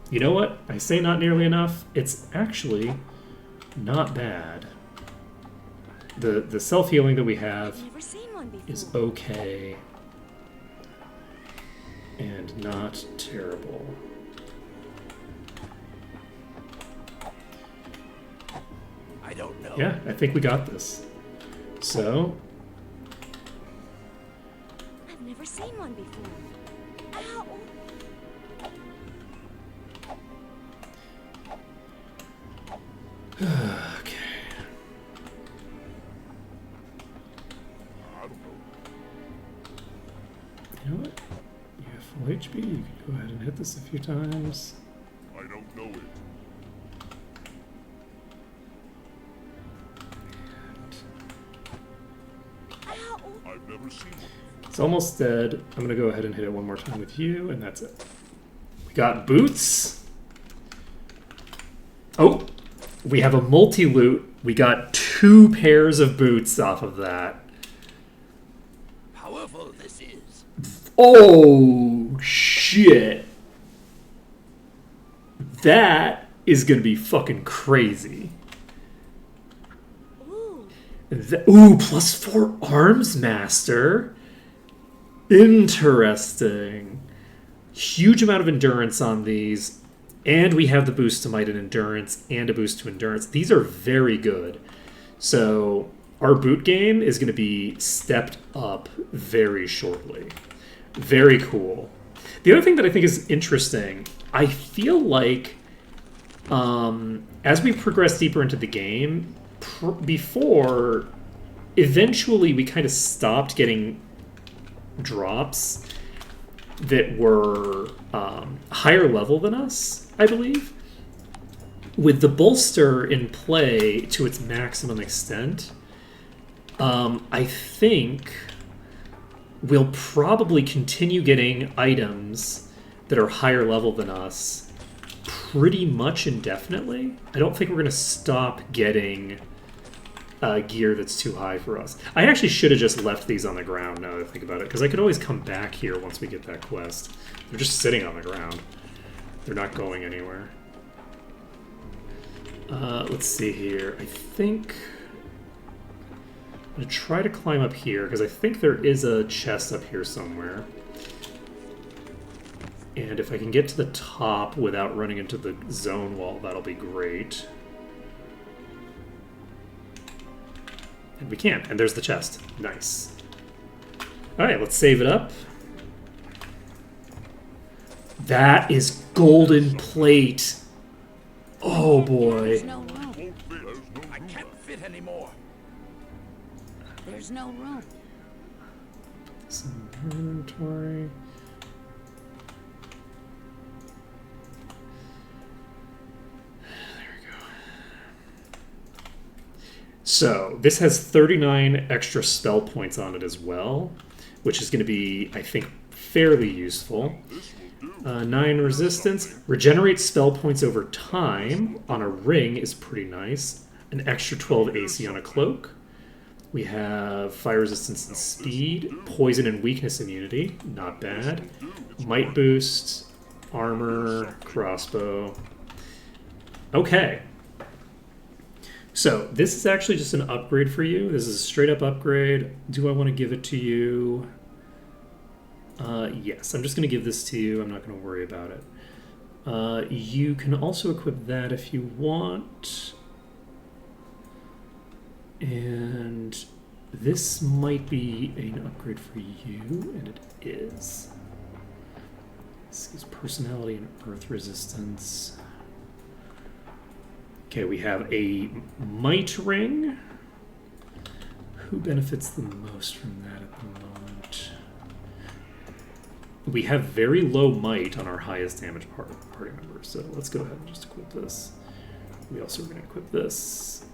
You know what? I say not nearly enough. It's actually not bad. The self-healing that we have Never seen one before. is okay. And not terrible. I don't know. Yeah, I think we got this. So, I've never seen one before. Ow! okay. I don't know. You know what? You have full HP. You can go ahead and hit this a few times. I don't know it. Ow! I've never seen one. It's almost dead. I'm gonna go ahead and hit it one more time with you, and that's it. We got boots. Oh, we have a multi-loot. We got 2 pairs of boots off of that. Powerful this is. Oh, shit. That is gonna be fucking crazy. Ooh. Ooh, +4 arms master. Interesting. Huge amount of endurance on these. And we have the boost to might and endurance and a boost to endurance. These are very good. So our boot game is going to be stepped up very shortly. Very cool. The other thing that I think is interesting, I feel like as we progress deeper into the game, before, eventually we kind of stopped getting drops that were higher level than us, I believe. With the bolster in play to its maximum extent, I think we'll probably continue getting items that are higher level than us pretty much indefinitely. I don't think we're going to stop getting gear that's too high for us. I actually should have just left these on the ground now that I think about it, because I could always come back here once we get that quest. They're just sitting on the ground. They're not going anywhere. Let's see here. I think I'm going to try to climb up here, because I think there is a chest up here somewhere. And if I can get to the top without running into the zone wall, that'll be great. And we can. And there's the chest. Nice. Alright, let's save it up. That is golden plate. Oh boy. There's no room. Won't fit. There's no I room. can't fit anymore. There's no room. Some inventory. So, this has 39 extra spell points on it as well, which is going to be, I think, fairly useful. 9 resistance. Regenerate spell points over time on a ring is pretty nice. An extra 12 AC on a cloak. We have fire resistance and speed. Poison and weakness immunity. Not bad. Might boost. Armor. Crossbow. Okay. So, this is actually just an upgrade for you. This is a straight up upgrade. Do I want to give it to you? Yes, I'm just going to give this to you. I'm not going to worry about it. You can also equip that if you want. And this might be an upgrade for you, and it is. This is personality and earth resistance. Okay, we have a might ring. Who benefits the most from that at the moment? we have very low might on our highest damage party member, so let's go ahead and just equip this. We also are going to equip this.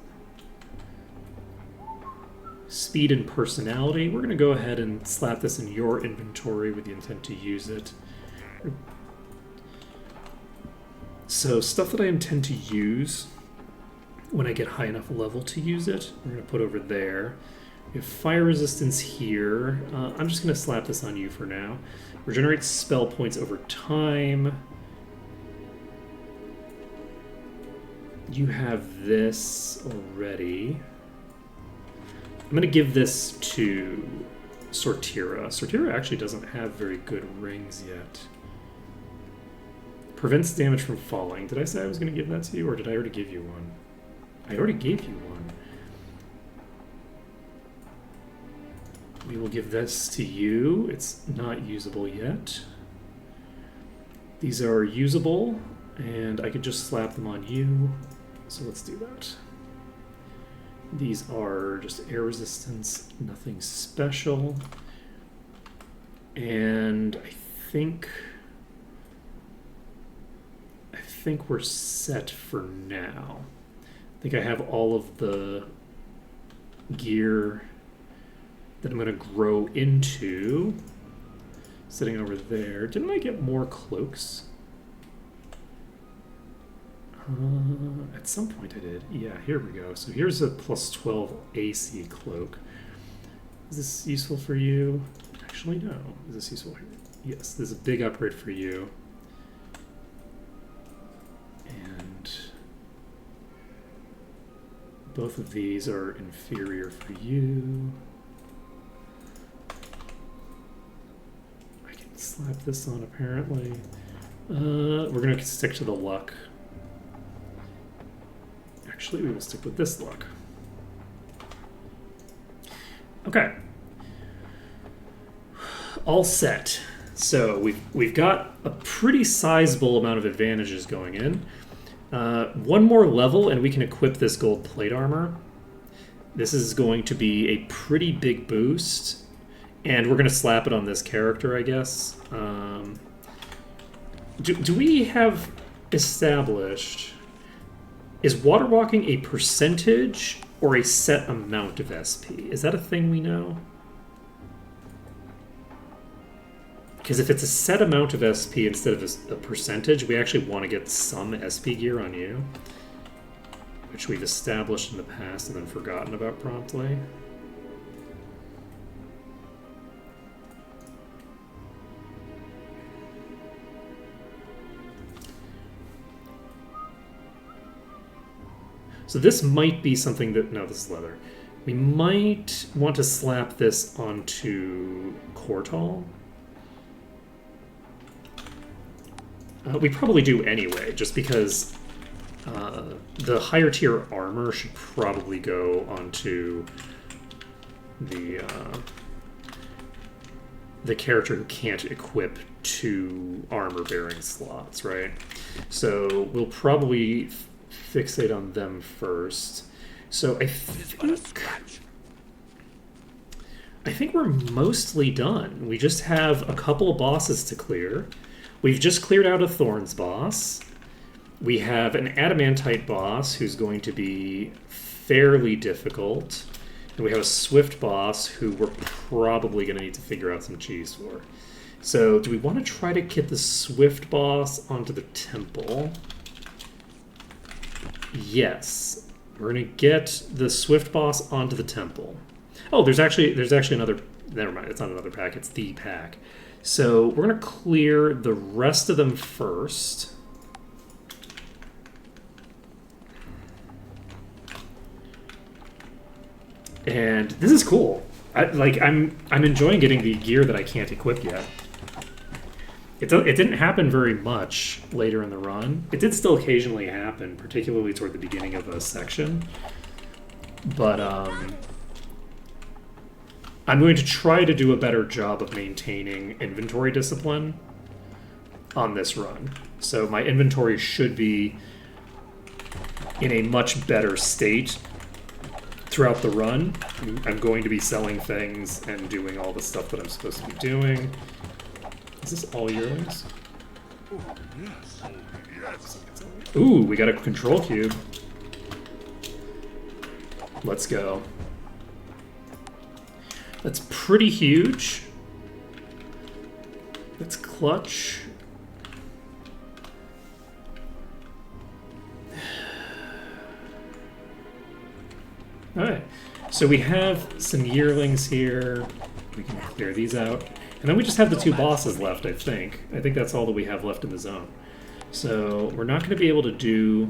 Speed and personality. We're going to go ahead and slap this in your inventory with the intent to use it. So stuff that I intend to use when I get high enough level to use it, we're going to put over there. We have fire resistance here. I'm just going to slap this on you for now. Regenerate spell points over time. You have this already. I'm going to give this to Sortira. Sortira actually doesn't have very good rings yet. Prevents damage from falling. Did I say I was going to give that to you, or did I already give you one? I already gave you one. We will give this to you. It's not usable yet. These are usable, and I could just slap them on you. So let's do that. These are just air resistance, nothing special. And I think we're set for now. I think I have all of the gear that I'm going to grow into. Sitting over there. Didn't I get more cloaks? At some point I did. Yeah, here we go. So here's a plus 12 AC cloak. Is this useful for you? Actually, no. Is this useful for you? Yes, this is a big upgrade for you. And both of these are inferior for you. I can slap this on apparently. We're going to stick to the luck. Actually, we will stick with this luck. Okay. All set. So we've got a pretty sizable amount of advantages going in. One more level and we can equip this gold plate armor. This is going to be a pretty big boost. And we're going to slap it on this character, I guess. Do we have established... Is water walking a percentage or a set amount of SP? Is that a thing we know? Because if it's a set amount of SP instead of a percentage, we actually want to get some SP gear on you, which we've established in the past and then forgotten about promptly. So this might be something that... No, this is leather. We might want to slap this onto Kortal. We probably do anyway, just because the higher tier armor should probably go onto the character who can't equip 2 armor-bearing slots, right? So we'll probably fixate on them first. So I think we're mostly done. We just have a couple of bosses to clear. We've just cleared out a Thorns boss. We have an Adamantite boss who's going to be fairly difficult. And we have a Swift boss who we're probably going to need to figure out some cheese for. So do we want to try to get the Swift boss onto the temple? Yes. We're going to get the Swift boss onto the temple. Oh, there's actually another... Never mind, it's not another pack, it's the pack. So we're going to clear the rest of them first. And this is cool. I'm enjoying getting the gear that I can't equip yet. It didn't happen very much later in the run. It did still occasionally happen, particularly toward the beginning of a section. But I'm going to try to do a better job of maintaining inventory discipline on this run. So my inventory should be in a much better state throughout the run. I'm going to be selling things and doing all the stuff that I'm supposed to be doing. Is this all yearlings? Yes. Ooh, we got a control cube. Let's go. That's pretty huge. That's clutch. Alright, so we have some yearlings here. We can clear these out. And then we just have the two bosses left, I think. I think that's all that we have left in the zone. So we're not going to be able to do...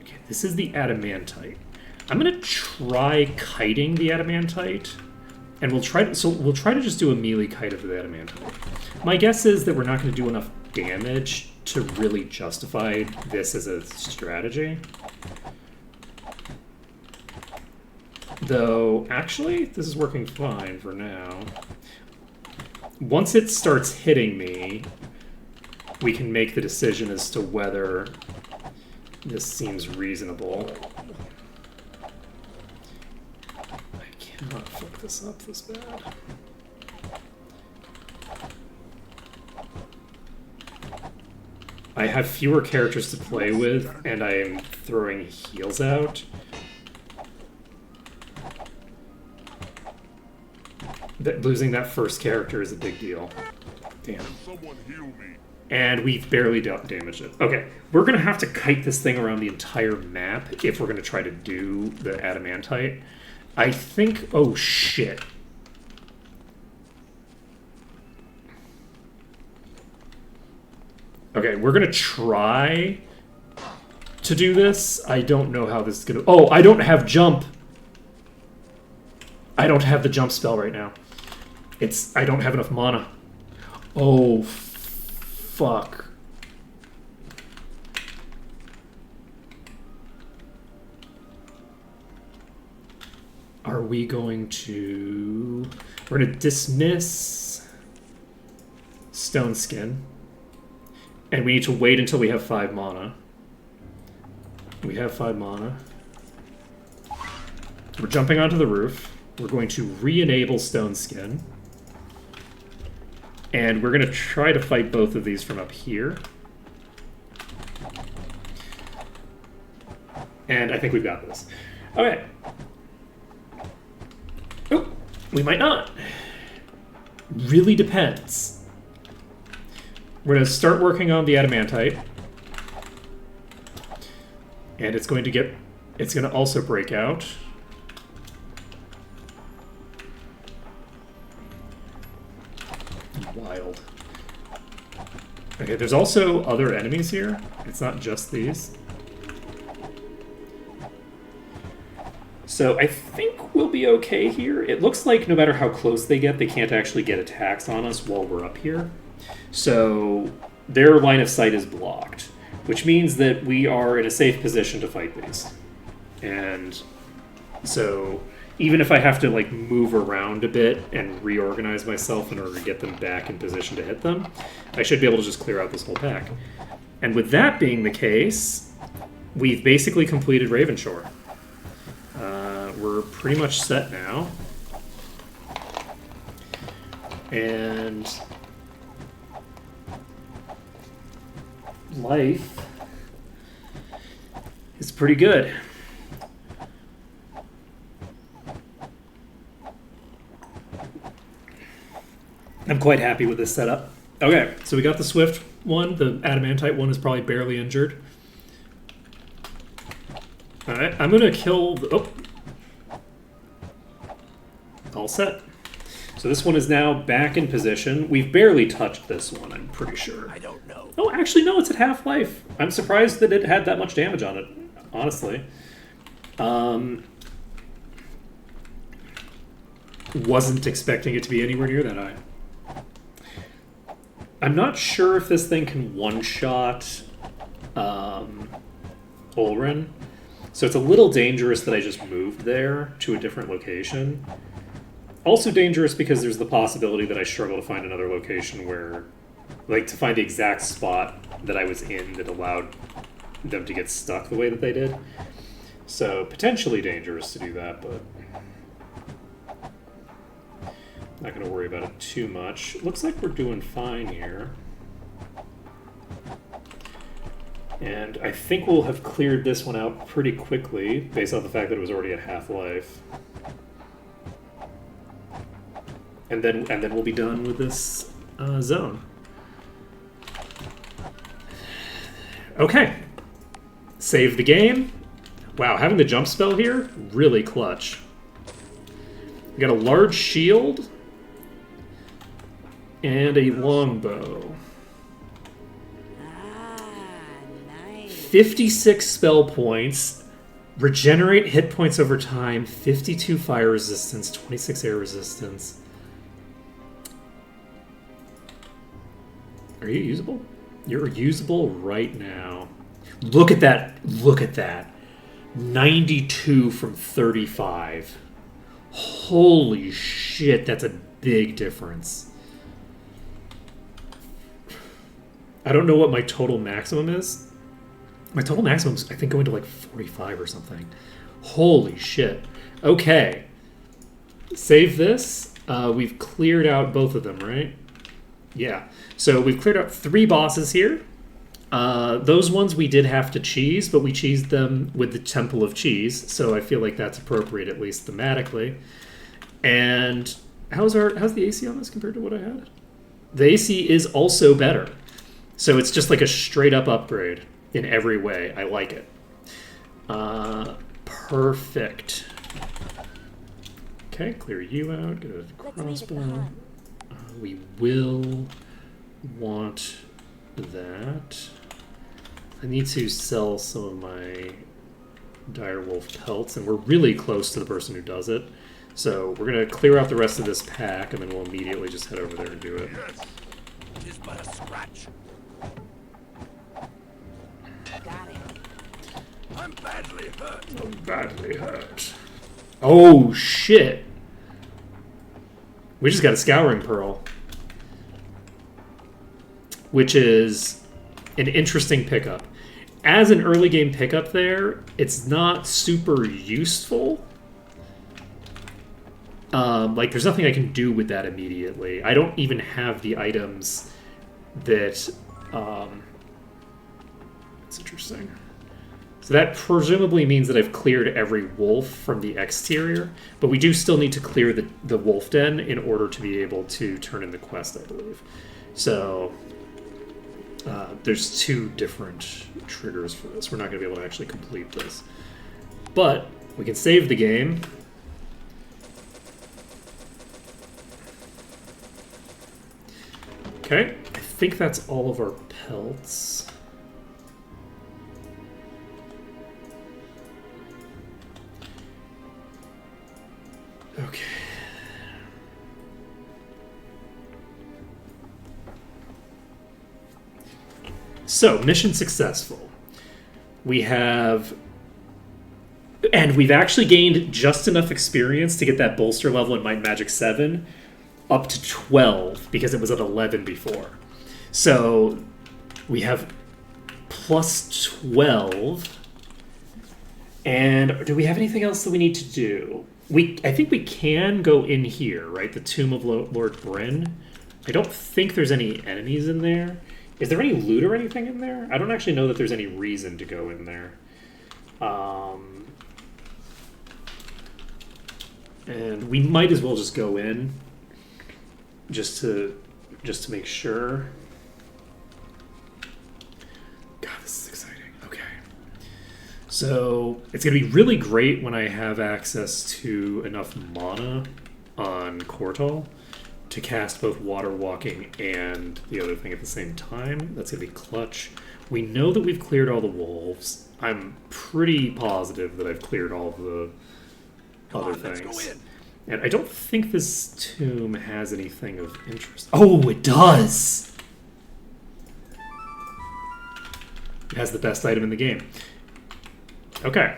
Okay, this is the adamantite. I'm going to try kiting the adamantite. And we'll try to just do a melee kite of the adamantite. My guess is that we're not going to do enough damage to really justify this as a strategy. Though, actually, this is working fine for now. Once it starts hitting me, we can make the decision as to whether this seems reasonable. I cannot fuck this up this bad. I have fewer characters to play with, and I am throwing heals out. Losing that first character is a big deal. Damn. Someone heal me. And we've barely damaged it. Okay, we're going to have to kite this thing around the entire map if we're going to try to do the adamantite. I think... Oh, shit. Okay, we're going to try to do this. I don't know how this is going to... Oh, I don't have jump. I don't have the jump spell right now. I don't have enough mana. Oh, fuck. Are we going to... We're going to dismiss Stone Skin. And we need to wait until we have 5 mana. We have 5 mana. We're jumping onto the roof. We're going to re-enable Stone Skin. And we're going to try to fight both of these from up here. And I think we've got this. Okay. Oh, we might not. Really depends. We're going to start working on the adamantite. And it's going to also break out. Wild. Okay, there's also other enemies here. It's not just these. So I think we'll be okay here. It looks like no matter how close they get, they can't actually get attacks on us while we're up here. So their line of sight is blocked, which means that we are in a safe position to fight these. And so even if I have to like move around a bit and reorganize myself in order to get them back in position to hit them, I should be able to just clear out this whole pack. And with that being the case, we've basically completed Ravenshore. We're pretty much set now. And life is pretty good. I'm quite happy with this setup. Okay, so we got the Swift one. The Adamantite one is probably barely injured. Alright, I'm going to kill... Oh. All set. So this one is now back in position. We've barely touched this one, I'm pretty sure. I don't know. Oh, actually, no, it's at half life. I'm surprised that it had that much damage on it, honestly. Wasn't expecting it to be anywhere near that high. I'm not sure if this thing can one-shot Olrin. So it's a little dangerous that I just moved there to a different location. Also dangerous because there's the possibility that I struggle to find another location where... Like, to find the exact spot that I was in that allowed them to get stuck the way that they did. So, potentially dangerous to do that, but... Not going to worry about it too much. Looks like we're doing fine here. And I think we'll have cleared this one out pretty quickly, based on the fact that it was already at half-life. And then we'll be done with this zone. Okay. Save the game. Wow, having the jump spell here, really clutch. We got a large shield and a longbow. Ah, nice. 56 spell points, regenerate hit points over time, 52 fire resistance, 26 air resistance. Are you usable? You're usable right now. Look at that. Look at that. 92 from 35. Holy shit, that's a big difference. I don't know what my total maximum is. My total maximum is, I think, going to like 45 or something. Holy shit. Okay. Save this. We've cleared out both of them, right? Yeah. So we've cleared out 3 bosses here. Those ones we did have to cheese, but we cheesed them with the Temple of Cheese, so I feel like that's appropriate, at least thematically. And how's the AC on this compared to what I had? The AC is also better. So it's just like a straight up upgrade in every way. I like it. Perfect. Okay, clear you out. Get a Let's leave it crossbow. behind. We will want that. I need to sell some of my direwolf pelts, and we're really close to the person who does it. So we're going to clear out the rest of this pack, and then we'll immediately just head over there and do it. Yes. It is but a scratch. Got it. I'm badly hurt. I'm badly hurt. Oh, shit. We just got a Scouring Pearl, which is an interesting pickup. As an early game pickup there, it's not super useful. Like, there's nothing I can do with that immediately. I don't even have the items that... It's interesting. So that presumably means that I've cleared every wolf from the exterior, but we do still need to clear the wolf den in order to be able to turn in the quest, I believe. So... there's 2 different triggers for this. We're not going to be able to actually complete this. But we can save the game. Okay, I think that's all of our pelts. Okay. So, mission successful. We have... And we've actually gained just enough experience to get that bolster level in Might Magic 7 up to 12, because it was at 11 before. So, we have plus 12. And do we have anything else that we need to do? I think we can go in here, right? The Tomb of Lord Bryn. I don't think there's any enemies in there. Is there any loot or anything in there? I don't actually know that there's any reason to go in there. And we might as well just go in, just to make sure. God, this is exciting. Okay. So it's gonna be really great when I have access to enough mana on Kortal to cast both Water Walking and the other thing at the same time. That's going to be clutch. We know that we've cleared all the wolves. I'm pretty positive that I've cleared all of the other things. Let's go in. And I don't think this tomb has anything of interest. Oh, it does! It has the best item in the game. Okay.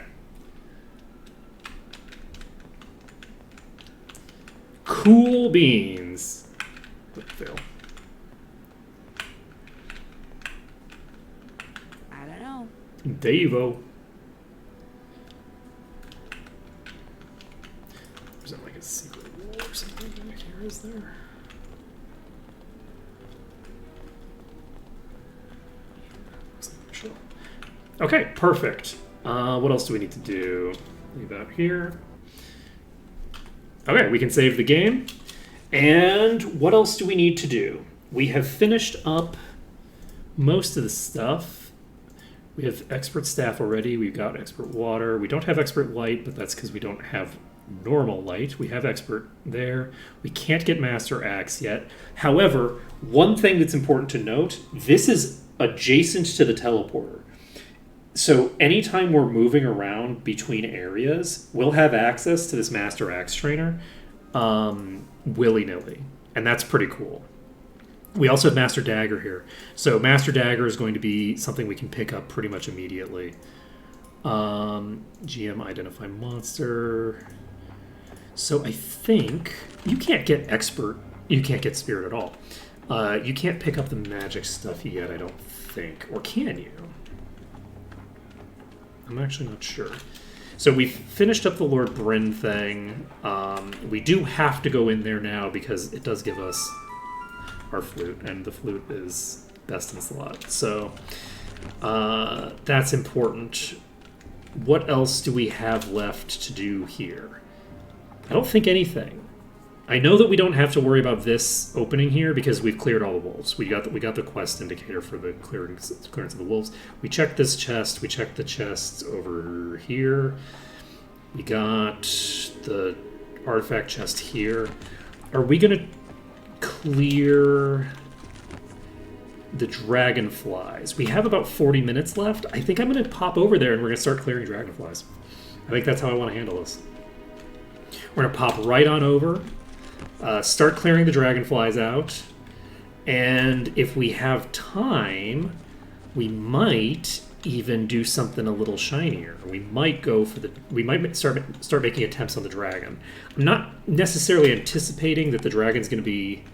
Cool beans. Fail. I don't know. Devo. Is that like a secret wall or something back here? Or is there? Okay, perfect. What else do we need to do? Leave out here. Okay, we can save the game. And what else do we need to do? We have finished up most of the stuff. We have expert staff already. We've got expert water. We don't have expert light, but that's because we don't have normal light. We have expert there. We can't get master axe yet. However, one thing that's important to note, this is adjacent to the teleporter. So anytime we're moving around between areas, we'll have access to this master axe trainer willy-nilly. And that's pretty cool. We also have Master Dagger here. So Master Dagger is going to be something we can pick up pretty much immediately. GM identify monster. So I think you can't get expert. You can't get spirit at all. You can't pick up the magic stuff yet, I don't think. Or can you? I'm actually not sure. So we finished up the Lord Bryn thing. We do have to go in there now because it does give us our flute, and the flute is best in slot. So that's important. What else do we have left to do here? I don't think anything. I know that we don't have to worry about this opening here because we've cleared all the wolves. We got the quest indicator for the clearance of the wolves. We checked this chest. We checked the chests over here. We got the artifact chest here. Are we going to clear the dragonflies? We have about 40 minutes left. I think I'm going to pop over there and we're going to start clearing dragonflies. I think that's how I want to handle this. We're going to pop right on over. Start clearing the dragonflies out, and if we have time, we might even do something a little shinier. We might go for we might start making attempts on the dragon. I'm not necessarily anticipating that the dragon's going to be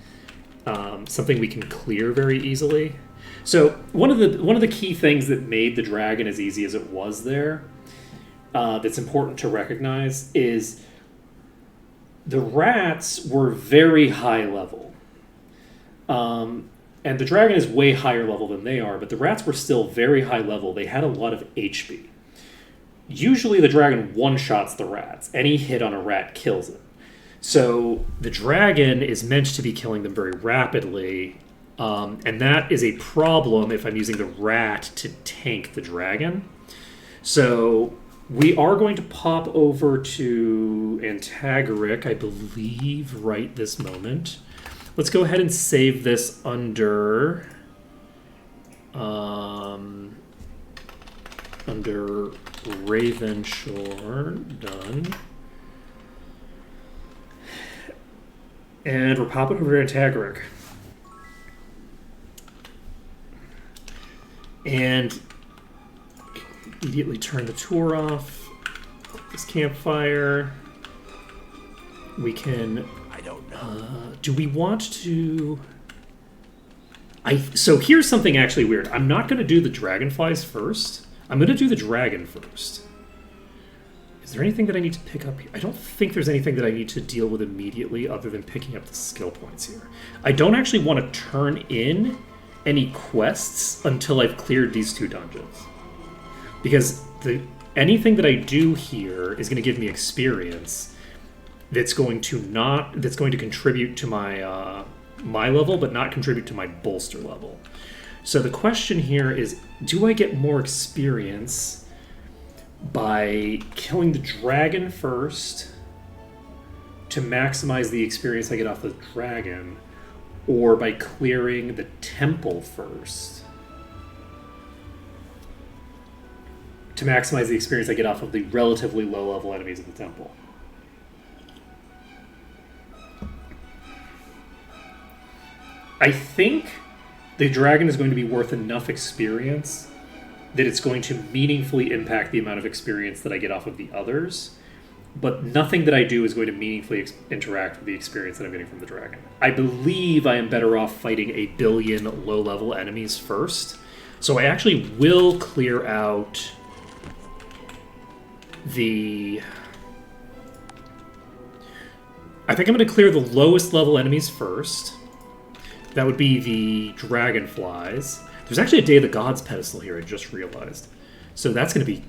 something we can clear very easily. So one of the key things that made the dragon as easy as it was there, that's important to recognize, is the rats were very high level. And the dragon is way higher level than they are, but the rats were still very high level. They had a lot of HP. Usually the dragon one-shots the rats. Any hit on a rat kills it. So the dragon is meant to be killing them very rapidly, and that is a problem if I'm using the rat to tank the dragon. So we are going to pop over to Antagaric, I believe, right this moment. Let's go ahead and save this under Ravenshore. Done. And we're popping over to Antagaric. And immediately turn the tour off. This campfire. We can. I don't know. Do we want to? So here's something actually weird. I'm not going to do the dragonflies first. I'm going to do the dragon first. Is there anything that I need to pick up here? I don't think there's anything that I need to deal with immediately other than picking up the skill points here. I don't actually want to turn in any quests until I've cleared these two dungeons. Because anything that I do here is going to give me experience that's going to contribute to my my level, but not contribute to my bolster level. So the question here is, do I get more experience by killing the dragon first to maximize the experience I get off the dragon, or by clearing the temple first to maximize the experience I get off of the relatively low-level enemies of the temple? I think the dragon is going to be worth enough experience that it's going to meaningfully impact the amount of experience that I get off of the others, but nothing that I do is going to meaningfully interact with the experience that I'm getting from the dragon. I believe I am better off fighting 1 billion low-level enemies first, so I actually will clear out I think I'm going to clear the lowest level enemies first. That would be the dragonflies. There's actually a Day of the Gods pedestal here, I just realized. So that's going to be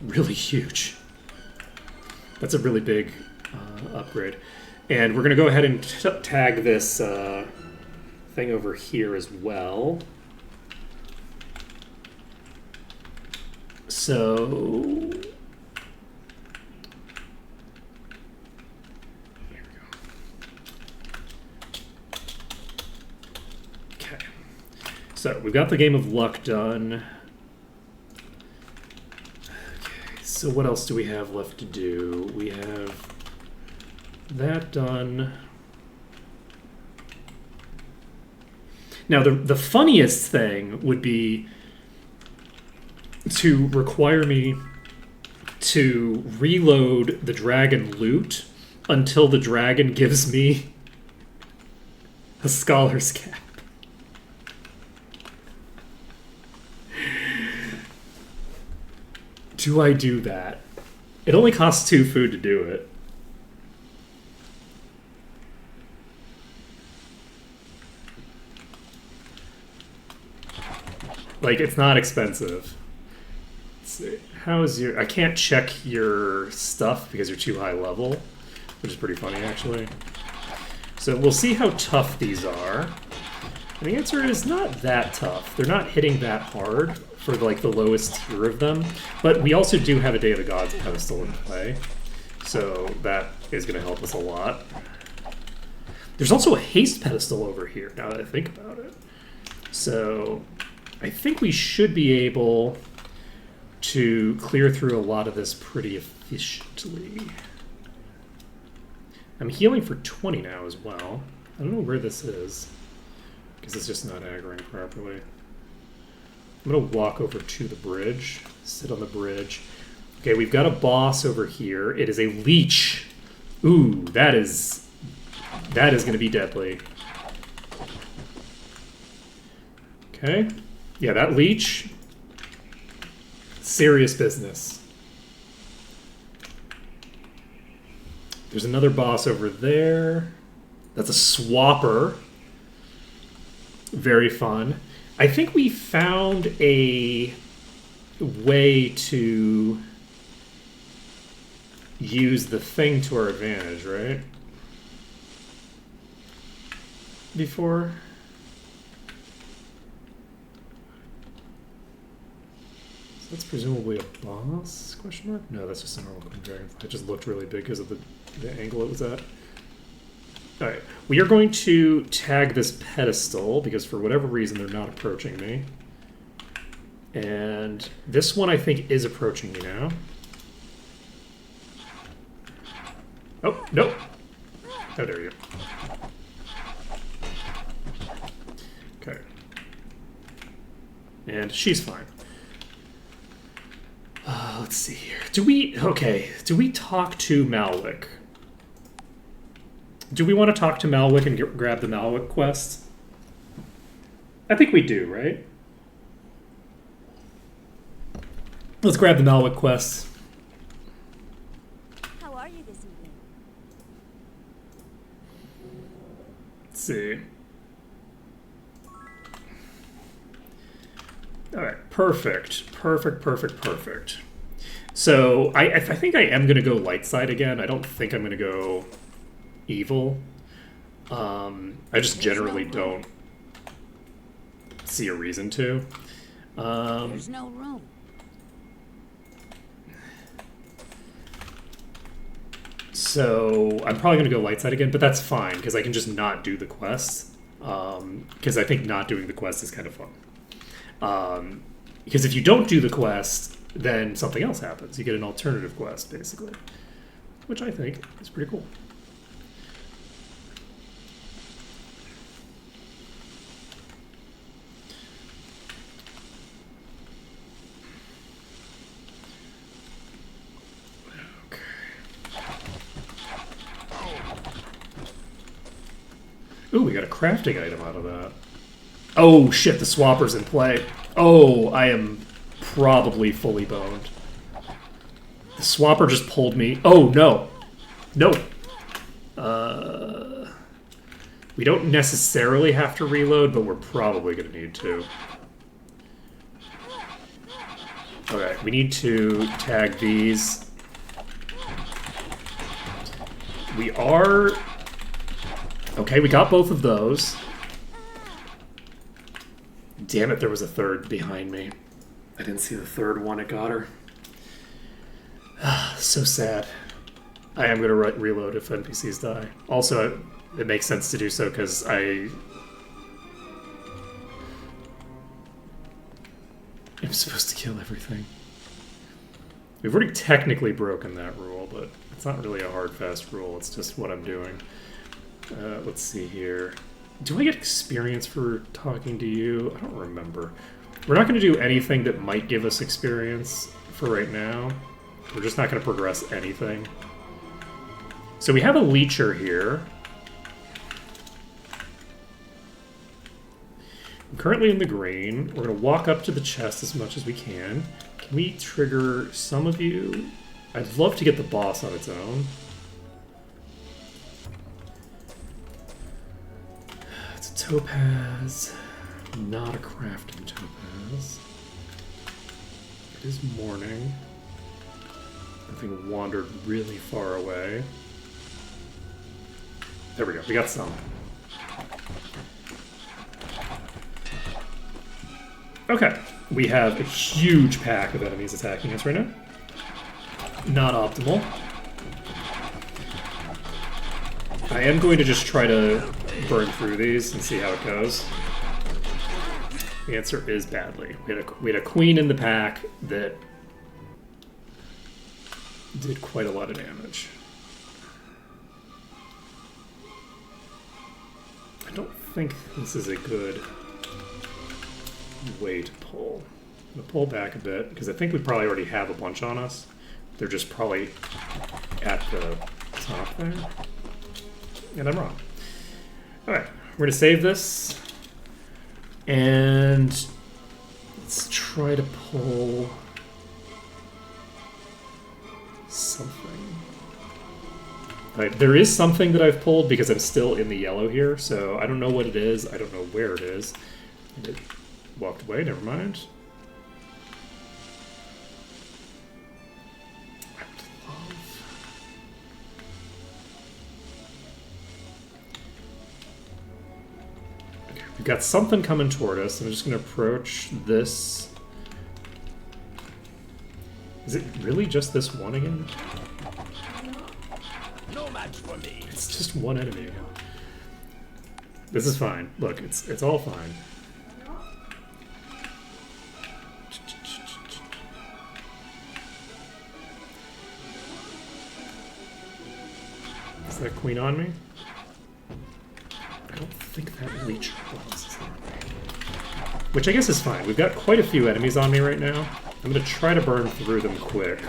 really huge. That's a really big upgrade. And we're going to go ahead and tag this thing over here as well. So... So, we've got the Game of Luck done. Okay, so what else do we have left to do? We have that done. Now, the funniest thing would be to require me to reload the dragon loot until the dragon gives me a scholar's cap. Do I do that? It only costs 2 food to do it. Like, it's not expensive. Let's see. How is your... I can't check your stuff because you're too high level, which is pretty funny, actually. So we'll see how tough these are. And the answer is not that tough. They're not hitting that hard for like the lowest tier of them, but we also do have a Day of the Gods pedestal in play, so that is going to help us a lot. There's also a haste pedestal over here, now that I think about it. So I think we should be able to clear through a lot of this pretty efficiently. I'm healing for 20 now as well. I don't know where this is, because it's just not aggroing properly. I'm going to walk over to the bridge, sit on the bridge. Okay, we've got a boss over here. It is a leech. Ooh, that is going to be deadly. Okay. Yeah, that leech, serious business. There's another boss over there. That's a swapper. Very fun. I think we found a way to use the thing to our advantage, right? Before? So that's presumably a boss? Question mark? No, that's just a normal dragonfly. It just looked really big because of the angle it was at. Alright, we are going to tag this pedestal, because for whatever reason they're not approaching me. And this one I think is approaching me now. Oh, nope. Oh, there you go. Okay. And she's fine. Let's see here. Do we talk to Malwick? Do we want to talk to Malwick and grab the Malwick quest? I think we do, right? Let's grab the Malwick quest. How are you this evening? Let's see. Alright, perfect. Perfect. So, I think I am going to go light side again. I don't think I'm going to go evil. I just generally don't see a reason to. There's no room. So I'm probably going to go light side again, but that's fine, because I can just not do the quest. Because I think not doing the quest is kind of fun. Because if you don't do the quest, then something else happens. You get an alternative quest, basically. Which I think is pretty cool. Ooh, we got a crafting item out of that. Oh shit, the swapper's in play. Oh, I am probably fully boned. The swapper just pulled me. Oh no. No. We don't necessarily have to reload, but we're probably going to need to. Okay, we need to tag these. We are... Okay, we got both of those. Damn it, there was a third behind me. I didn't see the third one, it got her. So sad. I am going to reload if NPCs die. Also, it makes sense to do so because I'm supposed to kill everything. We've already technically broken that rule, but it's not really a hard, fast rule. It's just what I'm doing. Let's see here. Do I get experience for talking to you? I don't remember. We're not going to do anything that might give us experience for right now. We're just not going to progress anything. So we have a leecher here. I'm currently in the green. We're going to walk up to the chest as much as we can. Can we trigger some of you? I'd love to get the boss on its own. It's a topaz. Not a crafting topaz. It is morning. Nothing wandered really far away. There we go. We got some. Okay. We have a huge pack of enemies attacking us right now. Not optimal. I am going to just try to burn through these and see how it goes. The answer is badly. We had a queen in the pack that did quite a lot of damage. I don't think this is a good way to pull. I'm going to pull back a bit because I think we probably already have a bunch on us. They're just probably at the top there. And I'm wrong. Alright, we're going to save this. And let's try to pull something. Alright, there is something that I've pulled because I'm still in the yellow here, so I don't know what it is. I don't know where it is. It walked away, never mind. We've got something coming toward us. I'm just going to approach this. Is it really just this one again? No match for me. It's just one enemy again. This is fine. Look, it's all fine. Is that queen on me? I don't think that leech was. Which I guess is fine. We've got quite a few enemies on me right now. I'm going to try to burn through them quick.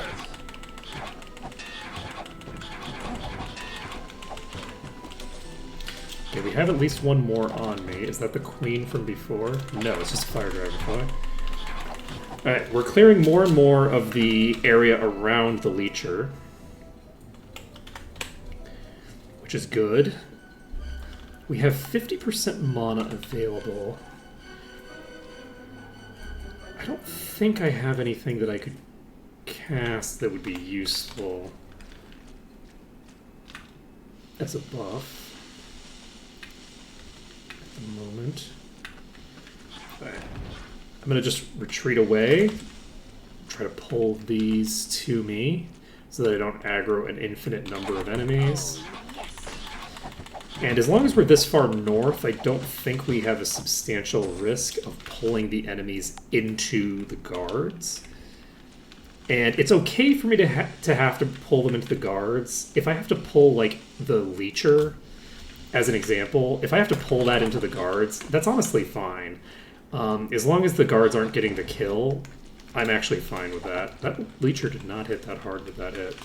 Okay, we have at least one more on me. Is that the queen from before? No, it's just a fire dragonfly. Alright, we're clearing more and more of the area around the leecher. Which is good. We have 50% mana available. I don't think I have anything that I could cast that would be useful as a buff at the moment. All right. I'm going to just retreat away, try to pull these to me so that I don't aggro an infinite number of enemies. And as long as we're this far north, I don't think we have a substantial risk of pulling the enemies into the guards. And it's okay for me to have to pull them into the guards. If I have to pull, like, the leecher, as an example, if I have to pull that into the guards, that's honestly fine. As long as the guards aren't getting the kill, I'm actually fine with that. That leecher did not hit that hard with that hit.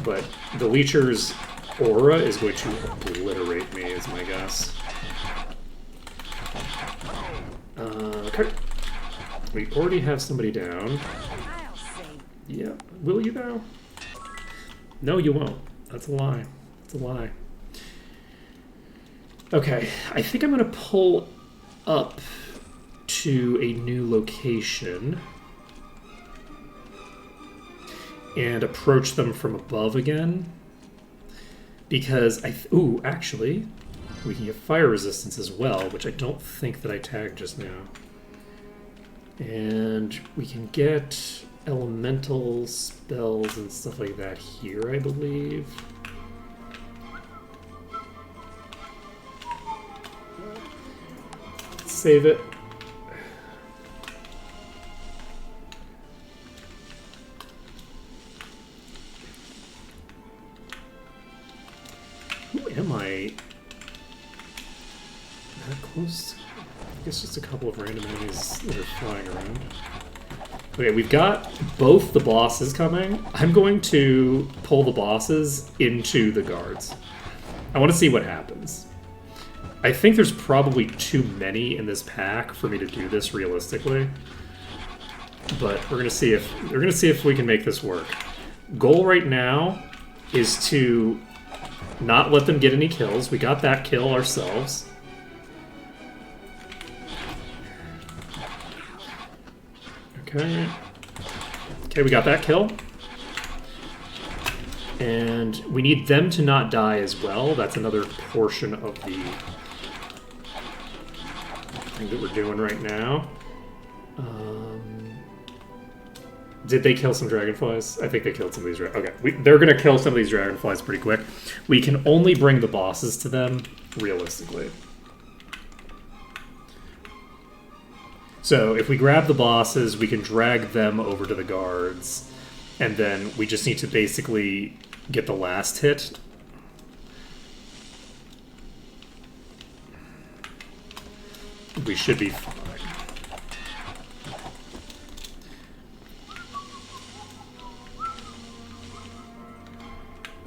But the leecher's aura is going to obliterate me, is my guess. Okay. We already have somebody down. Yeah. Will you, though? No, you won't. That's a lie. That's the lie. Okay, I think I'm going to pull up to a new location and approach them from above again. Because ooh, actually, we can get fire resistance as well, which I don't think that I tagged just now. And we can get elemental spells and stuff like that here, I believe. Save it. Who am I? That close? I guess just a couple of random enemies that are flying around. Okay, we've got both the bosses coming. I'm going to pull the bosses into the guards. I want to see what happens. I think there's probably too many in this pack for me to do this realistically. But we're gonna see if we can make this work. Goal right now is to not let them get any kills. We got that kill ourselves. Okay. Okay, we got that kill. And we need them to not die as well. That's another portion of the thing that we're doing right now. Did they kill some dragonflies? I think they killed some of these. Okay, they're going to kill some of these dragonflies pretty quick. We can only bring the bosses to them, realistically. So if we grab the bosses, we can drag them over to the guards. And then we just need to basically get the last hit. We should be fine.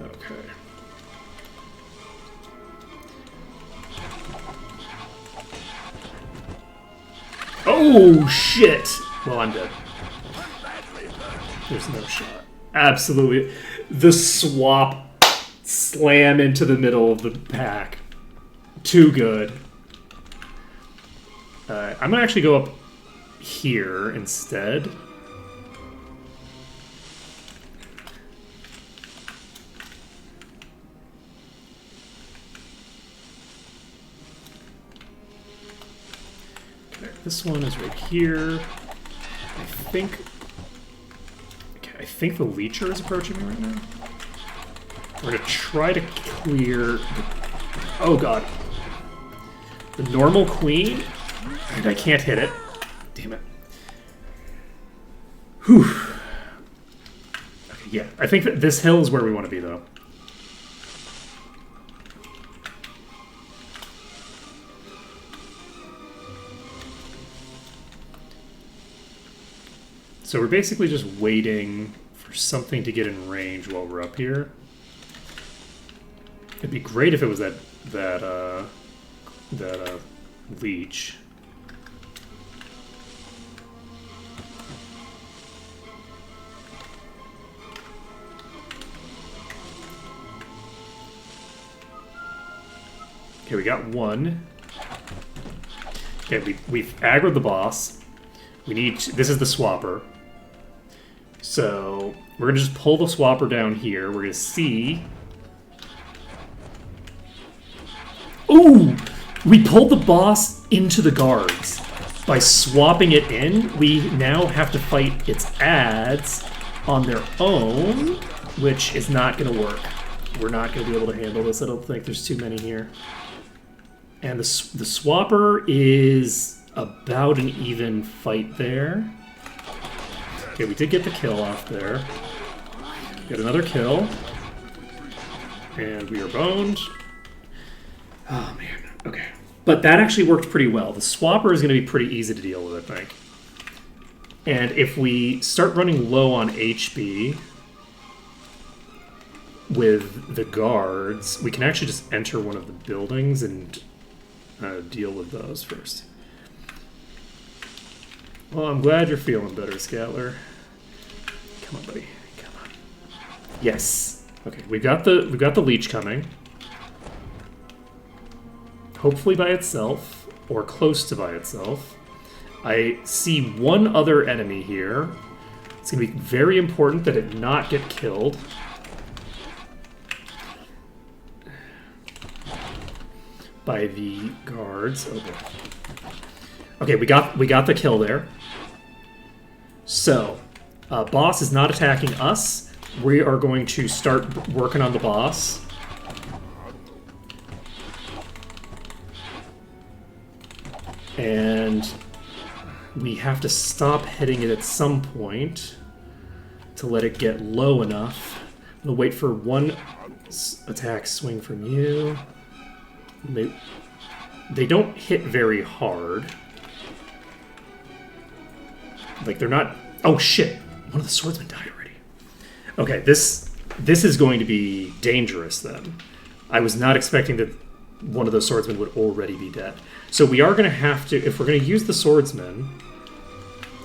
Okay. Oh, shit! Well, I'm dead. There's no shot. Absolutely. The swap slam into the middle of the pack. Too good. I'm going to actually go up here instead. Okay, this one is right here. I think the Leecher is approaching me right now. We're going to try to clear... Oh, God. The normal queen? And I can't hit it. Damn it. Whew. Okay, yeah, I think that this hill is where we want to be, though. So we're basically just waiting for something to get in range while we're up here. It'd be great if it was that leech. Okay, we got one. Okay, we've aggroed the boss. We need this is the swapper. So we're gonna just pull the swapper down here. We're gonna see. Ooh! We pulled the boss into the guards. By swapping it in, we now have to fight its adds on their own, which is not gonna work. We're not gonna be able to handle this. I don't think there's too many here. And the swapper is about an even fight there. Okay, we did get the kill off there. Get another kill. And we are boned. Oh, man. Okay. But that actually worked pretty well. The swapper is going to be pretty easy to deal with, I think. And if we start running low on HP with the guards, we can actually just enter one of the buildings and deal with those first. Well, I'm glad you're feeling better, Scatler. Come on, buddy. Come on. Yes. Okay, we've got the leech coming. Hopefully by itself, or close to by itself. I see one other enemy here. It's going to be very important that it not get killed. By the guards. Oh boy. Okay, we got the kill there. So, boss is not attacking us. We are going to start working on the boss. And we have to stop hitting it at some point to let it get low enough. I'm gonna wait for one attack swing from you. They don't hit very hard. Like, they're not... Oh, shit! One of the swordsmen died already. Okay, this is going to be dangerous, then. I was not expecting that one of those swordsmen would already be dead. So we are going to have to... If we're going to use the swordsmen,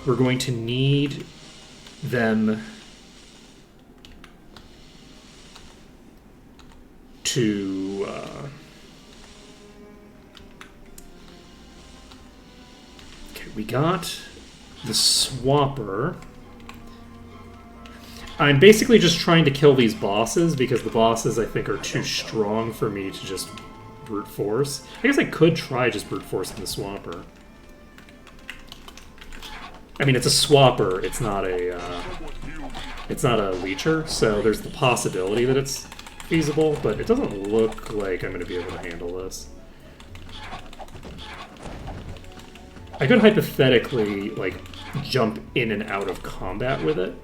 we're going to need them to... Okay, we got the swapper. I'm basically just trying to kill these bosses because the bosses, I think, are too strong for me to just brute force. I guess I could try just brute forcing the swapper. I mean, it's a swapper. It's not a leecher, so there's the possibility that it's feasible, but it doesn't look like I'm going to be able to handle this. I could hypothetically, like, jump in and out of combat with it.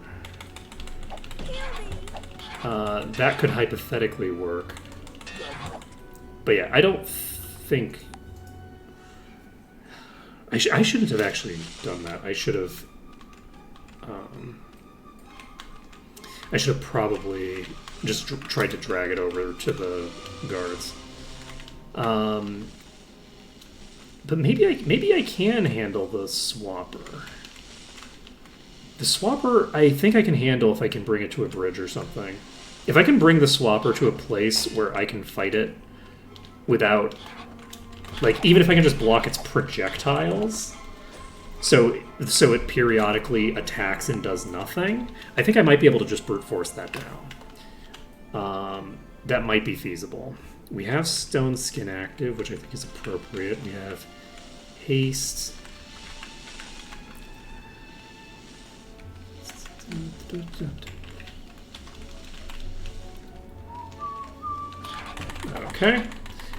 That could hypothetically work. But yeah, I don't think... I shouldn't have actually done that. I should have probably just tried to drag it over to the guards. But maybe I can handle the swapper. The swapper, I think I can handle if I can bring it to a bridge or something. If I can bring the swapper to a place where I can fight it without... Like, even if I can just block its projectiles, so it periodically attacks and does nothing, I think I might be able to just brute force that down. That might be feasible. We have Stone Skin active, which I think is appropriate. We have Haste. Okay.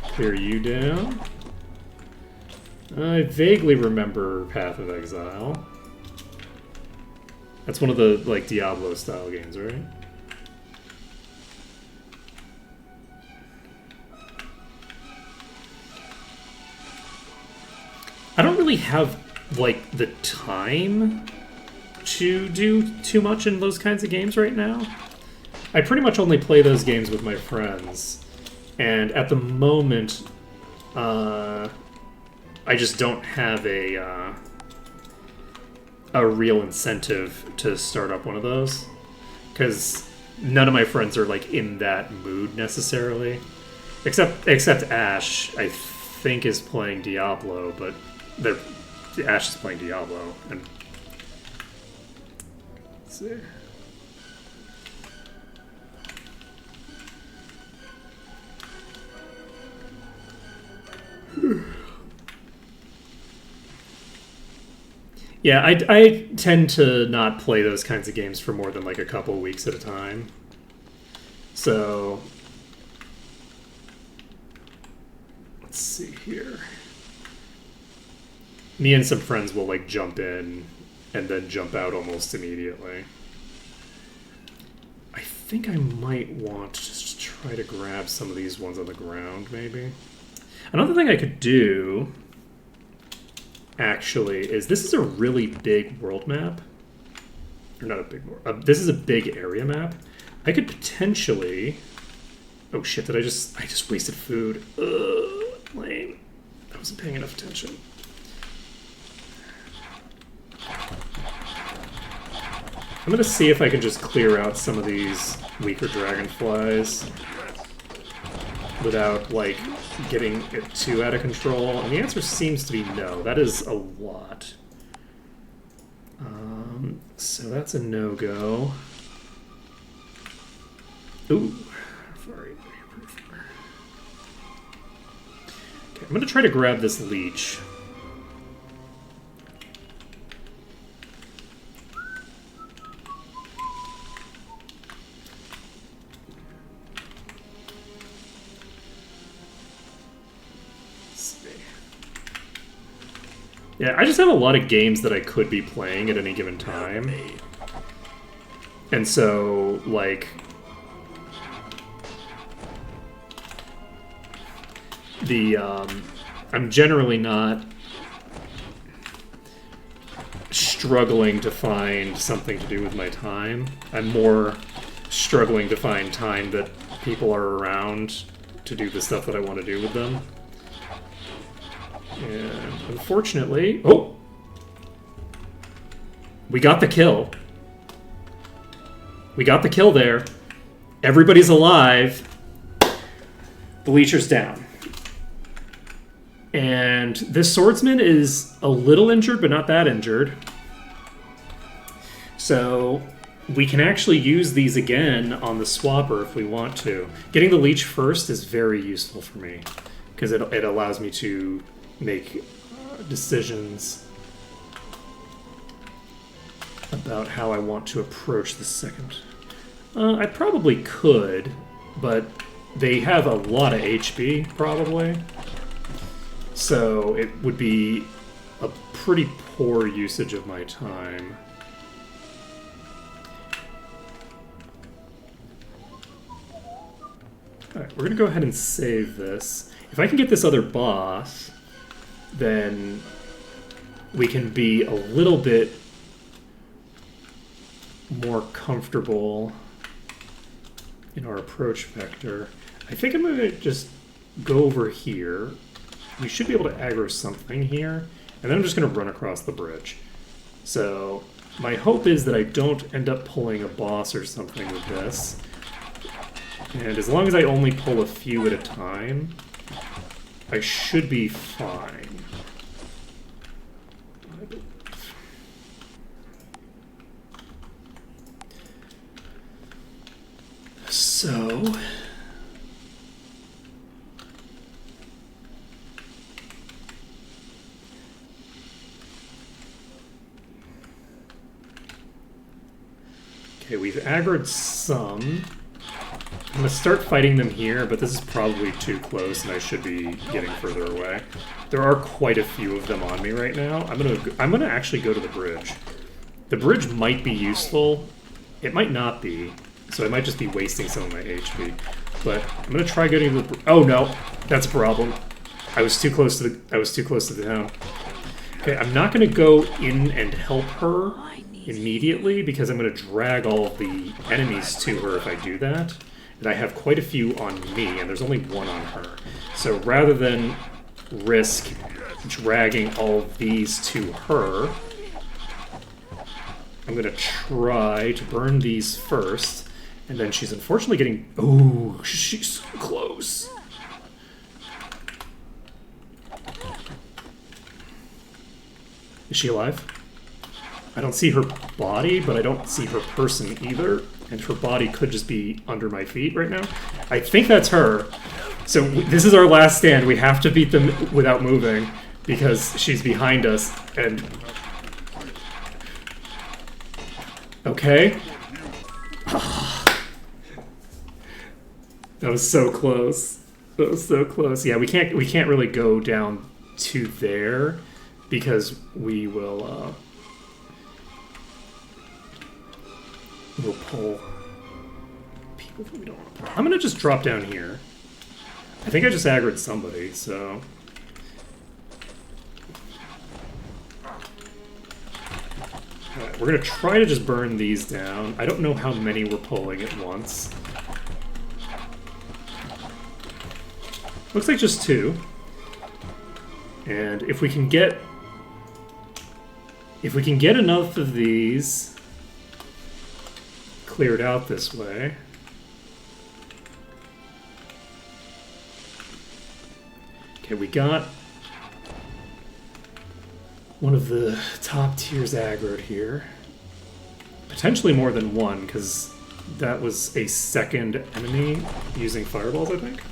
Clear you down. I vaguely remember Path of Exile. That's one of the, like, Diablo-style games, right? I don't really have, like, the time to do too much in those kinds of games right now. I pretty much only play those games with my friends. And at the moment, I just don't have a real incentive to start up one of those. Because none of my friends are, like, in that mood necessarily. Except Ash, I think, is playing Diablo, but Ash is playing Diablo. And let's see. Yeah, I tend to not play those kinds of games for more than like a couple weeks at a time. So let's see here. Me and some friends will like jump in and then jump out almost immediately. I think I might want to just try to grab some of these ones on the ground, maybe. Another thing I could do, actually, is this is a really big world map. Or not a big world. This is a big area map. I could potentially... Oh shit, did I just wasted food. Ugh, lame. I wasn't paying enough attention. I'm gonna see if I can just clear out some of these weaker dragonflies without, like, getting it too out of control. And the answer seems to be no. That is a lot. So that's a no-go. Ooh. Sorry. Okay, I'm gonna try to grab this leech. Yeah, I just have a lot of games that I could be playing at any given time. And so, like... I'm generally not struggling to find something to do with my time. I'm more struggling to find time that people are around to do the stuff that I want to do with them. And unfortunately... Oh! We got the kill. We got the kill there. Everybody's alive. The Leecher's down. And this swordsman is a little injured, but not that injured. So we can actually use these again on the swapper if we want to. Getting the leech first is very useful for me, because it allows me to make decisions about how I want to approach the second. I probably could, but they have a lot of HP, probably. So it would be a pretty poor usage of my time. Alright, we're going to go ahead and save this. If I can get this other boss, then we can be a little bit more comfortable in our approach vector. I think I'm going to just go over here. We should be able to aggro something here, and then I'm just going to run across the bridge. So my hope is that I don't end up pulling a boss or something with this. And as long as I only pull a few at a time, I should be fine. So... okay, we've aggroed some. I'm going to start fighting them here, but this is probably too close, and I should be getting further away. There are quite a few of them on me right now. I'm gonna actually go to the bridge. The bridge might be useful. It might not be, so I might just be wasting some of my HP. But I'm going to try getting to the... Oh no, that's a problem. I was too close to the town. Okay, I'm not going to go in and help her immediately because I'm going to drag all of the enemies to her if I do that. And I have quite a few on me, and there's only one on her. So rather than risk dragging all of these to her, I'm going to try to burn these first. And then she's unfortunately getting... Oh, she's close. Is she alive? I don't see her body, but I don't see her person either. And her body could just be under my feet right now. I think that's her. So this is our last stand. We have to beat them without moving because she's behind us. And... okay. That was so close. That was so close. Yeah, we can't really go down to there because we will we'll pull people that we don't want to pull. I'm gonna just drop down here. I think I just aggroed somebody, so alright, we're gonna try to just burn these down. I don't know how many we're pulling at once. Looks like just 2. And if we can get enough of these, cleared out this way. Okay, we got one of the top tiers aggroed here. Potentially more than one, because that was a second enemy using fireballs, I think.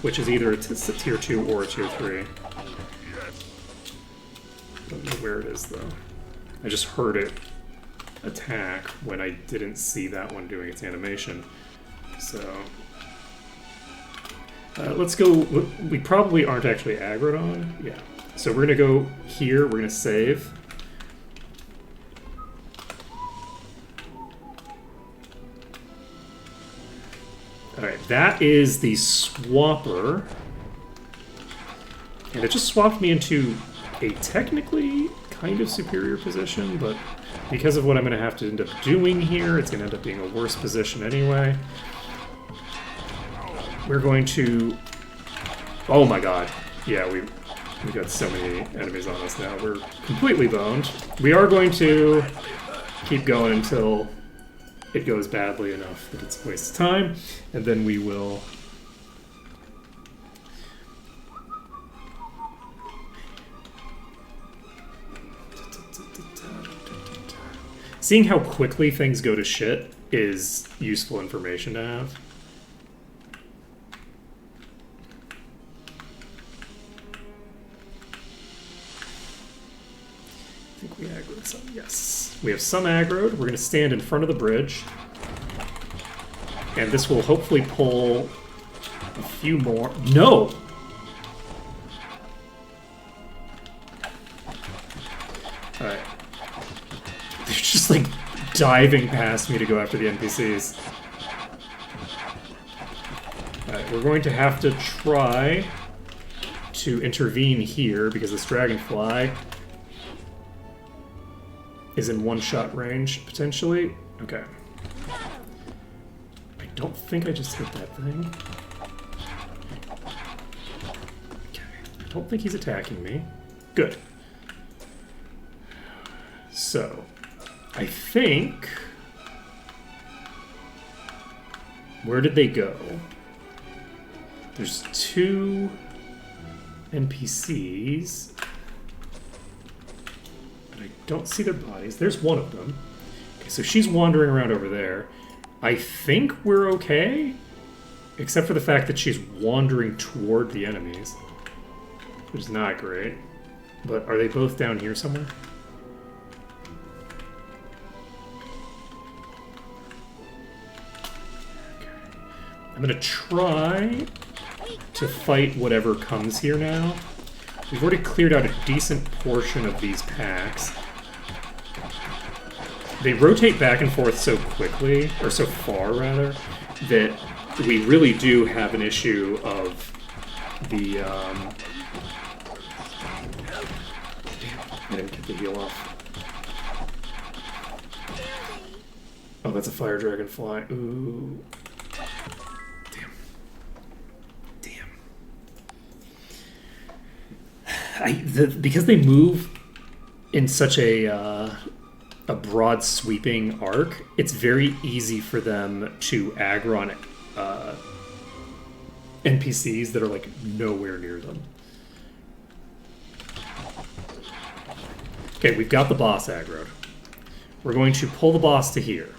Which is either a tier 2 or a tier 3. Don't know where it is, though. I just heard it attack when I didn't see that one doing its animation. So... let's go... We probably aren't actually aggroed on. Yeah. So we're going to go here. We're going to save. Alright, that is the swapper. And it just swapped me into a technically kind of superior position, but because of what I'm going to have to end up doing here, it's going to end up being a worse position anyway. We're going to... Oh my god. Yeah, we got so many enemies on us now. We're completely boned. We are going to keep going until it goes badly enough that it's a waste of time, and then we will... Seeing how quickly things go to shit is useful information to have. I think we aggroed some. Yes. We have some aggroed. We're going to stand in front of the bridge. And this will hopefully pull a few more. No! Alright. They're just like diving past me to go after the NPCs. Alright, we're going to have to try to intervene here because this dragonfly is in one-shot range, potentially. Okay. I don't think I just hit that thing. Okay. I don't think he's attacking me. Good. So, I think... Where did they go? There's 2 NPCs. But I don't see their bodies. There's one of them. Okay, so she's wandering around over there. I think we're okay, except for the fact that she's wandering toward the enemies, which is not great. But are they both down here somewhere? Okay. I'm gonna try to fight whatever comes here now. We've already cleared out a decent portion of these packs. They rotate back and forth so quickly, or so far rather, that we really do have an issue of the... Damn, I didn't get the heal off. Oh, that's a fire dragonfly. Ooh. Damn. Because they move in such a broad sweeping arc, it's very easy for them to aggro on NPCs that are like nowhere near them. Okay, we've got the boss aggroed. We're going to pull the boss to here.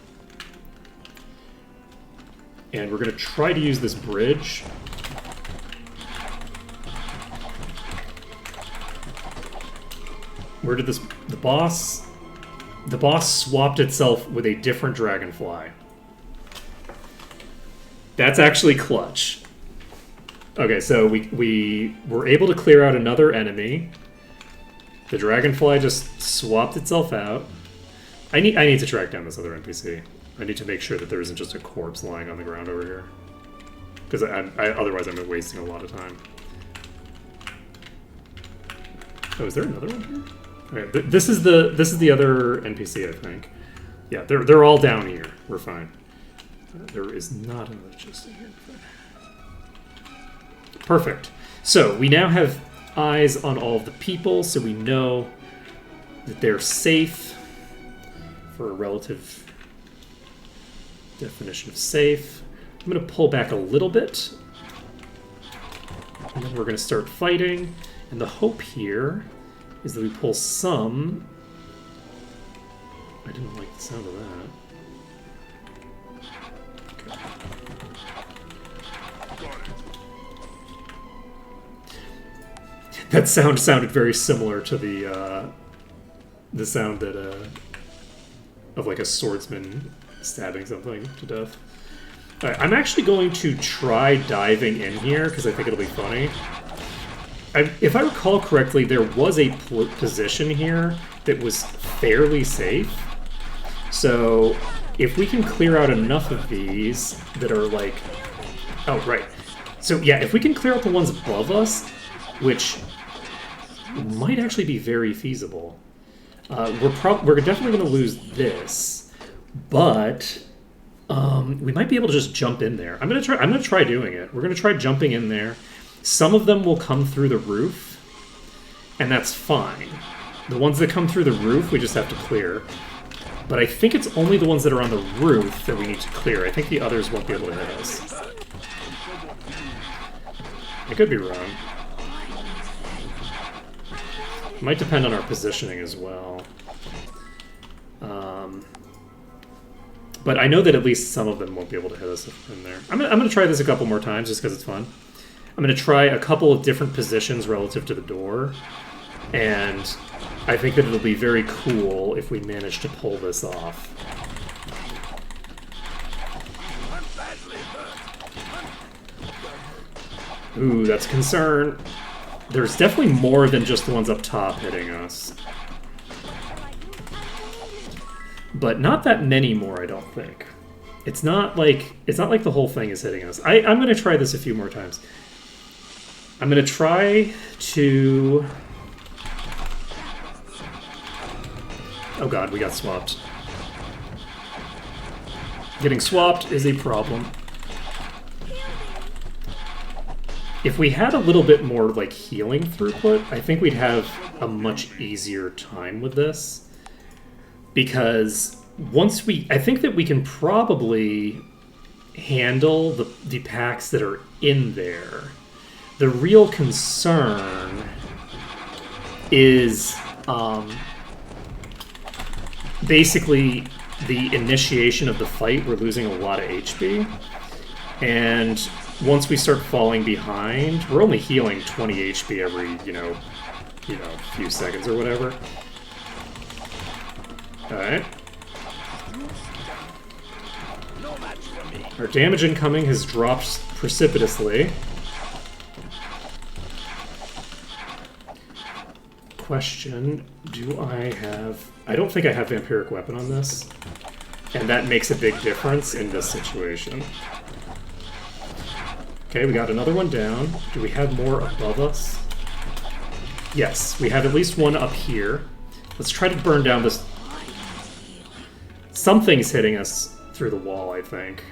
And we're going to try to use this bridge. Where did this... The boss swapped itself with a different dragonfly. That's actually clutch. Okay, so we were able to clear out another enemy. The dragonfly just swapped itself out. I need to track down this other NPC. I need to make sure that there isn't just a corpse lying on the ground over here. Because otherwise I'm wasting a lot of time. Oh, is there another one here? Okay, this is the other NPC, I think. Yeah, they're all down here. We're fine. There is not another chest in here. Perfect. So we now have eyes on all of the people, so we know that they're safe for a relative Definition of safe. I'm going to pull back a little bit. And then we're going to start fighting. And the hope here is that we pull some... I didn't like the sound of that. That sound sounded very similar to the sound that of like a swordsman stabbing something to death. All right, I'm actually going to try diving in here because I think it'll be funny. If I recall correctly, there was a position here that was fairly safe. So if we can clear out enough of these that are like... Oh, right. So yeah, if we can clear out the ones above us, which might actually be very feasible. We're definitely going to lose this, but we might be able to just jump in there. I'm going to try doing it. We're going to try jumping in there. Some of them will come through the roof, and that's fine. The ones that come through the roof, we just have to clear. But I think it's only the ones that are on the roof that we need to clear. I think the others won't be able to hit us. I could be wrong. It might depend on our positioning as well. But I know that at least some of them won't be able to hit us in there. I'm gonna try this a couple more times just because it's fun. I'm gonna try a couple of different positions relative to the door. And I think that it'll be very cool if we manage to pull this off. Ooh, that's a concern. There's definitely more than just the ones up top hitting us. But not that many more, I don't think. It's not like the whole thing is hitting us. I'm gonna try this a few more times. I'm gonna try to... Oh god, we got swapped. Getting swapped is a problem. If we had a little bit more like healing throughput, I think we'd have a much easier time with this. Because once I think that we can probably handle the packs that are in there. The real concern is basically the initiation of the fight. We're losing a lot of HP, and once we start falling behind, we're only healing 20 HP every few seconds or whatever. All right. Our damage incoming has dropped precipitously. Question, do I have... I don't think I have Vampiric Weapon on this, and that makes a big difference in this situation. Okay, we got another one down. Do we have more above us? Yes, we have at least one up here. Let's try to burn down this... Something's hitting us through the wall, I think.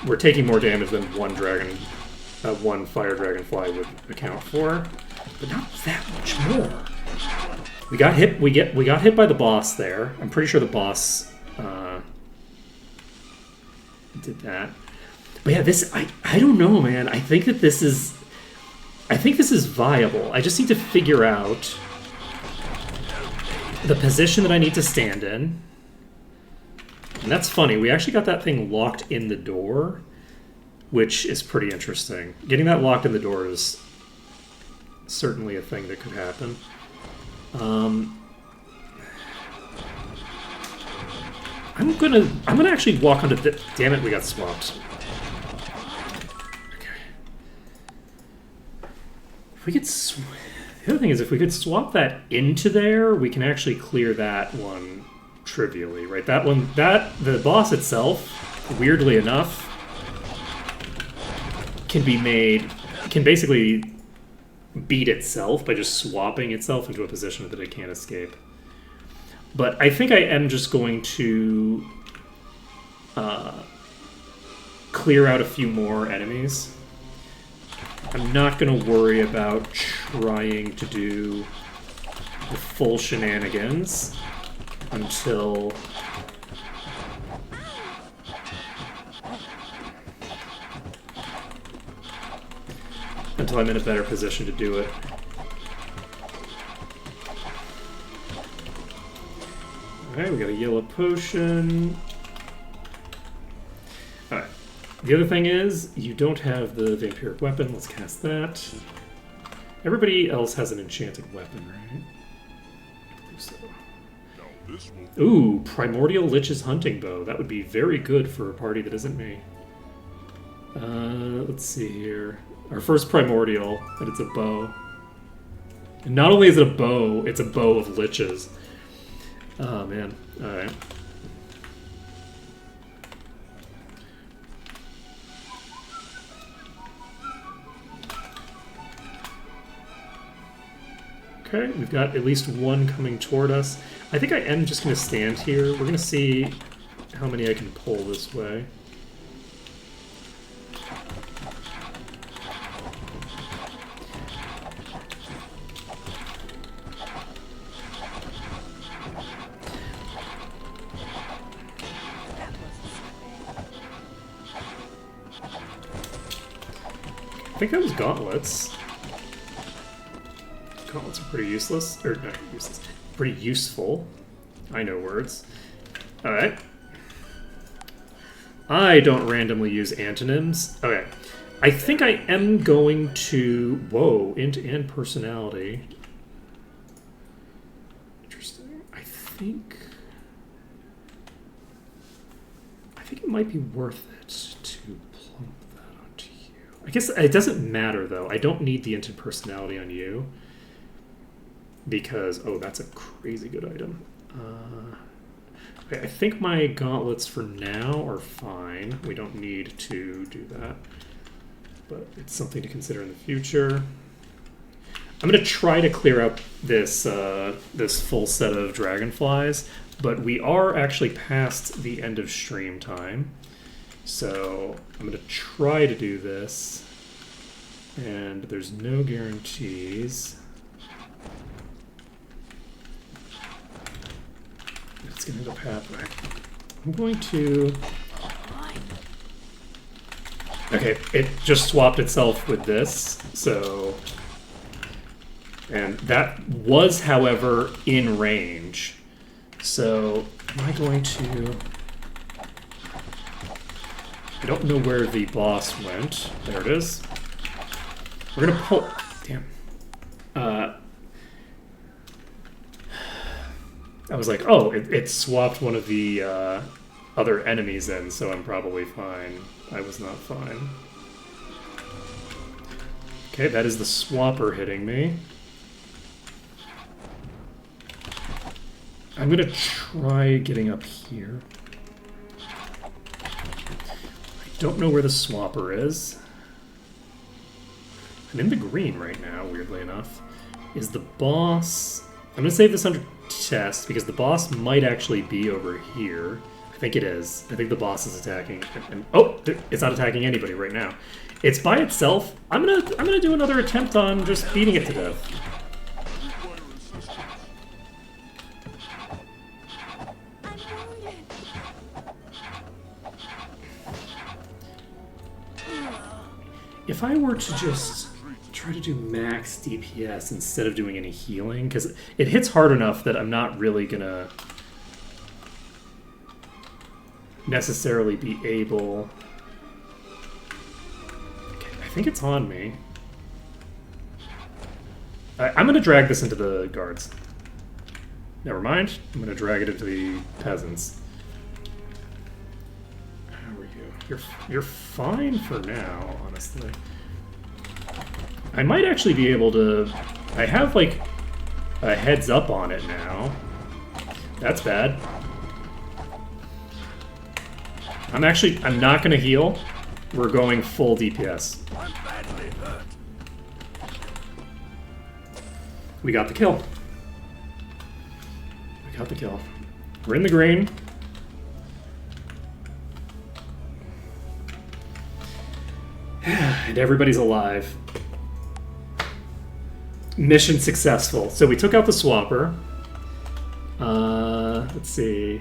We're taking more damage than one fire dragonfly would account for, but not that much more. We got hit. We got hit by the boss there. I'm pretty sure the boss did that. But yeah, this I don't know, man. I think this is viable. I just need to figure out the position that I need to stand in. And that's funny. We actually got that thing locked in the door, which is pretty interesting. Getting that locked in the door is certainly a thing that could happen. I'm gonna actually walk onto the... Damn it, we got swapped. Okay. If we could... The other thing is, if we could swap that into there, we can actually clear that one trivially, right? That one, the boss itself, weirdly enough, can basically beat itself by just swapping itself into a position that it can't escape. But I think I am just going to clear out a few more enemies. I'm not going to worry about trying to do the full shenanigans until until I'm in a better position to do it. Alright, we got a yellow potion. Alright. The other thing is, you don't have the vampiric weapon. Let's cast that. Everybody else has an enchanted weapon, right? I believe so. Now this will Ooh, Primordial Lich's hunting bow. That would be very good for a party that isn't me. Let's see here. Our first Primordial, and it's a bow. And not only is it a bow, it's a bow of liches. Oh, man. Alright. Okay, we've got at least one coming toward us. I think I am just going to stand here. We're going to see how many I can pull this way. I think that was gauntlets. Gauntlets are pretty useless. Or, not useless. Pretty useful. I know words. Alright. I don't randomly use antonyms. Okay. I think I am going to... Whoa, int and personality. Interesting. I think it might be worth it to plump that onto you. I guess it doesn't matter, though. I don't need the int and personality on you. Because, oh, that's a crazy good item. Okay, I think my gauntlets for now are fine. We don't need to do that. But it's something to consider in the future. I'm going to try to clear out this, this full set of dragonflies, but we are actually past the end of stream time. So I'm going to try to do this. And there's no guarantees. It's going to end up happening. I'm going to... Okay, it just swapped itself with this, so... And that was, however, in range. So, am I going to... I don't know where the boss went. There it is. We're going to pull... Damn. I was like, oh, it swapped one of the other enemies in, so I'm probably fine. I was not fine. Okay, that is the swapper hitting me. I'm gonna try getting up here. I don't know where the swapper is. I'm in the green right now, weirdly enough. Is the boss... I'm gonna save this under test, because the boss might actually be over here. I think it is. I think the boss is attacking. Oh, it's not attacking anybody right now. It's by itself. I'm gonna do another attempt on just beating it to death. If I were to just try to do max DPS instead of doing any healing, because it hits hard enough that I'm not really gonna necessarily be able... Okay, I think it's on me. I'm gonna drag this into the guards. Never mind. I'm gonna drag it into the peasants. How are you? You're fine for now, honestly. I might actually be able to... I have, like, a heads up on it now. That's bad. I'm not going to heal. We're going full DPS. I'm badly hurt. We got the kill. We got the kill. We're in the green. And everybody's alive. Mission successful. So we took out the swapper. Let's see.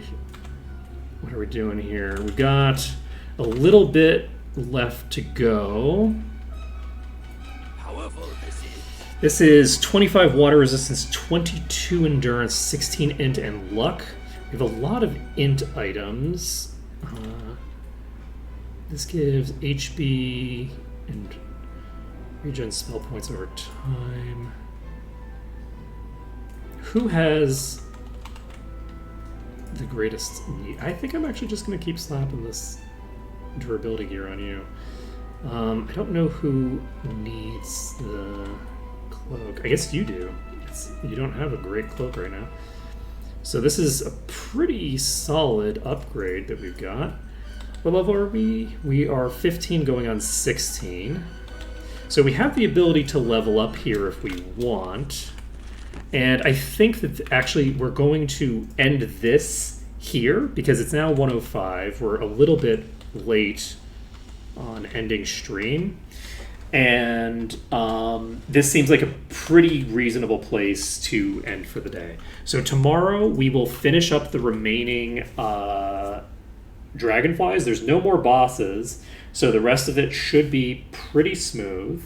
What are we doing here? We've got a little bit left to go. How This is 25 water resistance, 22 endurance, 16 int, and luck. We have a lot of int items. This gives HB and regen spell points over time. Who has the greatest need? I think I'm actually just going to keep slapping this durability gear on you. I don't know who needs the cloak. I guess you do. You don't have a great cloak right now. So this is a pretty solid upgrade that we've got. What level are we? We are 15 going on 16. So we have the ability to level up here if we want. And I think that actually we're going to end this here because it's now 105. We're a little bit late on ending stream. And this seems like a pretty reasonable place to end for the day. So tomorrow we will finish up the remaining dragonflies. There's no more bosses, so the rest of it should be pretty smooth.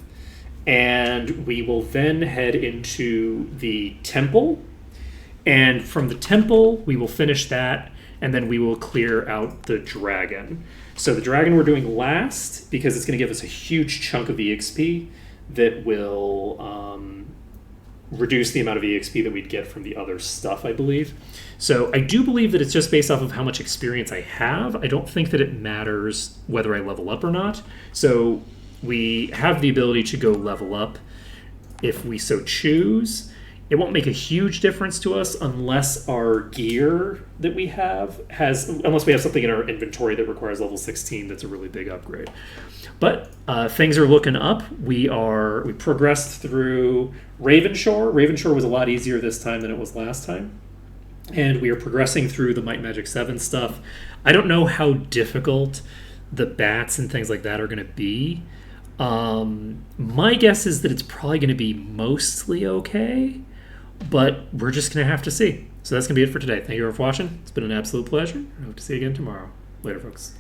And we will then head into the temple. And from the temple, we will finish that, and then we will clear out the dragon. So the dragon we're doing last because it's going to give us a huge chunk of EXP that will reduce the amount of EXP that we'd get from the other stuff, I believe. So I do believe that it's just based off of how much experience I have. I don't think that it matters whether I level up or not. So we have the ability to go level up if we so choose. It won't make a huge difference to us unless our gear that we have unless we have something in our inventory that requires level 16 that's a really big upgrade. But things are looking up. We progressed through Ravenshore. Ravenshore was a lot easier this time than it was last time. And we are progressing through the Might and Magic 7 stuff. I don't know how difficult the bats and things like that are going to be. My guess is that it's probably going to be mostly okay. But we're just going to have to see. So that's going to be it for today. Thank you all for watching. It's been an absolute pleasure. I hope to see you again tomorrow. Later, folks.